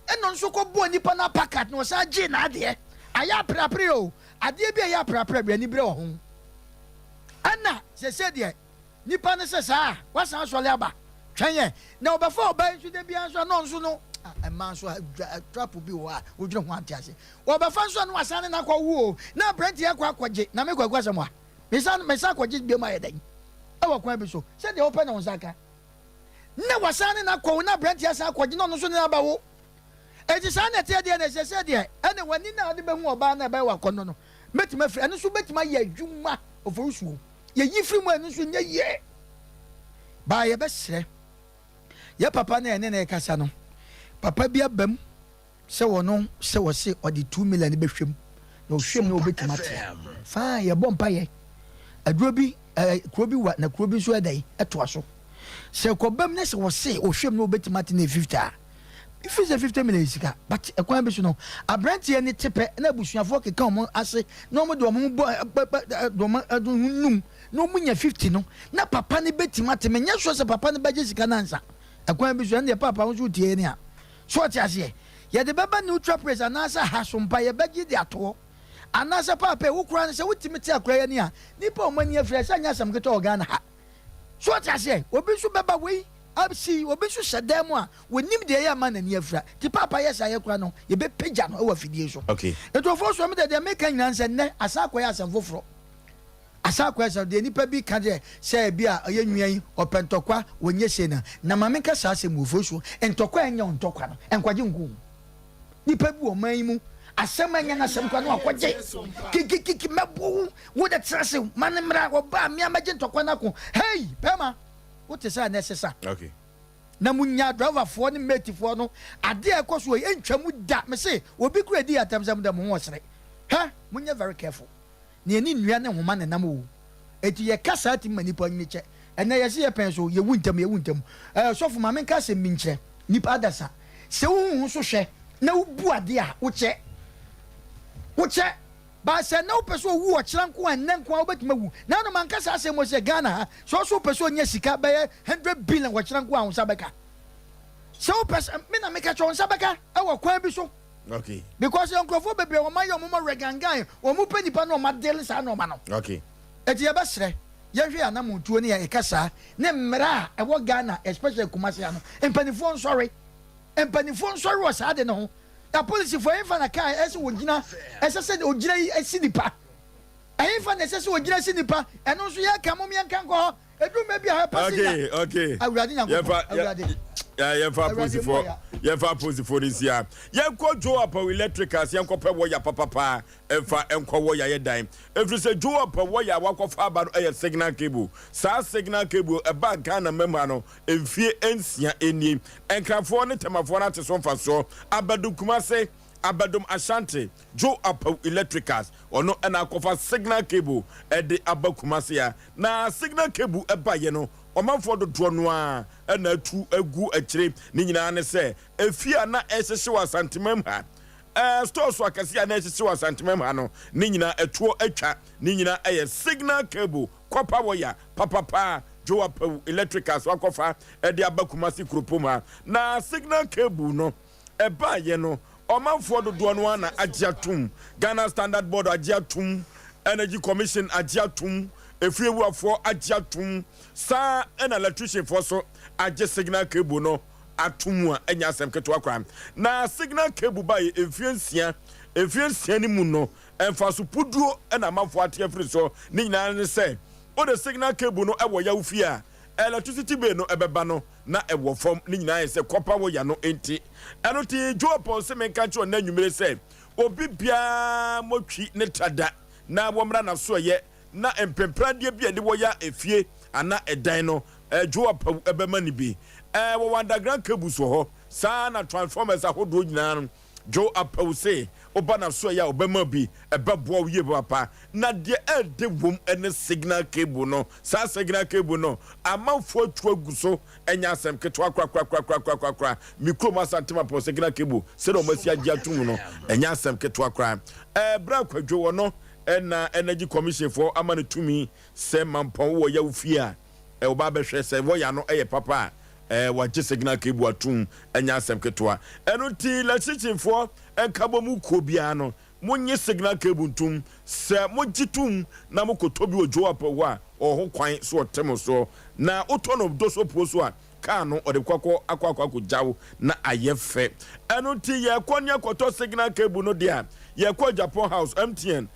[SPEAKER 3] ɛna nso kɔ bɔ nipa na apakate no ɔsan gye na ade aya prapre o ade bi aya prapre bra ni bre wɔ ho ɛna sɛ de nipa ne sɛ saa wasan sɔle aba twɛn na ɔbɛfa ɔba nso de bia nso no nso no a man so trap bi wa wodwere ho ante wo ba fa so no asane na kwa wo na brent ya kwa kwaje na me kwa kwasem a me sa kwaje bi ma yedan e wa kwa bi so se de open na saka na wasane na kwa na brent ya sa kwaje no so na ba wo e ti sa na te de na se de ene wani na de be hu oba na ba wa kono no metima firi ene so betima ya adwuma Oforisuo ye yifiri mu ene so nya ye ba ye be sere ye papa na ene na kasa no papa bi abam se wono se wo se odi 2 million be hwem na ohwem na obetima te fa ye bompa ye aduro bi kuro bi wa na kuro bi so edai eto aso se kobam na se wo se ohwem na obetima te na 50 if is a 50 million sika but ekwan bi so no abrantie ne tepe na abusuafo keka omo ase na omo do omo do num na omo nya 50 no na papa ne betima te menya so se papa ne baje sika na nsa ekwan bi so na papa wo so tie ne a so what you say? Ye the baba neutral press anasa Sompa ye begi de ato. Anasa papa wo kura se wutimiti akura ni a. Nipa o mani afre se anya sam keto organ ha. So what you say? Obi so baba we absi obi so sedam a wonim de ye ma na ni afra. Ti papa yes aye kura no ye be pagya no e wa fidie so. Okay. Eto Oforisuo me de make nyina nse ne asa akoya asam foforo. Asa akoya de nipa bi ka de se bia ye nwan opentokwa wonye se na mame ka sa asem Oforisuo entokwa enya ontokwa no enkwaje ngu nipa bi o man mu asem enya na asem kwa no akwaje kiki mabu wo de trase manemra oba me amaje ntokwa na ko hey pema wo te sa na sesa. Okay. Na munya driver fo ne mate fo no ade ekoso entwa mu da me se obi kura di atamsam da mo ho sere ha munya very careful ni eni nua ne homa ne nam wo eti ye kasa ati manipa nyi che ena ye se ye pen so ye wuntam sofo ma menka se minche nipa adasa se wo so hwe na ubu ade a wo che ba se na opeso wu o chiranko anen kwa obetima wu na no manka sa se mo se Ghana ha so opeso nya sika be 100 billion wo chiranko a wonsa beka se opeso me na meka chon sabeka e wo kwa bi so. Okay. Because your crofo bebre o mayo mo regangan o mu panipa no ma dele sa no ma no. Okay. Eti ye besre ye hwe anam tuo ne ye kasa ne mmra e wo Ghana especially Kumasi ano empanifo nsori o sa de no the police for infa na kai ese wo gina ese se o gina esinipa infa na ese se o gina esinipa eno so ye ka mo me nkan ko edu me bia ha pasi. Okay. Awurade nyankopon awurade ya fa posifo this year ya ko jo up electricals ya ko pe wo ya papa enfa enko wo ya dan every say jo up wo ya wakofa aba no e signal cable sa signal cable e ba Ghana memma no emfie ensia eni enkrafo ne temafo na te so mfa so abadu Kumase abadum Ashanti jo up electricals ono na akofa signal cable e de abakumase ya na signal cable e ba ye no omanfo do no a na atu agu akire ni nyina ne se efia na esese wa santimam ha store so akase na esese wa santimam ha no ni nyina atuo atwa ni nyina eye signal cable copper wire papa jo up electricals wakofa e de abakumase kropoma na signal cable no e ba ye no omanfo do no na agiatum Ghana Standard Board agiatum Energy Commission agiatum efiewu afọ agiatum sa en electrician for so age signal cable no atum a enya asem keto akwa na signal cable ba efiensia ni mu no emfa so puduo na amafo ate afiri so ni nyina ne se o de signal cable no ewo ya ufi a electricity bill no ebeba no na ewo form ni nyina se copper wire no enti eno ti jopo se menka cho na nwumere se obi bia motwi ne tada na womra na so ye na empempradie bia de woya efie ana edan no jo apa ebema ni bi wo underground cable so ho sa na transformers ahodo nyina no jo apa wo se
[SPEAKER 1] obana so ya obema bi ebeboa wo ye papa na de ede wom ene signal cable no sa signal cable no amanfo atu aguso enya asem ketwa kra mikro masantema po signal cable se do masi agye atum no enya asem ketwa kra bra kwadwo wo no ena energy commission for amane tumi se mampon wo ya ufia oba behwe se wo ya no eye papa wagye signal cable atum enya asem ketwa eno ti la chichifo enkabo mu kobia no monye signal cable tum se mogitum na mokotobi ojo apawo a oho kwan so otemo so na otono doso poso a ka no ode kwakọ akwakọ jawo na ayefe eno ti ye konya koto signal cable no dia ye kwa Japan House MTN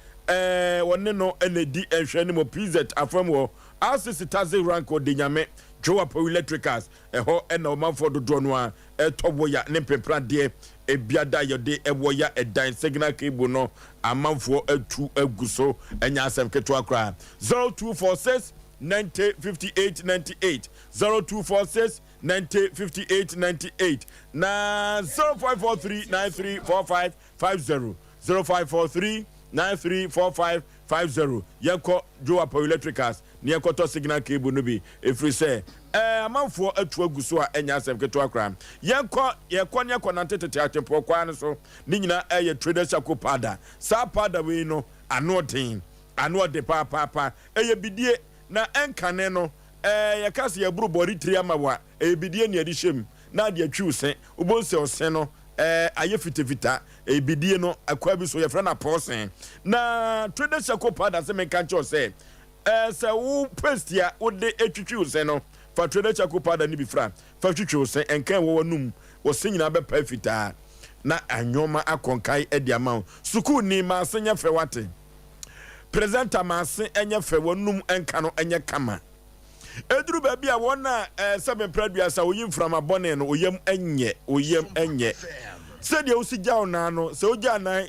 [SPEAKER 1] wonne no enedi ehwe ni mo PZ afamwo asisi tazi rank odinyame Joa po electricals ho ena o manfo dodo no a etobo ya ne pepra de ebiada yode ewo ya edan signal cable no amanfo atu aguso enya asem keto akra 0246 90 58 98 0246 90 58 98 na 0543 9345 50 0543 934550 yanko Joa po electricals ni ekoto signal cable no bi efri se amanfo atu aguso a enya asem keto akra yanko ne konante tete atempo kwa ne so ni nyina eye trader chako pada sa pada we no anoden papa eye bidie na enkane no ye kase ye buru bori tri amawa eye bidie ne adi hyem na de atwi usen ubonse osen no aye fitefita ebidie no akwa bi so ye fra na posen na trader chako pada se menka cho se se wo pastia wo de etwitwi usen no fa trader chako pada ni bi fra fa twitwi usen enkan wo num wo se nyina be pa fita na anyoma akonkai ediamao suku ni ma senya fe wate presenter ma se enye fe wonum enka no enye kama eduru ba bia wona sebe pradua sa oyim from abone no oyem enye se de osi jaw na no se oja nan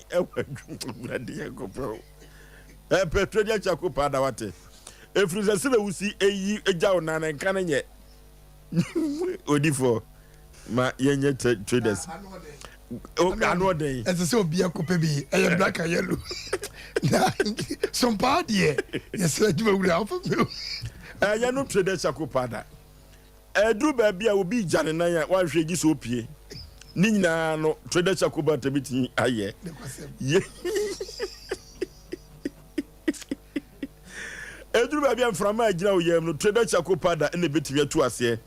[SPEAKER 1] brade yakopro petrodia chako pada wate efruza se usi eyi ejaw na nan kan nye odifo ma yenye traders anode
[SPEAKER 2] ese se obi akope bi eye black and yellow na Sompa de yes aduma wura ofa
[SPEAKER 1] ya no traders chako pada edru ba bia obi jane nan ya wan hwe gi so pie ni nyina no traders chako pada biti aye edru ba bia mframa agira oyem no traders chako pada ene beti atu ase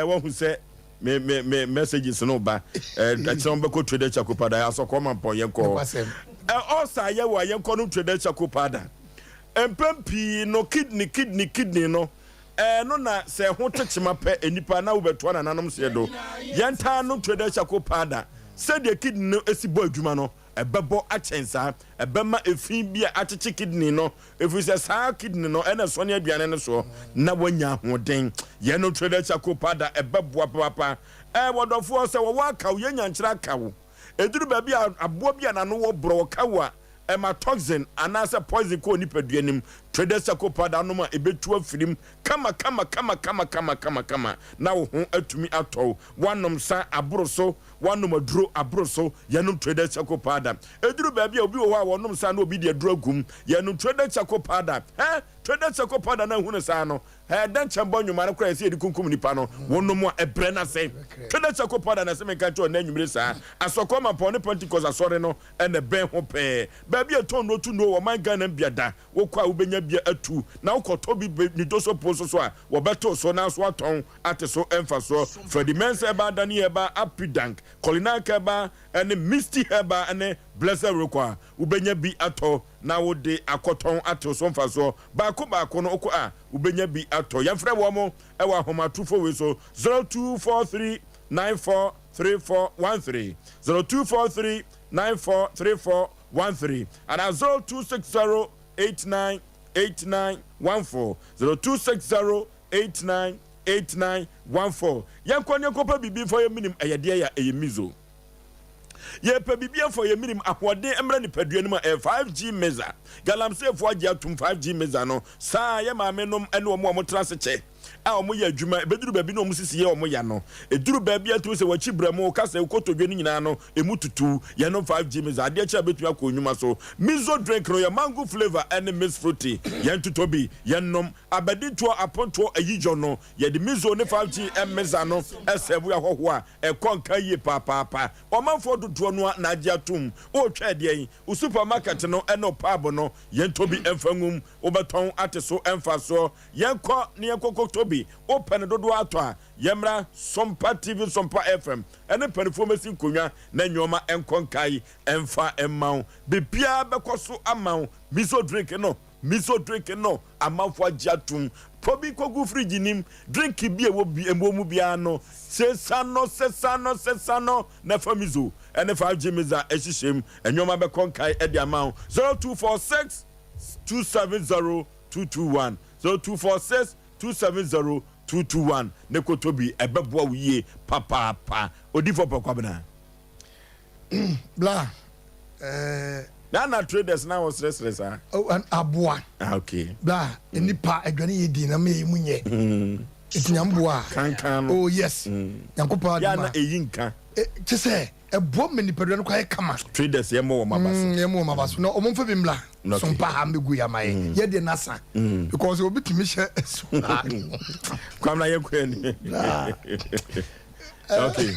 [SPEAKER 1] won hu se me messages no ba achon be ko trader chako pada aso ko man pon yenko osa ye wa yenko no trader chako pada empempi no kidney no no na se ho techima pe enipa na wo beto na nanom se do yenta no trader chako pada se de kidney no esibo adwuma no ebebo achensa ebema efin bia acheche kidney no efuse sa kidney no ena so ne aduane no so na wanya hoden ye no trader chako pada ebebo papa wodofo se wo aka wo yanya nkyira ka wo eduru ba bia abo bia na no wo bro ka wo toxin anasa poison ko ni paduanim trader chako pada no ma ebetu afirim kama na wo ho atumi atɔ wanom sa aboroso wanom aduro aboroso yanum trader chako pada eduru ba bia obi wo ha wonom sa na obi de aduro agum yanum trader chako pada trader chako pada na hunu sa no dan chambo nyuma na kura se edi kunkum nipa no wonom a ebre na se trader chako pada na se menka cho na nwumire sa asokoma pon ne pentecost asore no ene ben ho pe ba bia ton no tu no wo man Ghana biada wo kwa wo benya bia atu na wo koto bi ni doso poso so a wo beto so na so aton ate so emfa so Freddy Mensa eba dani eba apidank Colina keba ene misty eba ene blessed rekwa wo benya bi ato na wo de akoton ate so emfa so ba ko no oko a wo benya bi ato yamfre wo mo e wa homatufo we so 0243 943413 0243 943413 and 0260 898914 0260 898914 yankwane kopa bibi for your minim ayede ya eyemizo ye pe bibi for your minim ahode emra ni padua nima 5G meza galamse fo agye atum 5G meza no sa ye maamenom ene omo transe che omo ye adwuma beduru baabi no omo sisi ye omo ya no eduru baabi atu se wachi bramo kasa ekotodwe ni nyina no emu tutu ye no 5G miza ade cha betu akonyuma so mizo drink no ya mango flavor and miss fruity ye ntutobi ye nom abedito aponto ayijo no ye de mizo ne 5G emeza no esebu ya hoho a ekonka ye papa omanfo dodo no na agye atum o twa de yin o supermarket no eno pub no ye ntobi emfangum obeton ateso emfaso ye ko ne ye kokotobi open dodo ato a yemra Sompa TV Sompa FM ene performance nkonwa na nyoma enkonkai emfa emmaw bibia bekoso amaw miso drink no amafo ajatum pobi kogu fridge nim drink bi ewo bi embomu bia no sesano na famizo ene 5G miza ehihiem enyoma bekonkai edi amaw 0246 270 221 0246 270 221 nekotobi ebeboa wiye papa odifo pokobna
[SPEAKER 2] bla
[SPEAKER 1] na traders na was stress ah
[SPEAKER 2] an aboa
[SPEAKER 1] okay
[SPEAKER 2] bla nipa adwane yedi na me munye etinyamboa
[SPEAKER 1] kankan
[SPEAKER 2] oh yes yankopa
[SPEAKER 1] ya na eyinka
[SPEAKER 2] chese ebo me nipa dwane kwa kama
[SPEAKER 1] traders yemo wo
[SPEAKER 2] mabaso no omomfa bi mla Sompa ha mbegu ya mai ye de nasa because obi timi hye
[SPEAKER 1] kwamna ye kwani okay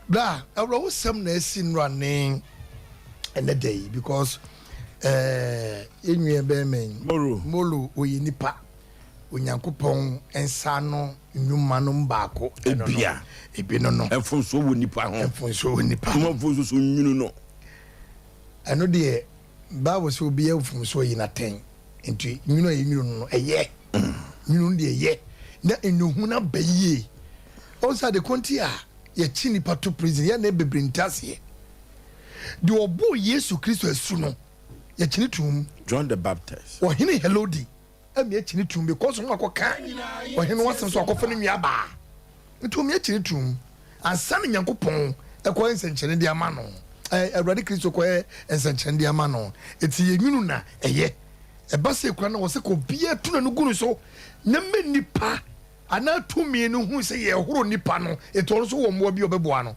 [SPEAKER 2] bla awro sem na esi nrane ene day because enwie be men molo oyi nipa onyankopon ensa no nnwuma no mbaako ebi no
[SPEAKER 1] enfonso wo nipa ho mo fonso nyunu no
[SPEAKER 2] eno de Bible so be from so in a ten into you know a year. You know the year. Na enuhuna beye. Also the kontia ye chini patu prison ya ne bebrintasie. The obo Yesu Kristo esuno. Ye chini tum
[SPEAKER 1] John the Baptist.
[SPEAKER 2] Or hini helodi. Em ye chini tum because one akoka. Or hini wasem so akofo ni aba. Ntum ye chini tum. Ansa ne Nyankopon ekwa nsenchene dia ma no. Awurade Kristo ko ensenchende ama no eti yenwunu na eye ebase kura na wo se ko bia tuna no gunu so na me nipa ana tumi no hu se ye horo nipa no etoro so wo mwo bi obeboa no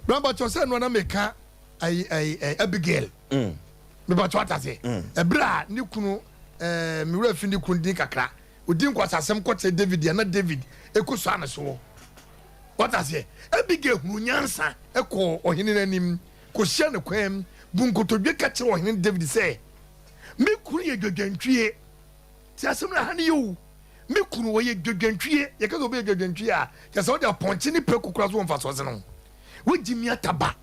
[SPEAKER 2] number cho se no na meka Abigail me ba cho atase ebra ni kunu mi wura fi ni kunu din kakra odin kwa asem ko te David ya na David ekoso ana so what ase Abigail hu nyansa eko ohene nanim ko hia ne kwam bunkotodwe ka kire ohene David say me kunu ye dwodwantwie ti asem na hane yo me kunu wo ye dwodwantwie ye ka go be dwodwantwie a ya so de ponche ni pe kokura so mfa so se no wo jimi ataba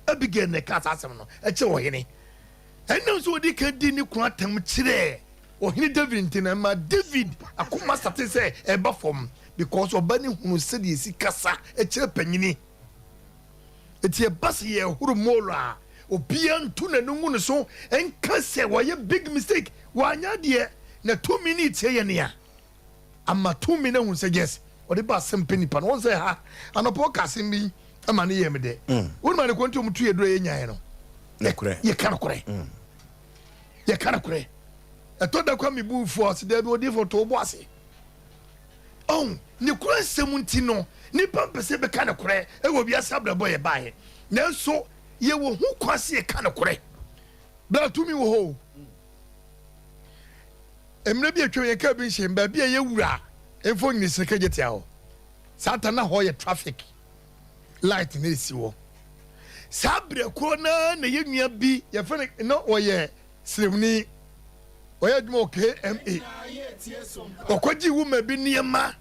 [SPEAKER 2] Abigail ne ka asem no e kire ohene eno so di ka di ni kunu atam kire ohene David ntina ma David akoma sate say e ba fom because obani hunu se di esi kasa e kire panyini eti e basi ye huru mola obia ntu na nungu ne so enka se wo ye big mistake wanya de na 2 minutes ye ne ya ama 2 minutes hun se yes o de ba Asem Mpe Nipa no say ha anopo kasim bi ama ne ye me de won ma ne kwantu mutu ye do ye nyae no ye kana kore ye kana kore e to da kwa mi bu fo se de bi odi fo to bo ase on ne kura semunti no nipa pese be kana kore e wo bia sabra boy bae nanso ye wo hu kwase e kana kore bla tumi wo ho emre bi atwa ye ka bi nhye ba bia ye wura efo ni seke jetia ho satana ho ye traffic light na esi wo sabre ko na ye nua bi ye fe no wo ye sremni wo ye dmo KMA okoji wo ma bi niema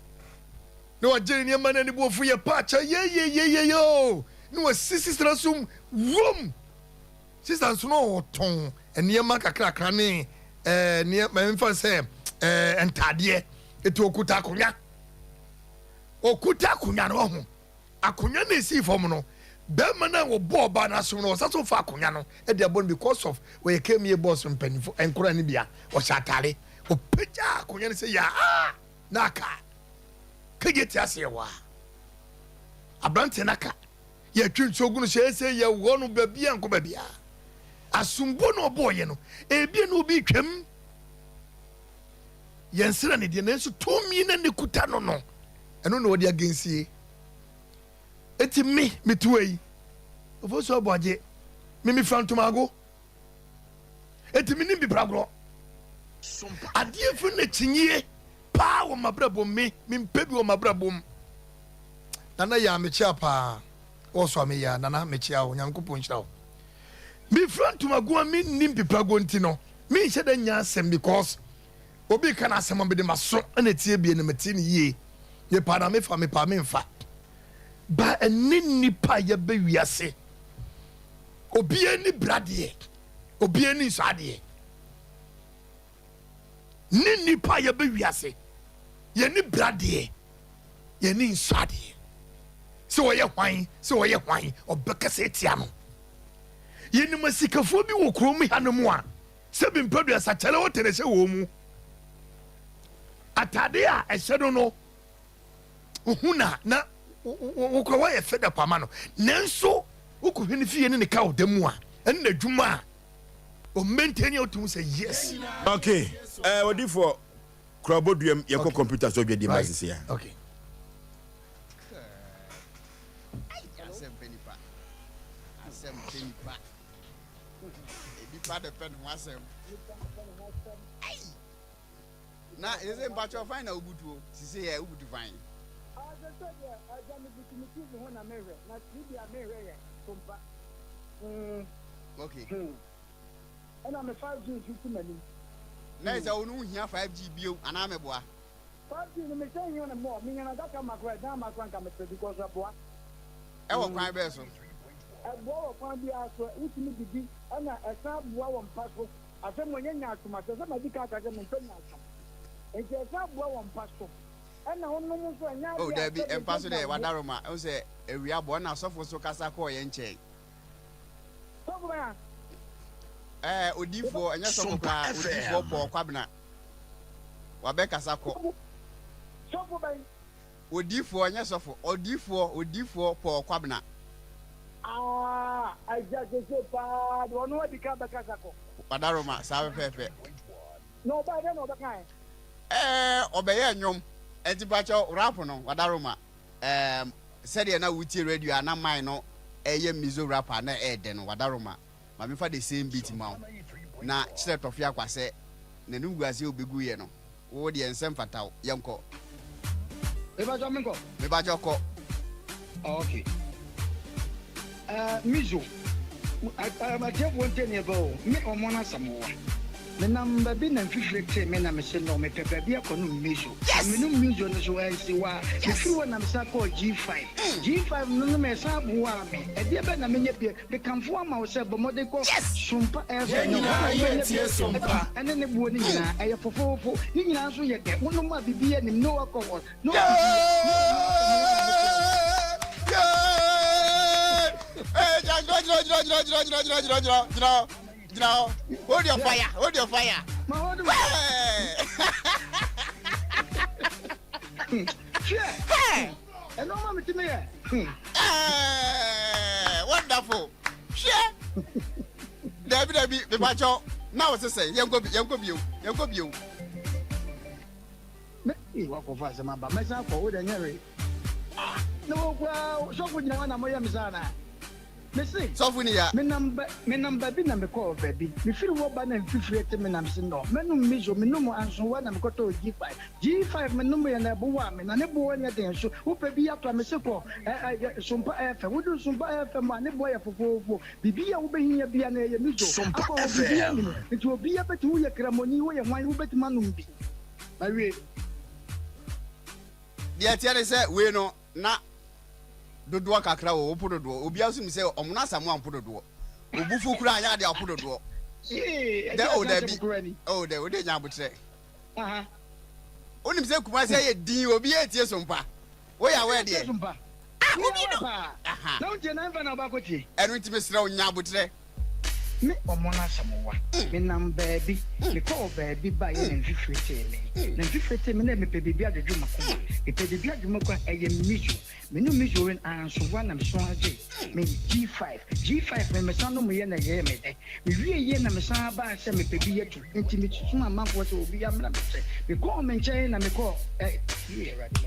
[SPEAKER 2] no ajeri ni amana ni bofu ye pacha ye yo no sisi strasum room sister no ton eniema kakra ne ne memfa se entade eto okuta akunya no ho akunya na esi fom no be mana wo bo ba na so no saso fa akunya no e de abon because of we came here boss mpanifo enkora ni bia o shatare o peja akunya ne se ya naka kageti asewa abrante naka ye twinso ogunu se ye wo no babia nko babia asumbo no boye no ebie no bi twam yensira ne de nanso tumi na ne kuta no no eno na odi agensie eti me tuwei Osei Aboagye me frantomago eti me nimbi bragro adie fu na chinye pa wo mabrabom me mpebi wo mabrabom nana ya me chia pa oso me ya nana me chia wo nyankopon hira wo me frantomago me nimbi brago ntino me hyeda nya asem because obi kana asem be de maso na tie bie na mati ni ye ye pa na me fa me pa me mfa ba eni nipa ye be wiase obi eni brade obi eni sade ni nipa ye be wiase ye ni brade ye ni sade se wo ye hwan obeka se tia no ye ni masikafo bi wo krom ha no mu a se bi mpadu asa chele wo tere se wo mu atade a ehye no uhuna na wo ye feda pama no nanso wo ko hwene fie ne ka odamu a en na dwuma a o maintain you to say yes.
[SPEAKER 1] Okay, what if for Kraboduem your computer so be the basis here.
[SPEAKER 2] Okay.
[SPEAKER 14] Asem Mpe Nipa. Asem Mpe Nipa. Nipa depend on asem. Na eze mpacho fine na ubutu. Sisi ye ubutu fine. Okay.
[SPEAKER 15] And I'm a 5G human.
[SPEAKER 14] Nice, I will hear 5G bill and I'm a boy.
[SPEAKER 15] 5G, I'm saying you more. Me and I got my grand, my grandmother because of what?
[SPEAKER 14] I will cry better.
[SPEAKER 15] I bought a family as well, which me be, and I can't wow on passport. I said, when you're not too much, I'm a dick out of them and and there's not wow on passport.
[SPEAKER 14] Oh, there be ambassador Wadaroma. I say a real one now suffer so Casako and Che. Odifo and yes, Odifo for Quabna. Wabeka Sako. Odifo and yes, Odifo for Quabna.
[SPEAKER 15] Ah, I just say, bad one way to come back as a co.
[SPEAKER 14] Wadaroma, Sabe Pepe.
[SPEAKER 15] No, but I don't know the kind.
[SPEAKER 14] Obey nyom. Etibacho rapono Wadaroma. Said na wuti radio and mine no mizo rapper na den Wadaroma. Mami fa the same beat ma. Na set of ya kwase na nugwase obegu ye no. Wo de ensem fataw yanko. Me ba jo ko.
[SPEAKER 15] Okay. Mizo. I just want to know me omona samoa. Me number bin and reflect me na me say no me pepe bia kono mizo. Me no mizo no so I see wa. If you want am call G5. G5 no me sa bua me. E bia be na me nye bia me kan fo ama wo say bomode ko Sompa Sompa. Ene ne buo ni nyina e fofofo. Ni nyina so ye de. Wono ma bibia ni no akọ. No.
[SPEAKER 14] Hold your fire.
[SPEAKER 15] Hey! And no mama to me.
[SPEAKER 14] Wonderful. Debbie, the macho. Now what's to say? Young go view.
[SPEAKER 15] Me walk of us, but myself for wood and Harry. No, well, so would you want a moya mizana? Missy,
[SPEAKER 14] Sophia,
[SPEAKER 15] me number be number call, baby. Me feel what ban and 50 minutes no. Menum miso, minum and so one I'm got to G5. G5 menum and a woman and a boy and a dance. Who be up to a messico? Sompa FM. We do Sompa FM and a boy for Bibi will be here be an a miso. It will be up to your cramoni and wine will bet manumbi. I read.
[SPEAKER 14] The Atiana said, we know not. Dodo kakra wo podo do obi asu mi say omuna samu ampodo do obufu kura anya de apodo do de o de nya botre onim say kuma say ye din obi etie Sompa wo ya we de
[SPEAKER 15] Sompa
[SPEAKER 14] obi no
[SPEAKER 15] na unje na mfa na ba ko ti
[SPEAKER 14] enu ntime sira o nya botre
[SPEAKER 15] me omona samowa me nam baby me call baby by and fifete me na me pe bibia de dwuma ko me pe bibia dwuma ko eye mijo me no mijo en anso one am so age me G5 me san no me ye na ye me de me wie ye na me san ba se me pe bibia tu enti me tutuma manfo so obi amra me se me call me nche na me call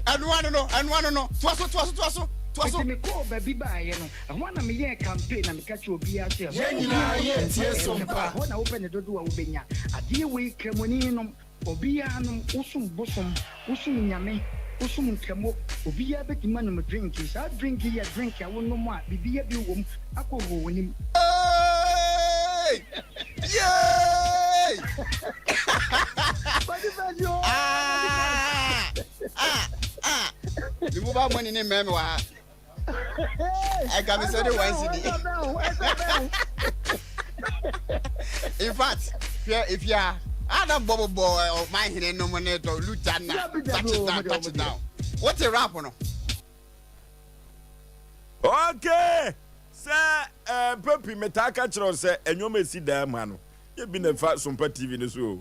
[SPEAKER 14] anu no twaso
[SPEAKER 15] Twaso me call baby by no one me ye campaign na me catch obi ase
[SPEAKER 2] Yenyina ye tie Sompa
[SPEAKER 15] ho na open the do a ubenya ade we kremoni no obi anu usum bosom usum nyame usum kremo obi ya betima no drink sa drink ya wonu mo a bibia bi wom akogo wonim
[SPEAKER 14] yay You move out money in meme wa. I can say the one CD. In fact, if you are Adam Bobo boy or my hidden nominator Lieutenant, touch it down. What's a rap on?
[SPEAKER 1] Okay. Sir, Pepe Metaka Chro say, and you may see that man. You've been a fat Sompa TV in the show.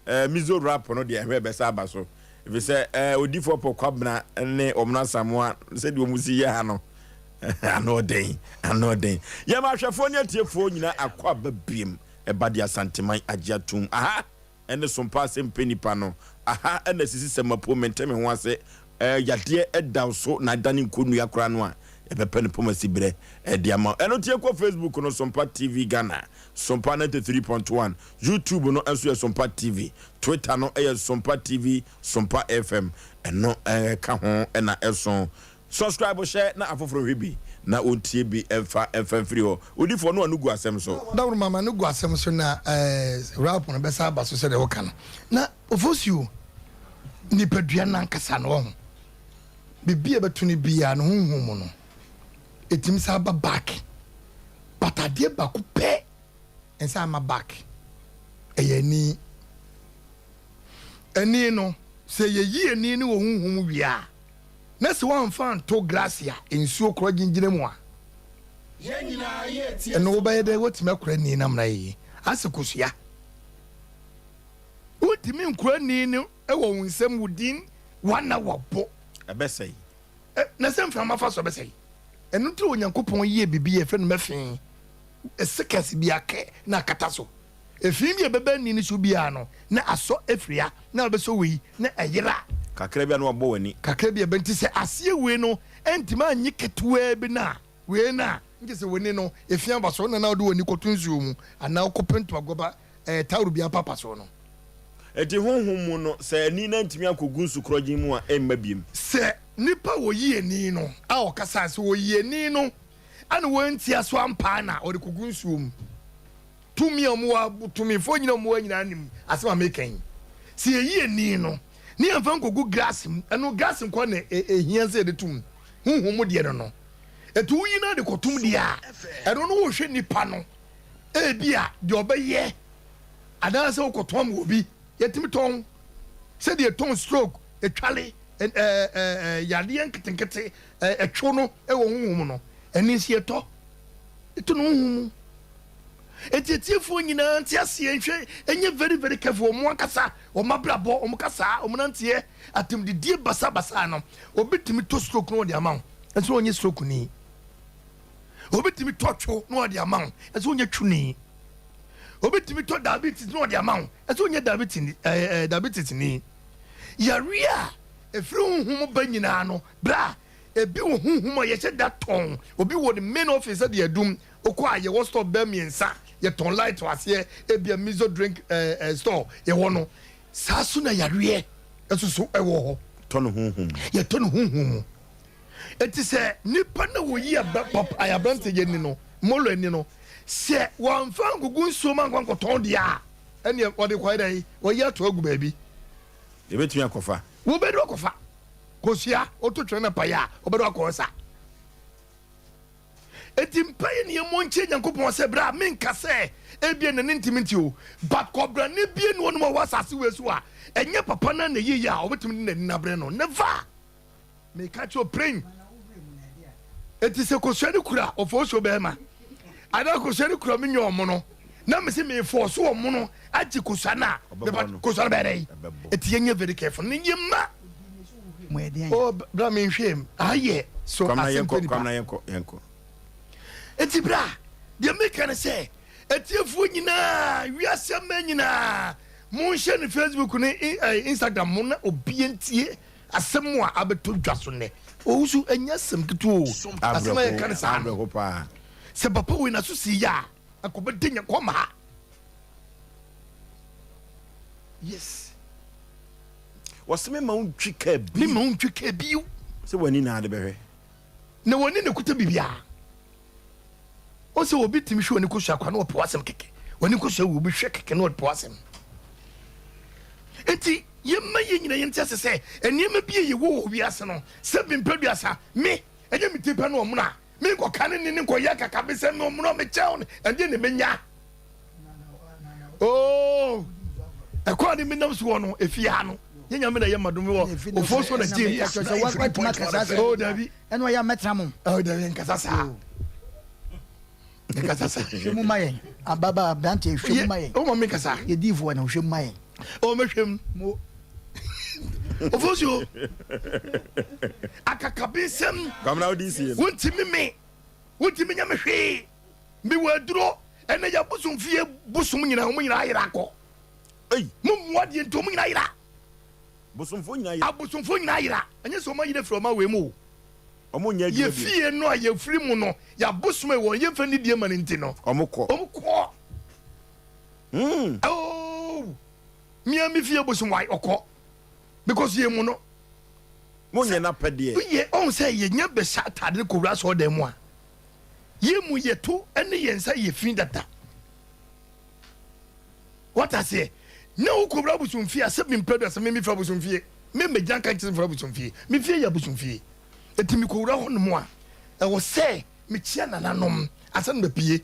[SPEAKER 1] Mizo rap on the Besabaso. If you say, Odi for Pocabna and ne Omna Samoa, said you must see Yano. I know day. Yamashafonia Tiafonia, a quab beam, a badia santimai ajatum. Aha, and the Sompa Asem Mpe Nipa. Aha, and the system of poor mentame once say, ya dear Ed down so, not done in Kunuya Cranwa. Ebe pen pomasi bre diama eno tie ko Facebook no Sompa TV Ghana Sompa 93.1 YouTube no enso Sompa TV Twitter no Sompa TV Sompa FM eno ka ho na eso subscribe share na afoforo hwebi na ontie bi emfa free ho odifo no anugu asem so
[SPEAKER 2] dawro mama no gu asem so na rap no besa abaso se de wo kan na Oforisuo ni padua na nkasa no ho bibia betuni bia no honhom no etim saba back but adie ba ku pe ensa ma back eyani ani no se yeyi ani ni wo hunhum wia na se wan fan to gracia ensuo kro gingire mu a yenyina ye tie eno wo baye de wotima kra ni nam na yi asekusua wotimi nkra ni ni e wo nsem wudin wana wabo
[SPEAKER 1] ebesai
[SPEAKER 2] na sem fama fa so besai enu tro onyankopon yie bibi efe no mafin esekasi biake na kataso efim ye beba ni so bia no na aso efria na obeso wi na ayira
[SPEAKER 1] kakra bia no obo wani
[SPEAKER 2] kakra bia benti se asie we no entima anyi ketewa bi na we na ngese woni no efia baso na na odo wani kotunzuo mu ana okopentu agoba tawru bia papa so no
[SPEAKER 1] eti honhom mu no se ni na ntimi akogu nsu krogin mu a emma biem
[SPEAKER 2] se nipa wo yie ni no a okasa se wo yie ni no ana wonti aso ampa na odi kogu nsu mu tumi omwa tumi fo nyina omwa nyina anim asema mekan se yie ni no ni amfa kogu grass eno grass nko na ehia se de tum honhom de no etu yina de kotum de a eno no wo hwe nipa no bia de obeye ada se kotom obi yetimi ton se de ton stroke etwale yade enketenkete etwo no wo honhom no eni sie to etu no honhom etietiefo nyina ntiasie nhwe enye very very careful mo akasa o mabrabo o mukasa o munantie atem de die basa no obetimi to stroke no de amount enso onye stroke ni obetimi to two no de amount enso onye twuni obetimi to diabetes no de amount enso onye diabetes ni yaria efiri honhom ba nyina no bra ebi wo honhom ye che da ton obi wo the main office de adum okwa ye wo stop ba miensa ye ton light wase ebi a mizo drink store ye wo no sasu na yarie esusu ewo ho
[SPEAKER 1] ton honhom
[SPEAKER 2] ye ton honhom eti se nipa na wo yi ayabrante ye ni no molo ni no se wan fan gugu nso man kwan koton dia ene wo de kwai dai wo yi ato agu baabi
[SPEAKER 1] ye betumi akofa
[SPEAKER 2] wo bedo akofa kosia ototwe na paya wo bedo akosa etimpaye ni emonche nyankopon se bra menka se ebie na intimate o but kobra ne bie no no wasase wesu a enye papa na na yiya obetumi na nina bre no never me catch your praying eti se kosua ni kura Oforisuo be ma ada kosua ni kura menyo omo no na me se me force wo mo no agi kosana kosana bere eti yenye very careful ni yema
[SPEAKER 3] mo e den
[SPEAKER 2] oh bra me hwem aye so Asem Mpe Nipa
[SPEAKER 1] yenko
[SPEAKER 2] eti bra de me kan say eti efu nyina wiase ma nyina mo hye ne Facebook ne Instagram mo na obientie asem a abeto dwaso ne owusu enya asem keto asem ya kan sa se papa we na so si ya akobedenya koma ha yes
[SPEAKER 1] waseme ma untwi ka bi
[SPEAKER 2] ni ma untwi ka biu
[SPEAKER 1] se wani na ade behwe
[SPEAKER 2] na wani ne kuta bibia o se obi timi hwe wani ko hwa kwa na opo asem keke wani ko hwa obi hwe keke na opo asem enti yemma yenyina yenti asese eniema bie ye wo obi ase no se bimpeduasa me enye mitipa no omuna me ko kane ni ko ya kaka be se me omuna me chew ende ne menya oh akwa ni minam so no efia no yenya me na yema dum wo ofo so na je oh dabi
[SPEAKER 3] eno ya metramum
[SPEAKER 2] oh dabi nkasasa nkasasa
[SPEAKER 3] hwemu mayen ababa bante hwemu mayen
[SPEAKER 2] o mo me kasa
[SPEAKER 3] ye divo na hwemu mayen
[SPEAKER 2] o me hwem mo Ofosuo akakabisem
[SPEAKER 1] kamna odisi
[SPEAKER 2] wontimi nya me hwe mi waduro ene ya busum fie busum nyina mo nyina ayira akọ mo de nto mo nyina ayira
[SPEAKER 1] busumfo nyina ayira
[SPEAKER 2] abusumfo nyina ayira enye so ma yire from ma we mu
[SPEAKER 1] omo nya
[SPEAKER 2] ye fie no ye firi mu no ya busum e wo ye fa ni die ma nti no
[SPEAKER 1] omukọ
[SPEAKER 2] oh mi fie busum wai okọ because ye mu no
[SPEAKER 1] mo nya na pede
[SPEAKER 2] ye on say ye nya be satade ko wura so dem a ye mu ye to ene ye nsa ye fin data what I say no ko wura busumfie ase bi mpedo ase me fa busumfie me jan kan kire fa busumfie me fie ya busumfie etimi ko wura ho no mo a e wo say me chia nananom ase no bepie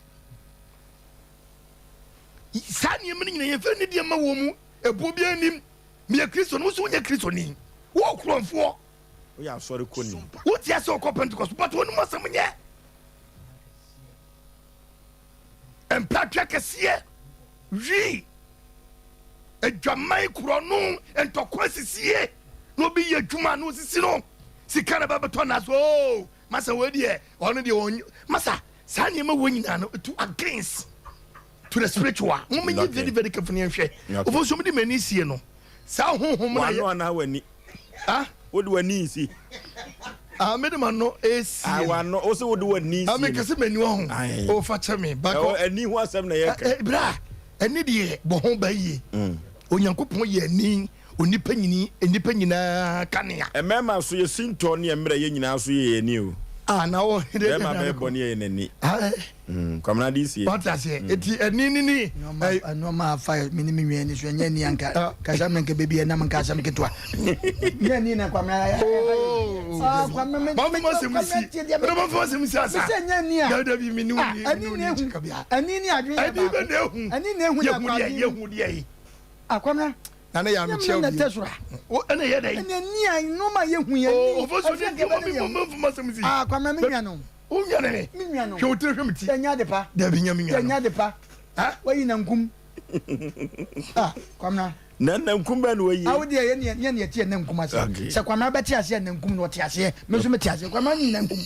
[SPEAKER 2] sani ye me nyina ye fa ni de ma wo mu ebu bi anim me Kristo no so nya Kristo ni wo kronfo
[SPEAKER 1] wo ya sorry koni
[SPEAKER 2] wo tia so ko Pentecost but wonu masam nye empatria kese wi edwamai kronu entokwasisie no bi ye dwuma no sisi no sika na baba to na so masa we die ono de masa sanye ma wo nyina no to against to the spiritual mo me very very careful ni hwe ofo so me de mani sie no sa honhom na
[SPEAKER 1] no na wani wodi wani si
[SPEAKER 2] mede ma no esi
[SPEAKER 1] wano o se wodi wani si
[SPEAKER 2] me kase mani ho o fa che me
[SPEAKER 1] bako ani ho asem na ye ka
[SPEAKER 2] bra ani de bo ho ba yi onyankopon ye ani onipa nyina kanea
[SPEAKER 1] emema so ye sinto ne emre ye nyina so ye ani o
[SPEAKER 2] na o
[SPEAKER 1] de ma be boni ye nani kwamna di si
[SPEAKER 2] what I say eti ani ni
[SPEAKER 3] no ma fa mini nwe ni so nya ni anka kasha menke bebi na man kasha menke toa nya ni na kwamna kwamna men
[SPEAKER 2] ba mo se musi ba mo se musi asa
[SPEAKER 3] se nya ni a
[SPEAKER 2] da bi mi ni
[SPEAKER 3] ani ni adwen
[SPEAKER 2] ani be na hu
[SPEAKER 3] ani ni hu na kwamna
[SPEAKER 2] ye hu die
[SPEAKER 3] kwamna
[SPEAKER 2] na ya mi cheo bi o ene ye dai
[SPEAKER 3] ene ni a no ma ye hu ye ni
[SPEAKER 2] o fo so de mo se musi
[SPEAKER 3] kwamna me nwa no
[SPEAKER 2] o nwa ne
[SPEAKER 3] me nwa no
[SPEAKER 2] hwe o tere hwe mti
[SPEAKER 3] nya de pa
[SPEAKER 2] da bi nya mi nwa
[SPEAKER 3] nya de pa wa yi na nkum kwamna
[SPEAKER 1] na nkum ba no yi
[SPEAKER 3] awu de ye ne tie na nkum ase se kwamna ba tie ase na nkum no tie ase me so me tie ase kwamna ni na nkum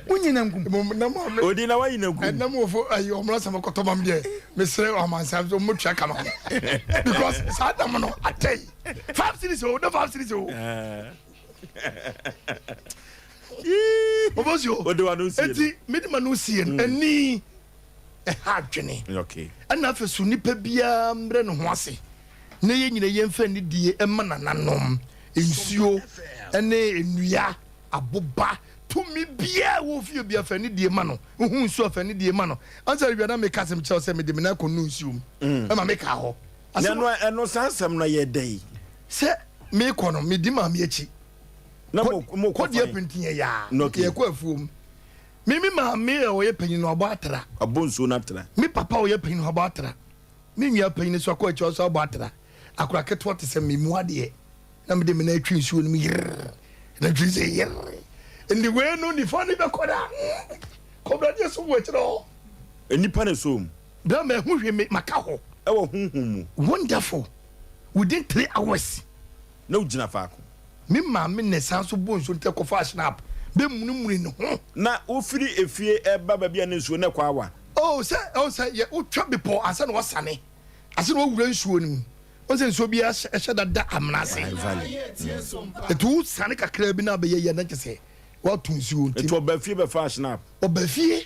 [SPEAKER 3] unyi na nkum
[SPEAKER 2] na mo
[SPEAKER 1] odi na wa yi na nkum
[SPEAKER 2] na mo fo ayi o mra sama koto mam de me sere o man sa so mo twa kama because sa da mo no atay 5 series o no 5 series o Obosio
[SPEAKER 1] odo no sie
[SPEAKER 2] enti mede ma no sie ani ha dwene
[SPEAKER 1] okay
[SPEAKER 2] ana fa su nipa bia mre no ho ase na ye nyina ye mfa ni die ema nananom ensuo ene enua aboba tumi bia wo fie bia fa ni die ma no hu nsuo fa ni die ma no ansa bia na me kasem che se me de me na ko no nsuo e ma me ka ho
[SPEAKER 1] eno sansam na ye dai
[SPEAKER 2] se me ko no me di ma me echi
[SPEAKER 1] na mo
[SPEAKER 2] ko die pintin ya ye ko afuom mimi ma me o ye panyin no abo atra
[SPEAKER 1] abonso na atra
[SPEAKER 2] mi papa o ye panyin no abo atra mi nua panyin so akọ echo so abo atra akura keto te se me mu ade na me de me na atwi nsuo no mi na twi se yer ndi we no ni fa ni be koda ko bra de so wo chiro
[SPEAKER 1] enipa na so
[SPEAKER 2] Brama who me makaho. Wonderful. Within 3 hours.
[SPEAKER 1] No jina faako.
[SPEAKER 2] Me ma me ne sanso bon so take off snap. Be munumuri no ho.
[SPEAKER 1] Na ofiri efie eba ba bia ne nsuo ne kwa wa.
[SPEAKER 2] Oh say ye utwa bepo asa no wasane. Asa no wura nsuo nim. On say nsuo bia ehye da amnase. Etu sane kakra bi na be ye na kese. What to nsuo nti.
[SPEAKER 1] Etu oba fie be fa snap.
[SPEAKER 2] Oba fie.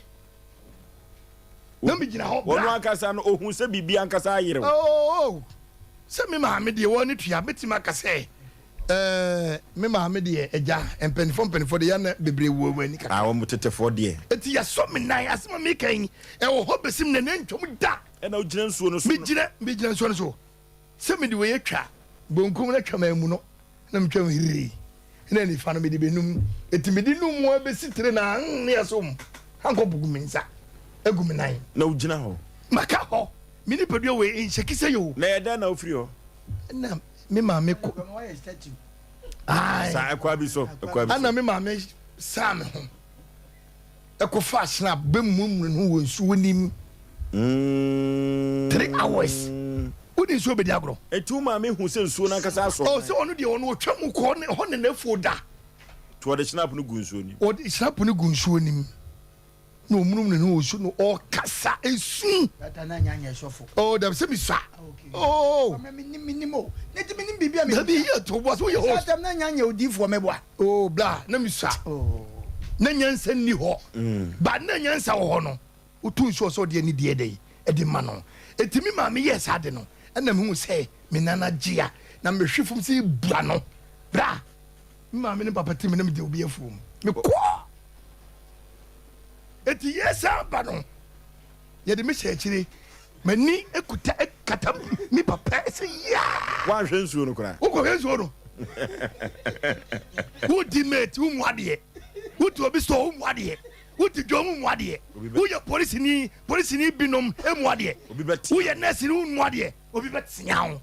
[SPEAKER 2] Na me gina ho.
[SPEAKER 1] Wono akasa no ohun se bibia ankasa ayere.
[SPEAKER 2] Oh. Se me ma me de woni tua betima kase. Me ma me de eja empenifo de ya na bebre wo wani kaka.
[SPEAKER 1] Ah wo mutetefo de.
[SPEAKER 2] Eti ya so me nan asema me kan e wo ho besim ne ntwom da.
[SPEAKER 1] E na ogina nsuo no so.
[SPEAKER 2] Me gina nsuo no so. Se me de we yatwa bonkum na twama mu no. Na me twam hiri. Na ni fa no me de benum. Eti me de num mo besitire na ne yasom. Hanko bugu minsa. Egu me nan.
[SPEAKER 1] Na ogina ho.
[SPEAKER 2] Maka ho. Me ni pedua we nshekise yo.
[SPEAKER 1] Na yeda na ofiri ho.
[SPEAKER 2] Na me ma me ko. Ai.
[SPEAKER 1] Sa akwa bi so.
[SPEAKER 2] Ana me ma me sam ho. Eko fa snap be mumru no wo nsu wonim. 3 hours. Udi nsu be di agro.
[SPEAKER 1] Etu ma me hu se nsu na kasa so.
[SPEAKER 2] Oh se onu de onu otwa mu ko ne ho ne na fu da.
[SPEAKER 1] To de snap no gu nsu ni.
[SPEAKER 2] O de snap no gu nsu ni. No munum ne no osu no o kasa esu.
[SPEAKER 3] Ata na nyanya sofo.
[SPEAKER 2] Oh da se mi sa. Oh.
[SPEAKER 3] Minimo. Net minim bibia me.
[SPEAKER 2] Da bi here to was wo your host.
[SPEAKER 3] Ata na nyanya odifo meboa.
[SPEAKER 2] Oh bla na mi sa.
[SPEAKER 3] Oh.
[SPEAKER 2] Na nyansa ni ho. Ba na nyansa wo ho no. Utu nso so de ni de dey. E de ma no. Etimi ma me yes ade no. Na me hu say me nana gia na me hwefum si bra no. Bra. Ma me ne papa timi na me de obi afum. Me ko. Eti yes aba no. Ye de me hye akire. Mani ekuta ekata mi papa say ya.
[SPEAKER 1] Wa hwe nsuo no kura.
[SPEAKER 2] Wo ko hwe nsuo no. Wo di mate wo mu ade. Wo to obi so wo mu ade. Wo ti dwo mu ade. Wo ye police ni binom emu ade. Wo ye nurse ni mu ade. Obi betiawo.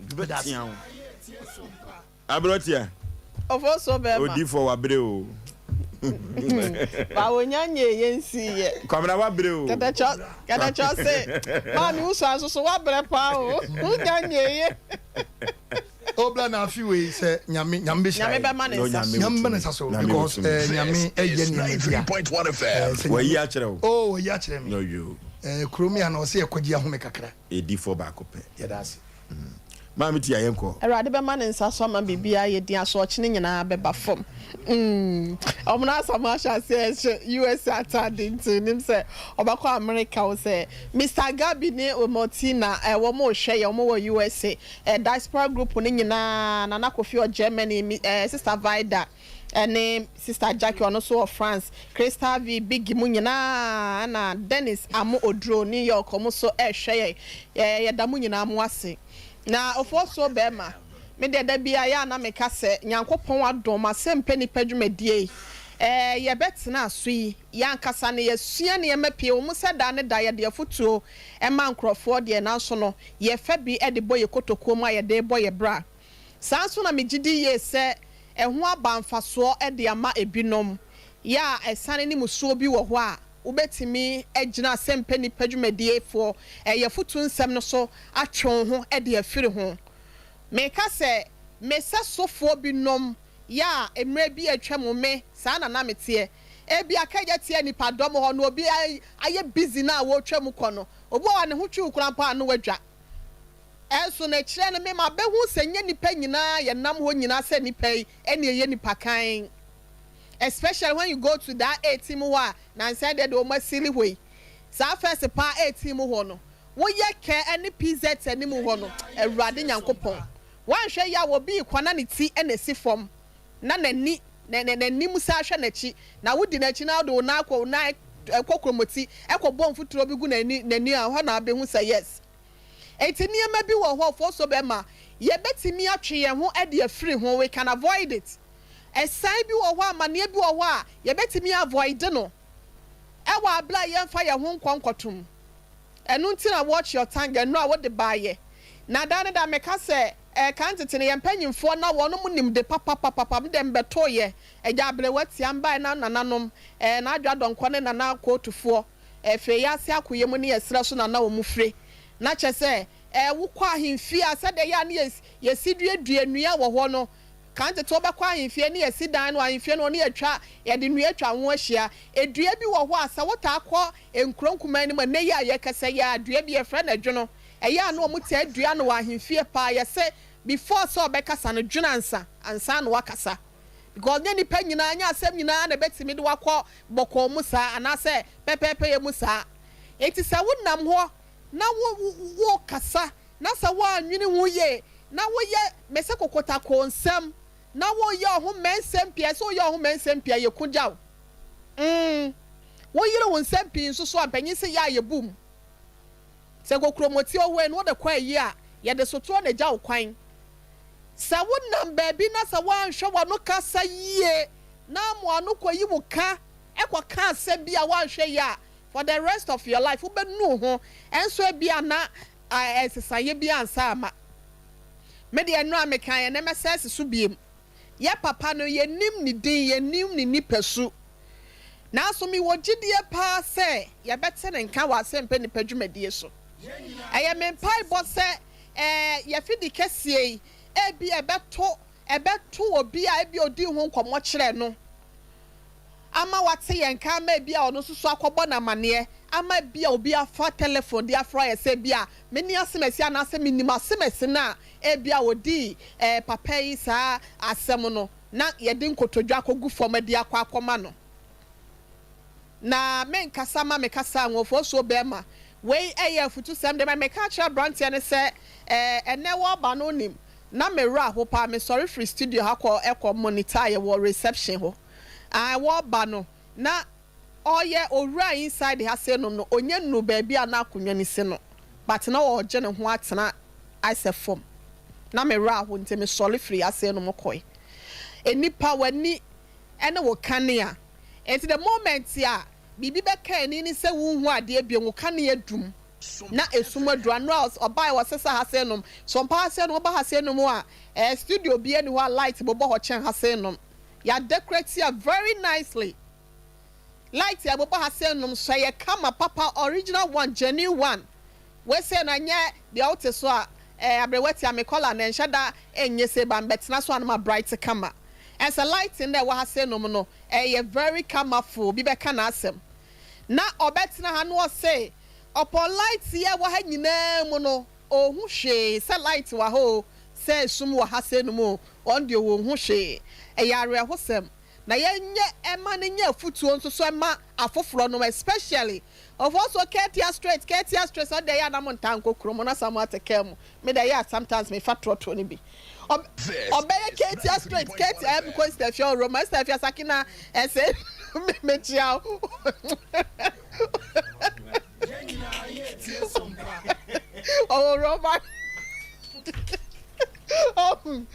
[SPEAKER 1] Abrotia.
[SPEAKER 4] Ofoso be ma.
[SPEAKER 1] Odi for wa bre o.
[SPEAKER 4] Ba wonyanye yensi ye.
[SPEAKER 1] Kwamra wa bre o.
[SPEAKER 4] Kada cho se. Ma mi uso aso wa bre pa o. Wonyanye ye.
[SPEAKER 2] Obla na afi we say nyame be sha.
[SPEAKER 4] Nyame be ma ne sa.
[SPEAKER 2] Nyame be ne sa so because nyame eye ni
[SPEAKER 5] 93.1 FM.
[SPEAKER 1] Wa yi a kire o.
[SPEAKER 2] Oh, wa yi a kire me.
[SPEAKER 1] No you.
[SPEAKER 2] Kromi ana o se ekodi ahome kakra.
[SPEAKER 1] Edi for ba ko pe.
[SPEAKER 2] Ya dase.
[SPEAKER 1] Mami ti ayenko.
[SPEAKER 4] Erade be ma ne nsa so ma bibia ye din aso okene nyina be ba fom. Omna samasha se US attending to nim say obakọ America o say Mr. Gabi ne Omotina wo mo hwe ye mo wo USA diaspora group ne nyina na Kofi o Germany sister Vida and sister Jackie ono so of France Crystal V Big mu nyina na Dennis Amo Odro New York omo so hwe ye da mu nyina mo ase na ofo so be ma me de da bia ya na me ka se Nyankopon adom Asem Mpe Nipa dwumadie ye betena aso yi ya nkasa ne yesua ne yemapie wo se da ne da ye de afutuo ma nkrofo de na so no ye fa bi e de boye kotoko mu ye de boye bra sanso na me gidi ye se ho abanfaso e de ama ebinom ya esane ni musuo bi wo ho a ubetimi agina Asem Mpe Nipa dwumadie fo ye futu nsem no so atwon ho e de afiri ho me ka se me se sofo bi nom ya emre bi atwa me sa na mete e bi akaja tie nipa dom ho no obi aye busy na wo twa mu kono obo wa ne ho twi ukurampa no wadwa enso na kire ne me ma be hu se nya nipa nyina ye nam ho nyina se nipa ene ye nipa kan especially when you go to that 18 wa na said that o masili we sa first pa 18 ho no wo ye ke ene PZ ene mu ho no Awurade Nyankopon wan hwe ya wo bi kwana ne ti ene si fom na nani nim sa hwe na chi na wodi na chi na do na akọ na ekokromoti ekobọ mfuturo bi gu nani a ho na abehu say yes etiniema bi wo ho fo so be ma ye betimi atwe ye ho e de afiri ho we can avoid it esai bi wo ho amane bi wo ho a ye betimi avoid no e wa abla ye mfa ye ho nkonkotom enu nti na watch your tongue no a wo de baaye na dan da meka se kantete ne yempanyimfo na wono mu nim de papa dem beto ye eja ablewati amba na nananom na adwa donko ne nana akotufo fe ya se akoye mu ne yesra so na wo mu fre na che se wo kwa ahemfie asa de ya ne yesi duadua wo ho no kan te to ba kwa ahemfie ne yesi dan no ahemfie no ne atwa ye de nua atwa ho ahia edua bi wo ho asa wo ta akọ enkronkuman ne ma ne ya ye kasa ya dua bi e fra na dwono eya no mo te adua no ahemfie pa ye se before so be kasa no dwuna ansa no wakasa because ne nipa nyina anya asem nyina na betimi de wakọ bọkọ musa anase pepepe ye musa eti sa wonam ho na wo kasa na sa wo anwini ho ye na wo ye mese kokota konsem na wo ye ho mensem pia so ye ho mensem pia ye kujaw wo yire wo nsem pia nso so ampanyi se ya ye bum se kokromoti owe no de kwa yi a ye de soto na gya wo kwan sa wonam baabi na sa wanhwe wano kasa yie na mo anu koyi wo ka ekoka asem bia wanhwe ya for the rest of your life ubenu ho enso bia na esesaye bia ansa ama me de eno amekan ye na mesese so biem ye papa no ye nim ni din ye nim ni nipasu na so mi wogidie pa se ye bete ne nka wa Asem Mpe Nipa dwumadie so eye me mpai bo se ye fidi kesie ebi ebeto obi a ebi odi ho nkomo kire no ama wate yenka ama ebi a ono susu akobo na mane ama bia obi afa telephone dia fra ye se bia meni asemesi ana ase minima asemesi na ebi a odi papa yi sa asem no na ye de nkotodwa akogu fom dia akoma no na men kasa ma me kasa nwofo so bema we eye futu sem de me ka kira brand ne se ene wo ba no nim na me ra ho pa me sorry free studio ha monitor ye wo reception ho wo ba no na oye owura inside ha se no onye nu ba bia na akonwa ni se no but na wo je ne ho atena ase form na me ra ho nte me sorry free ase no mokoi enipa wani ene wo kanea enti the moment ya bibi be kan ni se wo hu ade bia wo kanea dum na esuma duanros obai wasesa hasenum Sompa hasenum ba hasenum a studio bi eni wa light bobo ho chen hasenum ya decorate ya very nicely light ya bobo hasenum so ya kama papa original one genuine one we say na nye the out so abrewati amekola na enshada enye se ban betina so anama bright kama and so light in there wa hasenum no very colorful bi be kana asem na obetina ha no say upon light here wa ha nyina mu no ohun hwe se light wa ho se sum wa ha se no mu on de ohun hwe yare hosem na yenye ema ne nya futuo nso so ema afoforo no especially of also ketia straight so dey ya na mo ntanko kromo na samu atekem me dey ya sometimes me fatroto ni bi obeye ketia straight ketia because the show Roma Stefia Sakina ese me chiao oh Roma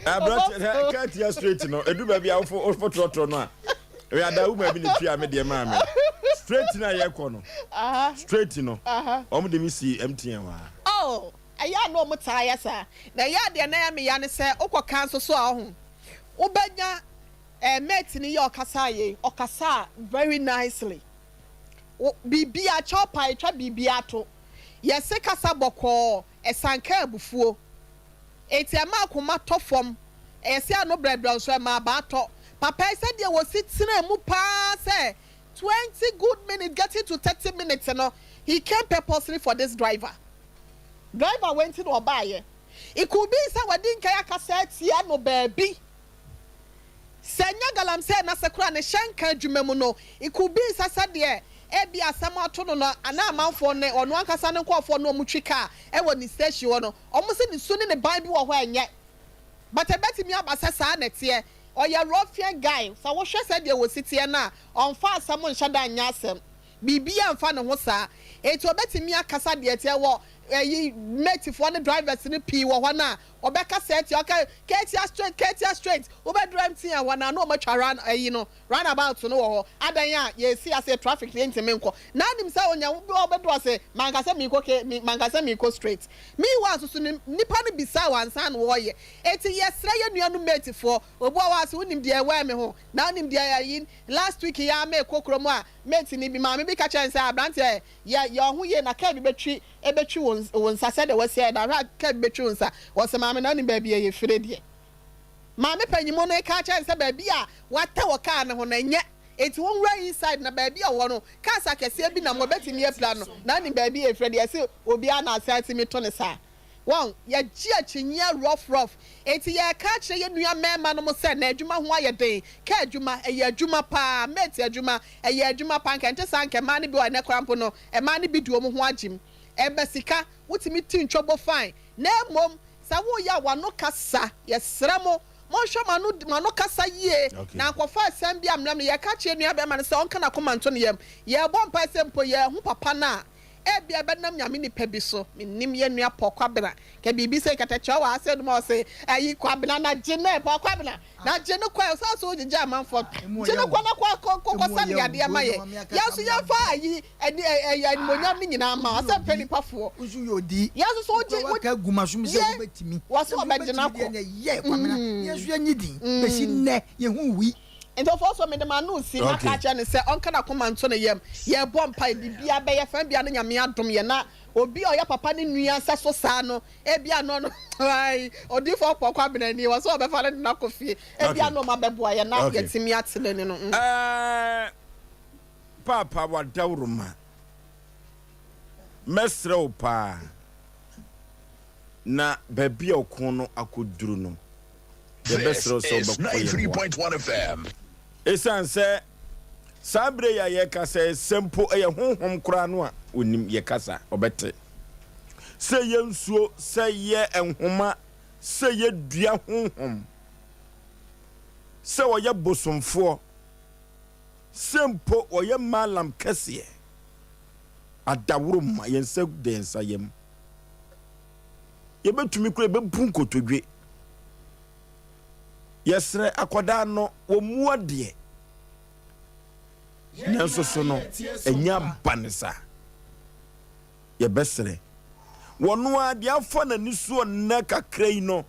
[SPEAKER 1] brother can't hear straight no edu ba bia for trotro no a we ada woman bi ne tua me de ma me straight na ye ko no straight no om de mi si MTN wa
[SPEAKER 4] oh aya no mo taya sa na ya de na ya me ya ne se okoka nso so a ho ubanya mate ni ye okasa very nicely bibia chopa etwa bibia to yese kasa boko esanka abufuo eti ama akoma tofom ese ano brebra so ma ba to papa said there was sitting mu pa say 20 good minutes getting to 30 minutes no he came purposely for this driver went to obaye it could be say wadin kaya kasa tia no baby senya galam say na sekura ne shanka dwumemu no it could be say there ebi asama to no ana amanfo ne ono ankasa ne nkofo no omutwika e woni station no omo se ne su ne bible wo ho enye but ebeti mi abasa sa na tie oya ruffian guy so wo hwe said there was tie na onfa asamo nhada anya asem bibia amfa ne ho sa eti obeti mi akasa de tie wo mate for the drivers in the P wana obeka set you okay ketia straight obe drive tin and wana no much around run about no adanya ye see as a traffic lane menko na nim say onya obe do say mangasa mi ko straight me wan so nipa no bisa wan san wo ye eti yesra ye nuanu mate for obo wa so nim de ewa me ho na nim de yin last week ya me kokromo a mate ni bi ma me bi ka chen say abrante ye ho ye na ka bi betwi wonsa said was said that can be true sir was a mamma nani baby a Freddy. Mamma Pennymo catch and say baby what our car and yet it won't rain inside na baby or one casa can see been a more better near plan nani baby a Freddy I say Obiana said to me Tonisa. One, ya chia rough. Eti ya catch a new man no said, Nejuma, why a day, Kajuma, a yajuma pa, met a juma, a yajuma pank, and just sank a money boy and a crampono, a money be to watching. Ebesika, what's me tin trouble fine. Ne mom, Sawoya, one no cassa, yes, Ramo, Monsha Manu cassa ye. Now, for 5 Sambia, ya catch a near man, so can I come Antonium, ya one person per year, who papa. Ebi abedam nyame ni pebiso minim ye nua pokwabena ke bibi se katacha wa ase do mo se ayi kwabena na gene pokwabena na gene kwa so ojija amanfo gene kwa na kwa sami ade amaye ya so ya fa ayi eni monyam ni nyina ma Asem Mpe Nipa fo
[SPEAKER 3] usu yodi
[SPEAKER 4] ya so oji
[SPEAKER 3] waka gumasum se obetimi
[SPEAKER 4] waso obegina ko
[SPEAKER 3] ye kwamena yesu anyidi besi ne ye hu wi
[SPEAKER 4] and of also me the man no see na catch and say on kana come and turn yam ye bom pai bibia be ye fan bia na nyame adom ye na obi o ya papa ne nua nsa so saa no e bia no no ai odi fo pokwa benani wo so be fa na kofie e bia no ma beboa ye na ye timi atele ne no
[SPEAKER 1] papa wa dawruma mesrew pa na babia okon no akoduru no
[SPEAKER 5] This is 93.1 FM.
[SPEAKER 1] Esan say sabre ya ye kasa sempo eye honhom kra no a onim ye kasa obete say ye nsuo say ye enhoma say ye dua honhom say wo ye bosomfo sempo wo ye malam kase adawrum ye nsa densa yem ye betumi kra be bunkotodwe yesre akoda no wo muade nanso so no enya banesa ye besre wono ade afo na niso na kakrai no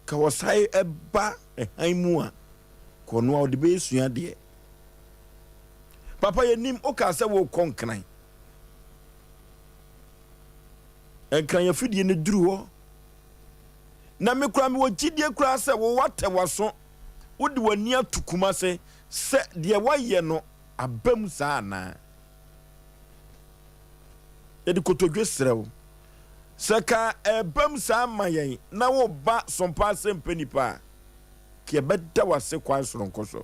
[SPEAKER 1] ka wasai eba ehaimu a kono a ode be sua de papa yenim o ka se wo konkran enkran ya fidie ne duru ho na me kura me wo gidie kura se wo wate waso wodi wani atukuma se de waye no abam saa na yedi kotodwe srew saka ebam saa mayen na wo ba Sompa Asem Mpe Nipa ke beda wase kwan soronkoso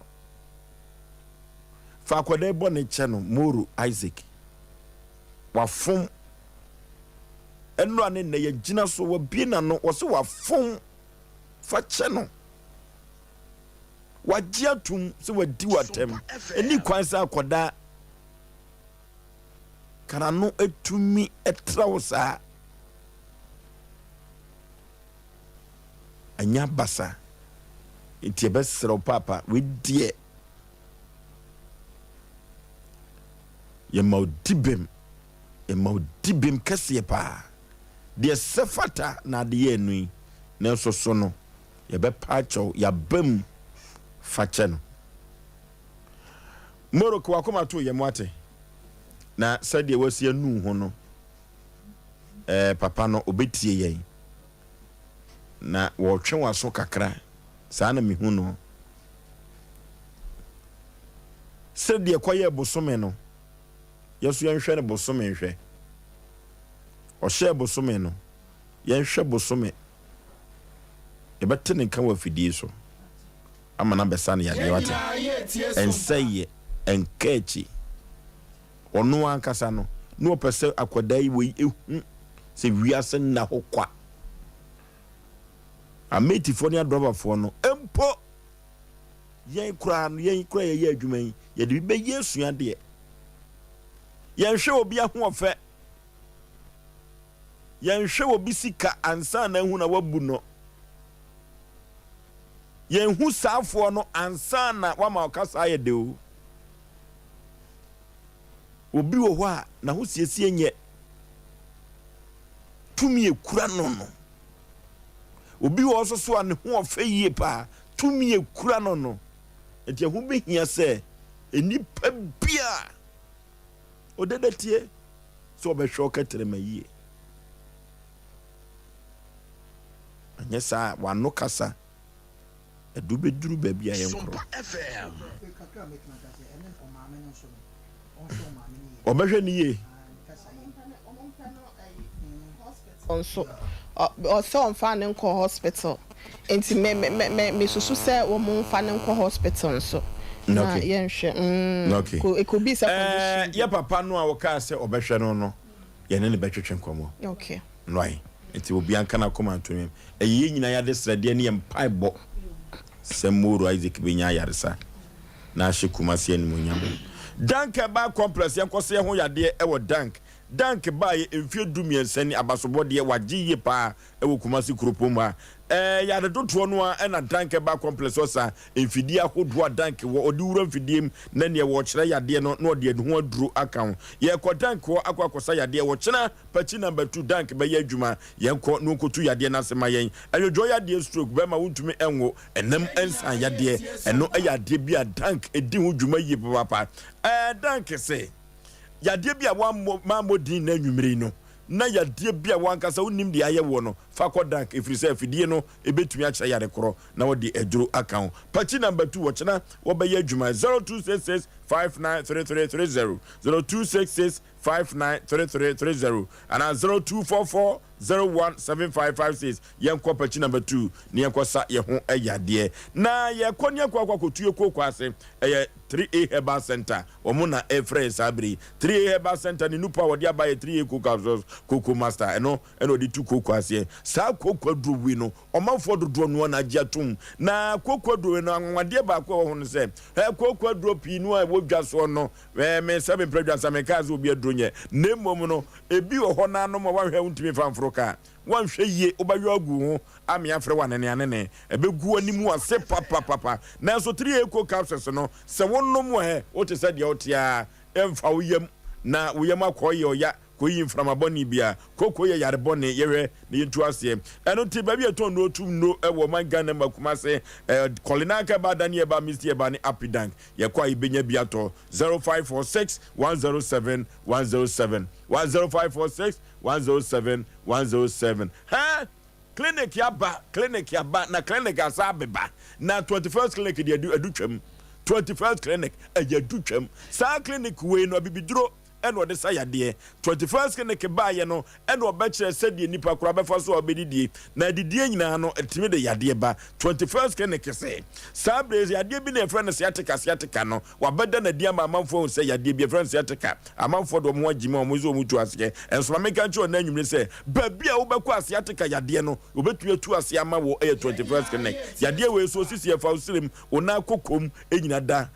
[SPEAKER 1] fa kwade bo ne che no Moru Isaac wafom eno ane na ye gina so wa bi na no wo se wafom fa che no wajia tum se wadi watem eni kwan sa akoda kana no etumi etrawo sa anya basa enti ebesero papa we die ye maudibem kase pa de sefata na de ye nui na so no ye be pacho ya bam fache no Moroko wakoma to ye mwate na sade wasi anu ho no papa no obetie ye na wo twe waso kakra saa na mihu no sade kwaye bosome no yesu yenhwe ne bosome nhwe o hye bosome no yenhwe bosome ebetene kan wa fidie so amana besa ne yade wate enseye enkechi onu ankasa no no opese akoda yi we ehu se wiase na hokwa ameti fo adroba fo no empo yen kura ye adwuma yi ye de be yesu ade yen hwe obi aho ofe yen hwe obi sika ansa na hu na wabu no yen hu saafo no ansa na wama okasa ye de o obi wo ho a na ho siesie nye tumi ekura no obi wo so a ne ho ofe yie pa tumi ekura no enti ho behia se enipa bia odedatie so be show ketere ma yie anya sa wano kasa edu be duru ba bia yen kro obehwe ni ye
[SPEAKER 4] onso o mfa ne nko hospital enti me susu se wo mo mfa ne nko hospital nso na yenhwe
[SPEAKER 1] okay
[SPEAKER 4] it could be condition
[SPEAKER 1] ya papa no a wo ka se obehwe no ye ne betwetwe nkomo
[SPEAKER 4] okay
[SPEAKER 1] right enti obi anka na koma antonim eye nyina ya de srade ne mpai bo semuru Isaac benya yaresa na hye kumase animonyam dank ba complex yankose ho yade e dank ba ye mfie dumiensani abasobode wagiye pa e wo kumase kuropom a yade doto no a na dank ba complex osa mfidi ahodo dank wo odi wura mfidiem na ne wo kire yade no na ode ho aduro aka ye ko dank wo akwakosa yade wo kire pachi number 2 dank ba ye adwuma ye ko no kotu yade na sema yen adwojo yade stroke be ma wontumi enwo enam ensan yade eno yade bia dank edi ho dwuma yi papa dank se yade bia wa mamodin na nwumire no na yade bia wankasa wonim de aye wo no fa dank ifrise afidie no ebetumi akye yade koro na wodi aduro account pachi number 2 wochena wo be ye adwuma 0266 593330 0266 593330 and 0244 017556 yenko pachi number 2 ne yenko sa ye ho ayade na ye konya kwa kotuye kwase 3A Herbal Center omuna efre sabri 3A Herbal Center ni nupa wodi abaye 3A cocoa master eno di 2 cocoa ase sa cocoa dro wi no omanfo dodo no na agiatum na cocoa dro no anwade ba ko ho no se cocoa dro pi no a wodwa so no me sabe predwa samekaze obi adro nye nemom no ebi wo ho na no mo wa hwe untimi famfroka wan hwe yie obayo agu ho ame afre wanene anene ebegu animu ase papa na so 3 eco capsules no se wonnom he o te said ye otia emfa woyam na woyam akoye oya koyi mframaboni bia koko ye yarebone yewe ne yintu ase eno ti ba bia ton no tum no ewo man Ghana makuma se kolinaka ba danie ba misie ba ni apidank ye kwa ibenya bia to 0546 107 107 10546 107 107 ha clinic ya ba na clinic asabeba na 21st clinic de adutwam 21st clinic ayadutwam sa clinic we no bibiduro eno de sayade 21st clinic ba ye no eno obekire sedie nipa kura befa so obedidie na didie nyina no etime de yade ba 21st clinic se sabrez yade bi na friend siatika no wabeda na dia amanfo se yade bi friend siatika amanfo do mo agime o mo zo mutu ase enso ma meka nche ona nwumre se ba bia wo bekọ asiatika yade no obetu tu ase ama wo 21st clinic yade we so sisi e fa usirim ona kokom enyina da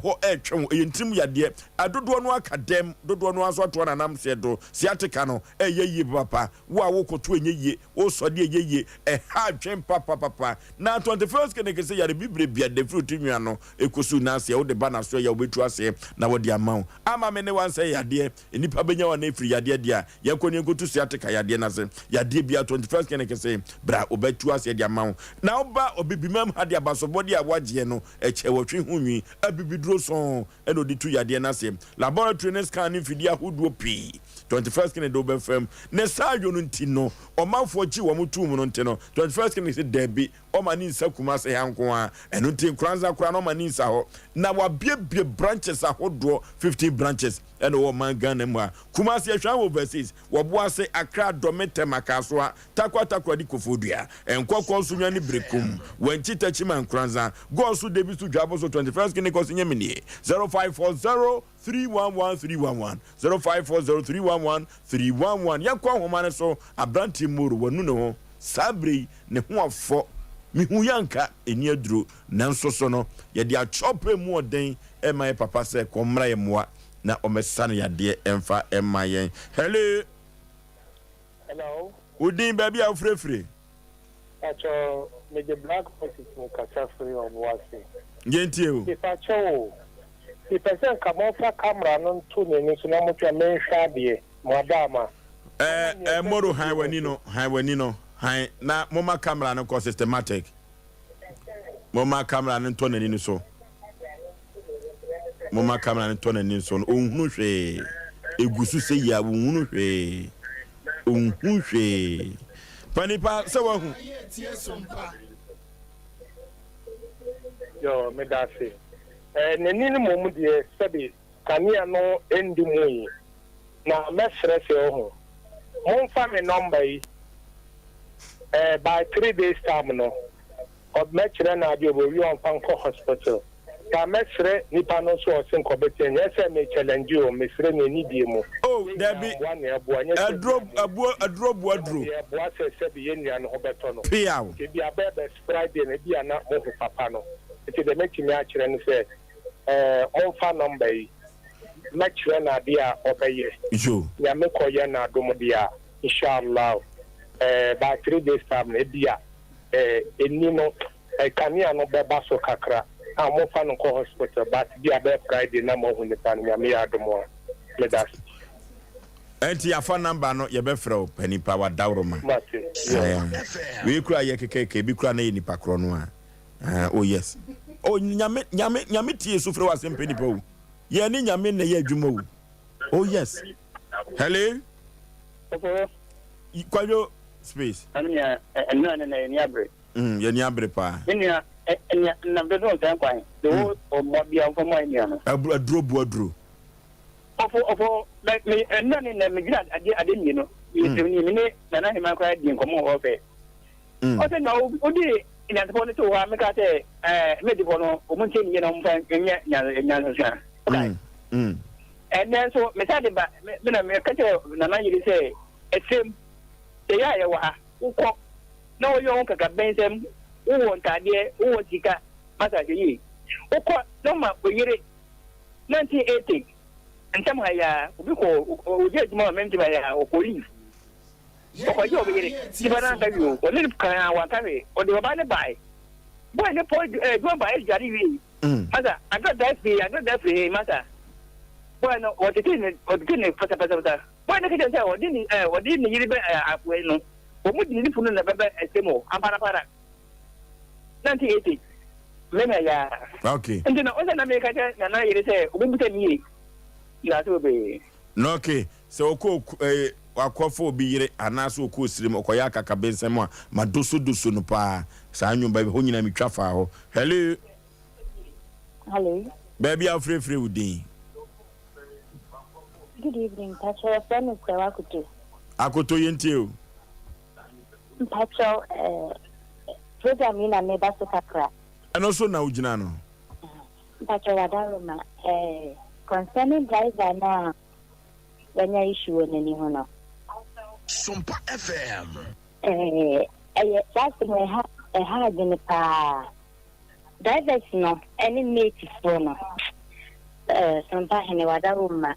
[SPEAKER 1] ho etwen yentim yade adodo no akadem dodo no aso to na nam se do siatika no yeyi papa wo a wo koto enye wo so de yeyi ha twen papa na 21st clinic se yare bibre bia de fruit nwa no ekosu na se wo de bana so ya obetu ase na wo de amaw ama me ne wan se yade enipa benya wa na efiri yade dia ye koni nkotu siatika yade na se yade bia 21st clinic se bra obetu ase de amaw na oba obibimam hade abasobode awagye no eche wotwe hunwi abibidro so eno di tu yade na se laboratory scan fidi ahodo pi 21st clinic do be fam ne sayo no ntino omanfo chi wo mutum no ntino 21st clinic se debi o mani nsa kuma se hanko a eno ntin kranza kura no mani nsa ho na wa bie branches ahodo 50 branches eno wo man Ghana mu a kuma se hwa overseas wo boa se Accra domete makaso a takwa di kofodua enkokon so nwa ni brekum wanchi tachiman kranza go so debi so dwabo so 21st clinic o sinye mini 0540 311 0540311311 yakwa homane so abranti muru wonu ne ho sabre ne ho afo mihu yanka eni aduro nanso so no ye dia chope mu oden e mai papa se komra ye moa na omesane yade emfa emayen hello udin baby afrefre
[SPEAKER 6] acho me the black pocket mu kasa free on wase
[SPEAKER 1] gentie o
[SPEAKER 6] acho the person come off camera no to ne so na mo twa men hwa de madama
[SPEAKER 1] moro highway no hi na mama camera no ko systematic mama camera no to nani so mama camera no to nani so ohunu hwe egusu se ya wunu hwe unhu hwe panipa se wa hu
[SPEAKER 6] yo me da se neni ni momu de sabi kania no endi mu na mesre se ho mon fa me number yi by 3 days time no of mesre na ade obi on fanko hospital ka mesre nipa no so osin ko beten yese me challenge o mesre ne ni die mu
[SPEAKER 1] oh there be adro
[SPEAKER 6] se bi yenia no hobeto no
[SPEAKER 1] piawo
[SPEAKER 6] ke bi abebe Friday na bi ana mo papa no it de make me akire no say on fa number yi mesre na dia obeye
[SPEAKER 1] jo
[SPEAKER 6] ya me ko ye na do mo dia inshallah by 3 days time na dia eni no kania no beba so kakra mo fa no ko hospital but dia be Friday na mo hu ni pan ya me adomo let us
[SPEAKER 1] enti afa number no ye be frɛ panipa wa dawroma we kura ye keke bi kura na ye nipa kro no oh yes oh nyame tie so frɛ wa Asem Mpe Nipa o ye ni nyame na ye adwuma o oh yes hello kwayo space
[SPEAKER 8] anya enu na ni abre
[SPEAKER 1] ye ni abre pa
[SPEAKER 8] na bedo tan kwan do o mo bia fo mo ni ano
[SPEAKER 1] adro
[SPEAKER 8] ofo like me enu na me gina ade ni no ni me na hima kwa di nkomo ho fe o se na o di ina to ne to wa me ka te me di bono o mo chen ni na mo fa nya so sha okay and then so me sa de ba me na me ka te na yiri se esem te ya wa ukọ na o yo nka ben sem uwo ntade uwo sika masa yi ukọ no ma oyire 1980 ntem ha ya obi ko oje juma men juma ya okori o yo oyire ti bana ka bi o le kan wa ka be o de ba ne bai boy ne po do ba e jari wi masa aga da fi masa boy no o de ne fata boy ne ke o di ni yiri be afwe no o mu di ni funu na bebe esemo para 1980 meme ya
[SPEAKER 1] okay
[SPEAKER 8] ndina o na me ka na yiri se o bu tani ya so be
[SPEAKER 1] no okay so ko akofo obi yire anaso ko sirim okoya akaka bensem a madoso no pa sa anwumba ho nyina mitwa fa ho hello baby afrefre udin
[SPEAKER 16] good evening Pacho friend is
[SPEAKER 1] akoto yenti o
[SPEAKER 16] Pacho program ina me baso kakra
[SPEAKER 1] ano so na ugina no
[SPEAKER 16] Pacho wadaroma concerning driver na wanya issue ni hono
[SPEAKER 5] Sompa FM
[SPEAKER 16] that's me ha gene pa drivers no any mate for no Sompa hene wadaroma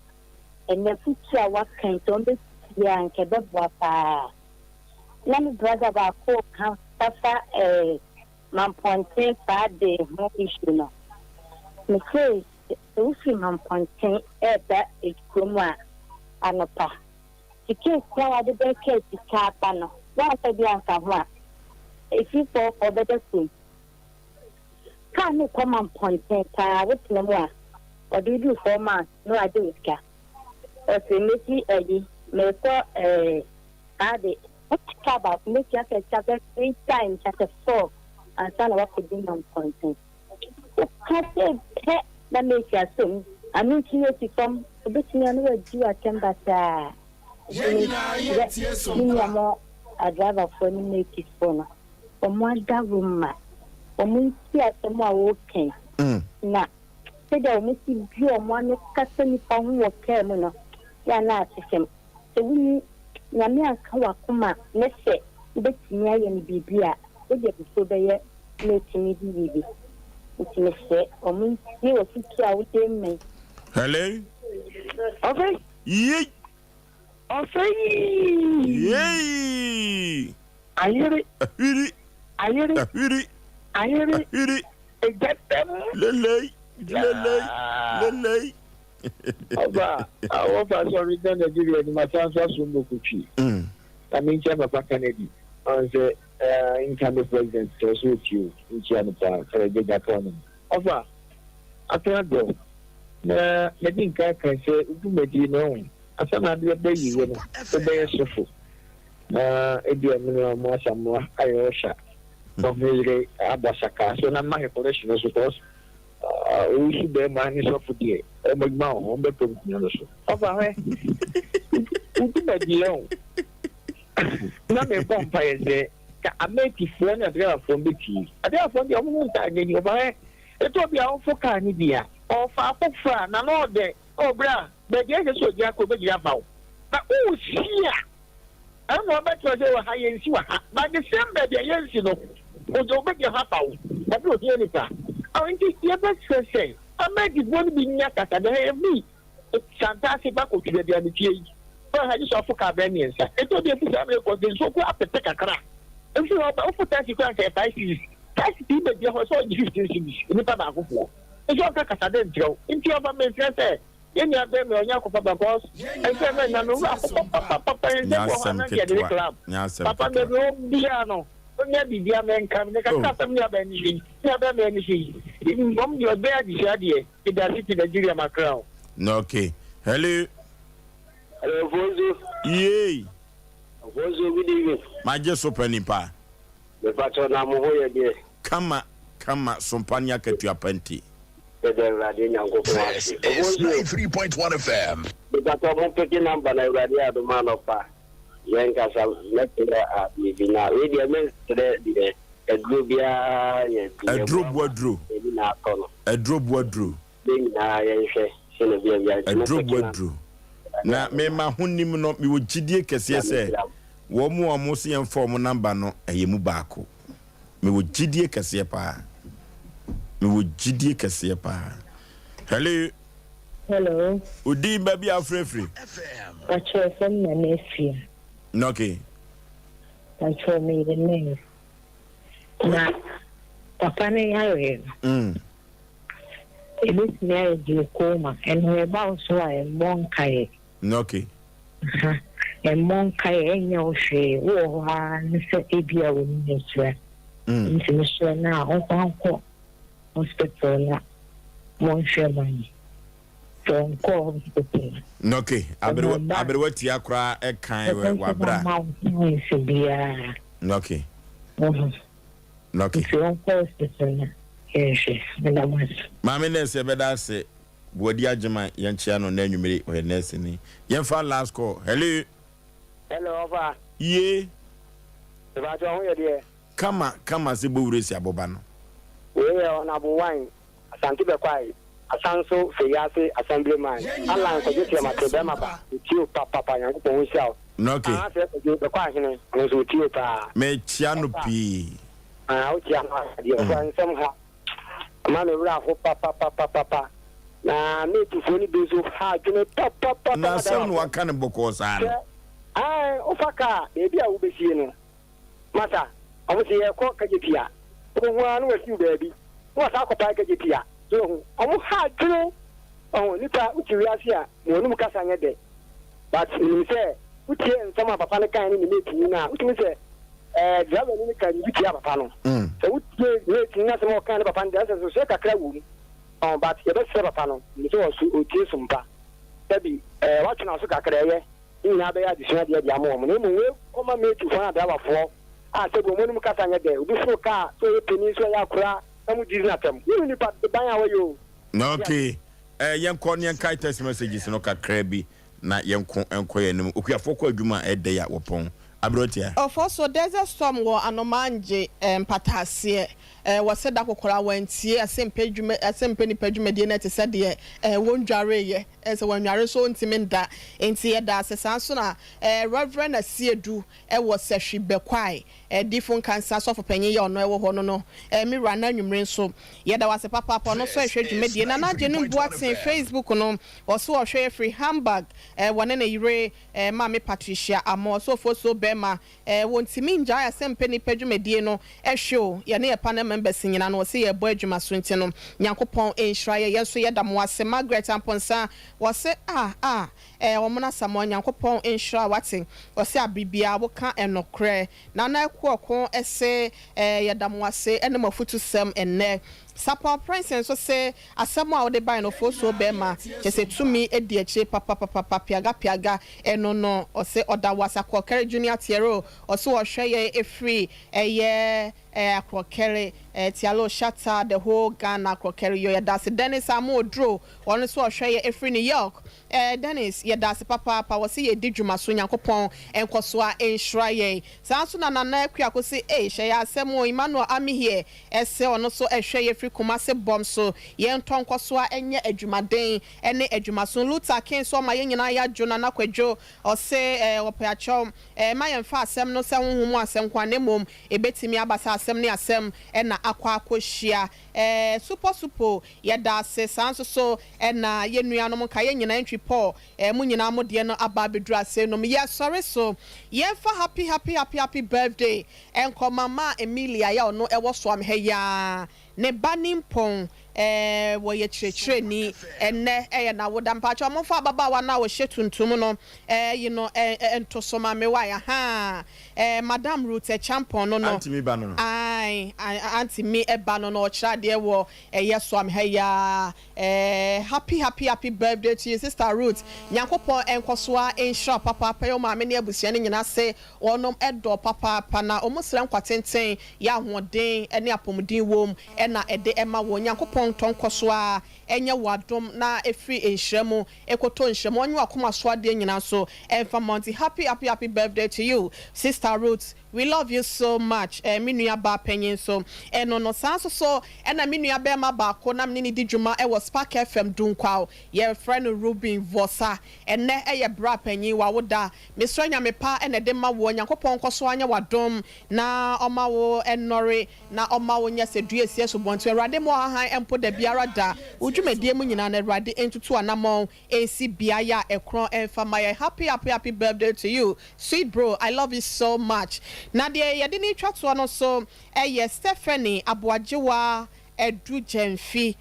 [SPEAKER 16] ene futu a wakan to mbe ya nke bebwa pa na mi brother ba ko kan papa mamponte pa de ho issue no me say so fi mamponte da ekroma anopa tike kwa wa de beke tika pa no wa ta bi anka ho a efi for better thing kan ni kwa mamponte pa wetna mo a odi du for man no ade wika Meti Eddie, Meso Ade, what about make chapter 3 times, chapter 4, and son of what could be non content. Pet that makes you assume. I mean, you come a bit near you attempt that more a driver for me make his phone. From one room, or me see at some more walking. Now, say that we see you on one custom phone work care. Ya na atisem se wuni nyame aka wakoma ne se betimi aye ne bibia e de so be ye na timi bibi utime se omun ti o fitu a wude men
[SPEAKER 1] hello
[SPEAKER 6] okay
[SPEAKER 1] yi
[SPEAKER 6] Osei
[SPEAKER 1] yi
[SPEAKER 6] ayiri egetem
[SPEAKER 1] lele
[SPEAKER 6] Oba, our pastor returned Nigeria in my transfer from Bokuchi. I mean, Papa Kennedy, on the incoming president, was with you in China for a big economy. Oba, after I go, I think I can say, you may be known. asana de be yi no be sofo na ebi amino mo asamwa ayo sha no mere abasaka so na ma correction so tos o shi be ma ni sofo die e mo ma o be to ni no so oba he uti be di o na me pompa eze ka ameti fo na de afo mbeti ade afo ndi omo nta gani oba he eto bia o fo ka ni bia o fa afofra na no de obra be je je so dia ko be dia bawo na o sia I'm not better than what I see. But the same baby, yes, you know, was over your half hour. That was the only time. I think the best say, I make it one be near that I have me. It's fantastic back to the other tea. But I just offer Carbanians. It will be a piece of because so go up to take a crack. If you are for 30 grams, I see. That's people, there was all the 15 in the Panago. It's all Casadent Joe. In your government, say. Yeni abe me onya ko papa boss ense me na no papa ense ko na ke de club papa me no bia no onya bibia me nkan me ka ka me abe ni ni shi mbom yo be adi shade e da city Nigeria macron
[SPEAKER 1] no okay hello
[SPEAKER 6] Vozo
[SPEAKER 1] yey
[SPEAKER 6] Vozo good evening
[SPEAKER 1] ma je Sompa Nipa
[SPEAKER 6] me pato na mo hoye de
[SPEAKER 1] kama Sompa nya ketua panti
[SPEAKER 5] This is 93.1 FM.
[SPEAKER 6] But I won't pick a number. I already had a man of Yankasa, let me be now. Radio means today a drubia,
[SPEAKER 1] a drop what drew, a drop what drew, a drop what drew. Now, may my hunim not be with GD Cassia say, one more mostly and form number no a yemubako. Me with GD Cassia pa. Me would GD Cassia pa.
[SPEAKER 17] Hello.
[SPEAKER 1] Udi baby are free.
[SPEAKER 17] I chose from my nephew.
[SPEAKER 1] Okay.
[SPEAKER 17] I told me the name. Now, Papa Harry. It is married to coma, and we're about to a monk.
[SPEAKER 1] Okay.
[SPEAKER 17] And monk, and no shade, or Mr. Abia with nature. Mr. Now, Uncle. Hospital na Monsieur Money. So call hospital.
[SPEAKER 1] Okay, abere akra e kan we wabra. Okay. Okay.
[SPEAKER 17] So call hospital na. Yes, madam.
[SPEAKER 1] Mama nurse be da se bodi agema ye nchia no na anwumere o nurse ni. Ye fa last call. Hello.
[SPEAKER 6] Hello, Ofa.
[SPEAKER 1] Ye.
[SPEAKER 6] Ba jo ho ye de.
[SPEAKER 1] Kama se bo uresi aboba no.
[SPEAKER 6] We are on Abu Wine, Asante Bekwai, Asanso, Feyase, Assemblyman. Allah ko jeti ma tebe ma ba. Tio papa yan ko won sia.
[SPEAKER 1] Okay.
[SPEAKER 6] Ah, se ko Bekwai hene, no so tio pa.
[SPEAKER 1] Me chia no pi.
[SPEAKER 6] Ah, o chia ma di o fan sam ha. Ma me wura ho papa. Na me tu foni bezo ha june papa.
[SPEAKER 1] Na sam no aka ne boko sa no.
[SPEAKER 6] Ah, o faka, e bia wo be sie no. Mata, o se ye ko kajepia. One was you, baby. What's our package here? So, almost hard to oh, Nita, which you are here, no Mukasanga day. But you say, which here some of a panic kind in the meeting now, which means driver can you have a panel. So, which making nothing more kind of a pan dancer, so set a crowd. Oh, but you don't serve a panel. You also kill some pa. Baby, watching us a career. You have a additional diamond. No, come on, me to find out for. Ah, so when you cut on your day, we so car, so you peninsula yakura, and we did not come. You need to buy our you.
[SPEAKER 1] Okay. Young Cornian Kites messages no crabby, not young Enquire. Okay, for Juma a day at Wapon. Abrotia.
[SPEAKER 4] Of also, there's a storm war and Omanje and Patasia. Was said that Cocola went here, Asem Mpe Nipa Medina to said, won't jarre, as when you are so intimate that, and see that as a sansona, Reverend Asia do, was said she be quiet, a different cancer of penny or no, me ran and so. Yet there was a papa on no social media, and I didn't watch Facebook on or so a share free handbag, one in a ray, Mammy Patricia, and more so for so Bema, won't see me enjoy Asem Mpe Nipa Medina, a show, ya near Panama. Members in and was a boy Juma Swinton, Yankopon, a Shire, yes, so yadam was a Margaret and Ponsa was say, Womana Samoan Yankopon in Shire watching, or say a Bibia, Woka and no cray. Nana Quaco, essay, yadam was say, animal foot to some and ne. Sapa Prince and so say asama o de buy no for so bema just say to me edieche papa piaga no or say oda was a Kwokere Junior Tiero or so or share a free a Kwokere Tialo Shatta the whole Ghana Kwokere yo that's Dennis Amo draw on so share a free New York Dennis ya that's papa was see a dijuma so Yankopon and Kwaswa en shraye Sansuna na kwa say share asemo Emmanuel Ami here ese ono so share free Kumase bomb so yen ton Kwaswa enye adwumaden ene adwumason Luther King so ma yen ya Jona na kwadwo o se opeachom ma yen fa asem no se honhom asem kwa ne mom ebetimi abasa asem ne asem ena akwa akohia super yeda se sanso so ena yenuanom ka yen nyina ntwi Paul mu nyina modie no aba bedru ase no ye sorry so ye fa happy birthday enko mama Emilia ya ono ewo so am heya ne banimpon wo ye chire ni enne na woda mpacho mo fa baba wa na wo hyetuntum no you know entosoma me wa ya ha Madam Ruth champion no
[SPEAKER 1] anti mi ba no
[SPEAKER 4] ai anti mi eba no no chira de wo yeso am ha ya happy birthday to you sister Ruth Nyankopon enkosoa ensha papa pa yo ma me ne abusua ne nyina se onom edo papa na omusra nkwatenten ya hoden ene apomudin wom ena ede ema wo Nyankopon tonkosoa enya wadom na efri enhyremu ekoto enhyremu onyu akoma so ade nyina so emfa monty happy birthday to you sister Ruth. We love you so much. Minua ba penyin so. No sanso so. Na minua be ma ba ko na mni di dwuma e was Spark FM dunkwa. Ye friend Ruben Vosa. Ene ye bra penyin wa woda. Mesro nya me pa ene de ma wo Nyankopon koso anya wadom na oma wo enore na oma wo nya sedue sie so bonto Awurade mo han empo da biara da. Udwumadie mu nyina na Awurade entutu anamon ensi biaya ekron emfa my happy birthday to you. Sweet bro, I love you so much. Na de yedini twatso no so Stephanie Aboagye Edu Jemfi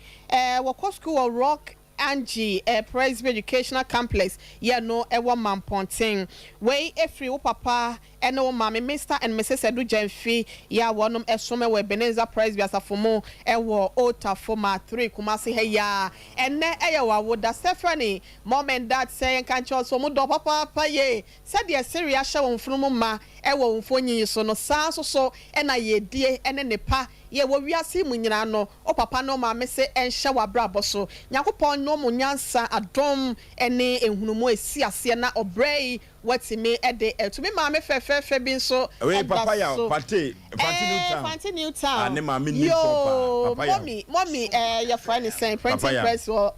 [SPEAKER 4] wo school Rock Angie Presbyterian Educational Complex no ewo Mamponten we efri wo papa ene mama Mr and Mrs Edu Jemfi ya wonom esome we Ebenezer Presbyterian Asafomo ewo Otafoma 3 Kumasi heya ene eya woda Stephanie mom and dad say kan cho so mo do papa ye said the serious hye wonfunu ma ewo wonfonyi so no sanso so ena ye die ene nepa ye wo wiase mu nyina no o papa no ma me se enhye wabrabo so Nyankopon no mu nyansa adom ene ehunumu esi ase na obrei watime ede to me ma me fe bin so
[SPEAKER 1] we papa ya Fanti Newtown
[SPEAKER 4] ne ma me ni papa mommy your friend is saying printing press or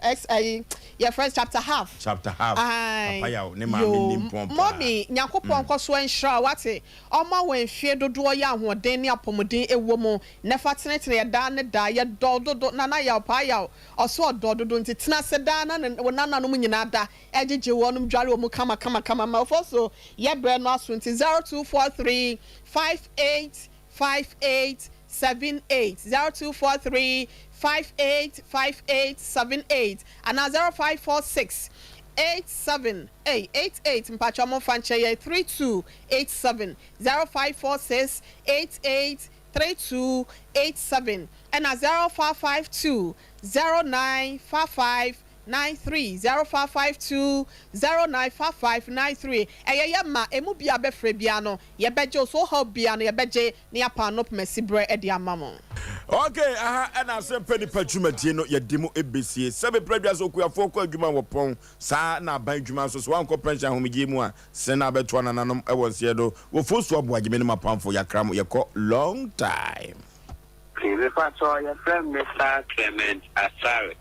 [SPEAKER 4] your friend chapter half papa ya ne ma me ni pompa mommy Nyankopon koso enhra wate oma wenfie dodo ya ahoden ne apomodin ewo mu ne fatenetene ya da ne da ya dodo na ya pa ya oso dodo nti tena se da na nana no mu nyina da ejeje wonum dware wo mu kama ma so ye bre no aso nti 0243 585878 0243 585878 and 0546 8788 mpacho mo fanche 3287 0546 883287 and 0552 0955 93 0552 095593 eyeye ma emu bia be frɛ bia no ye beje so ho bia no ye beje ne apanop mesibre edi amamo.
[SPEAKER 1] Okay, and Asem Mpe Nipa dwumadie no ye dimu ebesie sebe pradwa so kuafo kwa adwuma wopon sa na ban dwuma so wan ko pension homgie mu a se na beto nananom e wonse do wo Osei Aboagye me ma pamfo yakram ye ko long time.
[SPEAKER 8] If I saw your friend Mr. Clement Asare,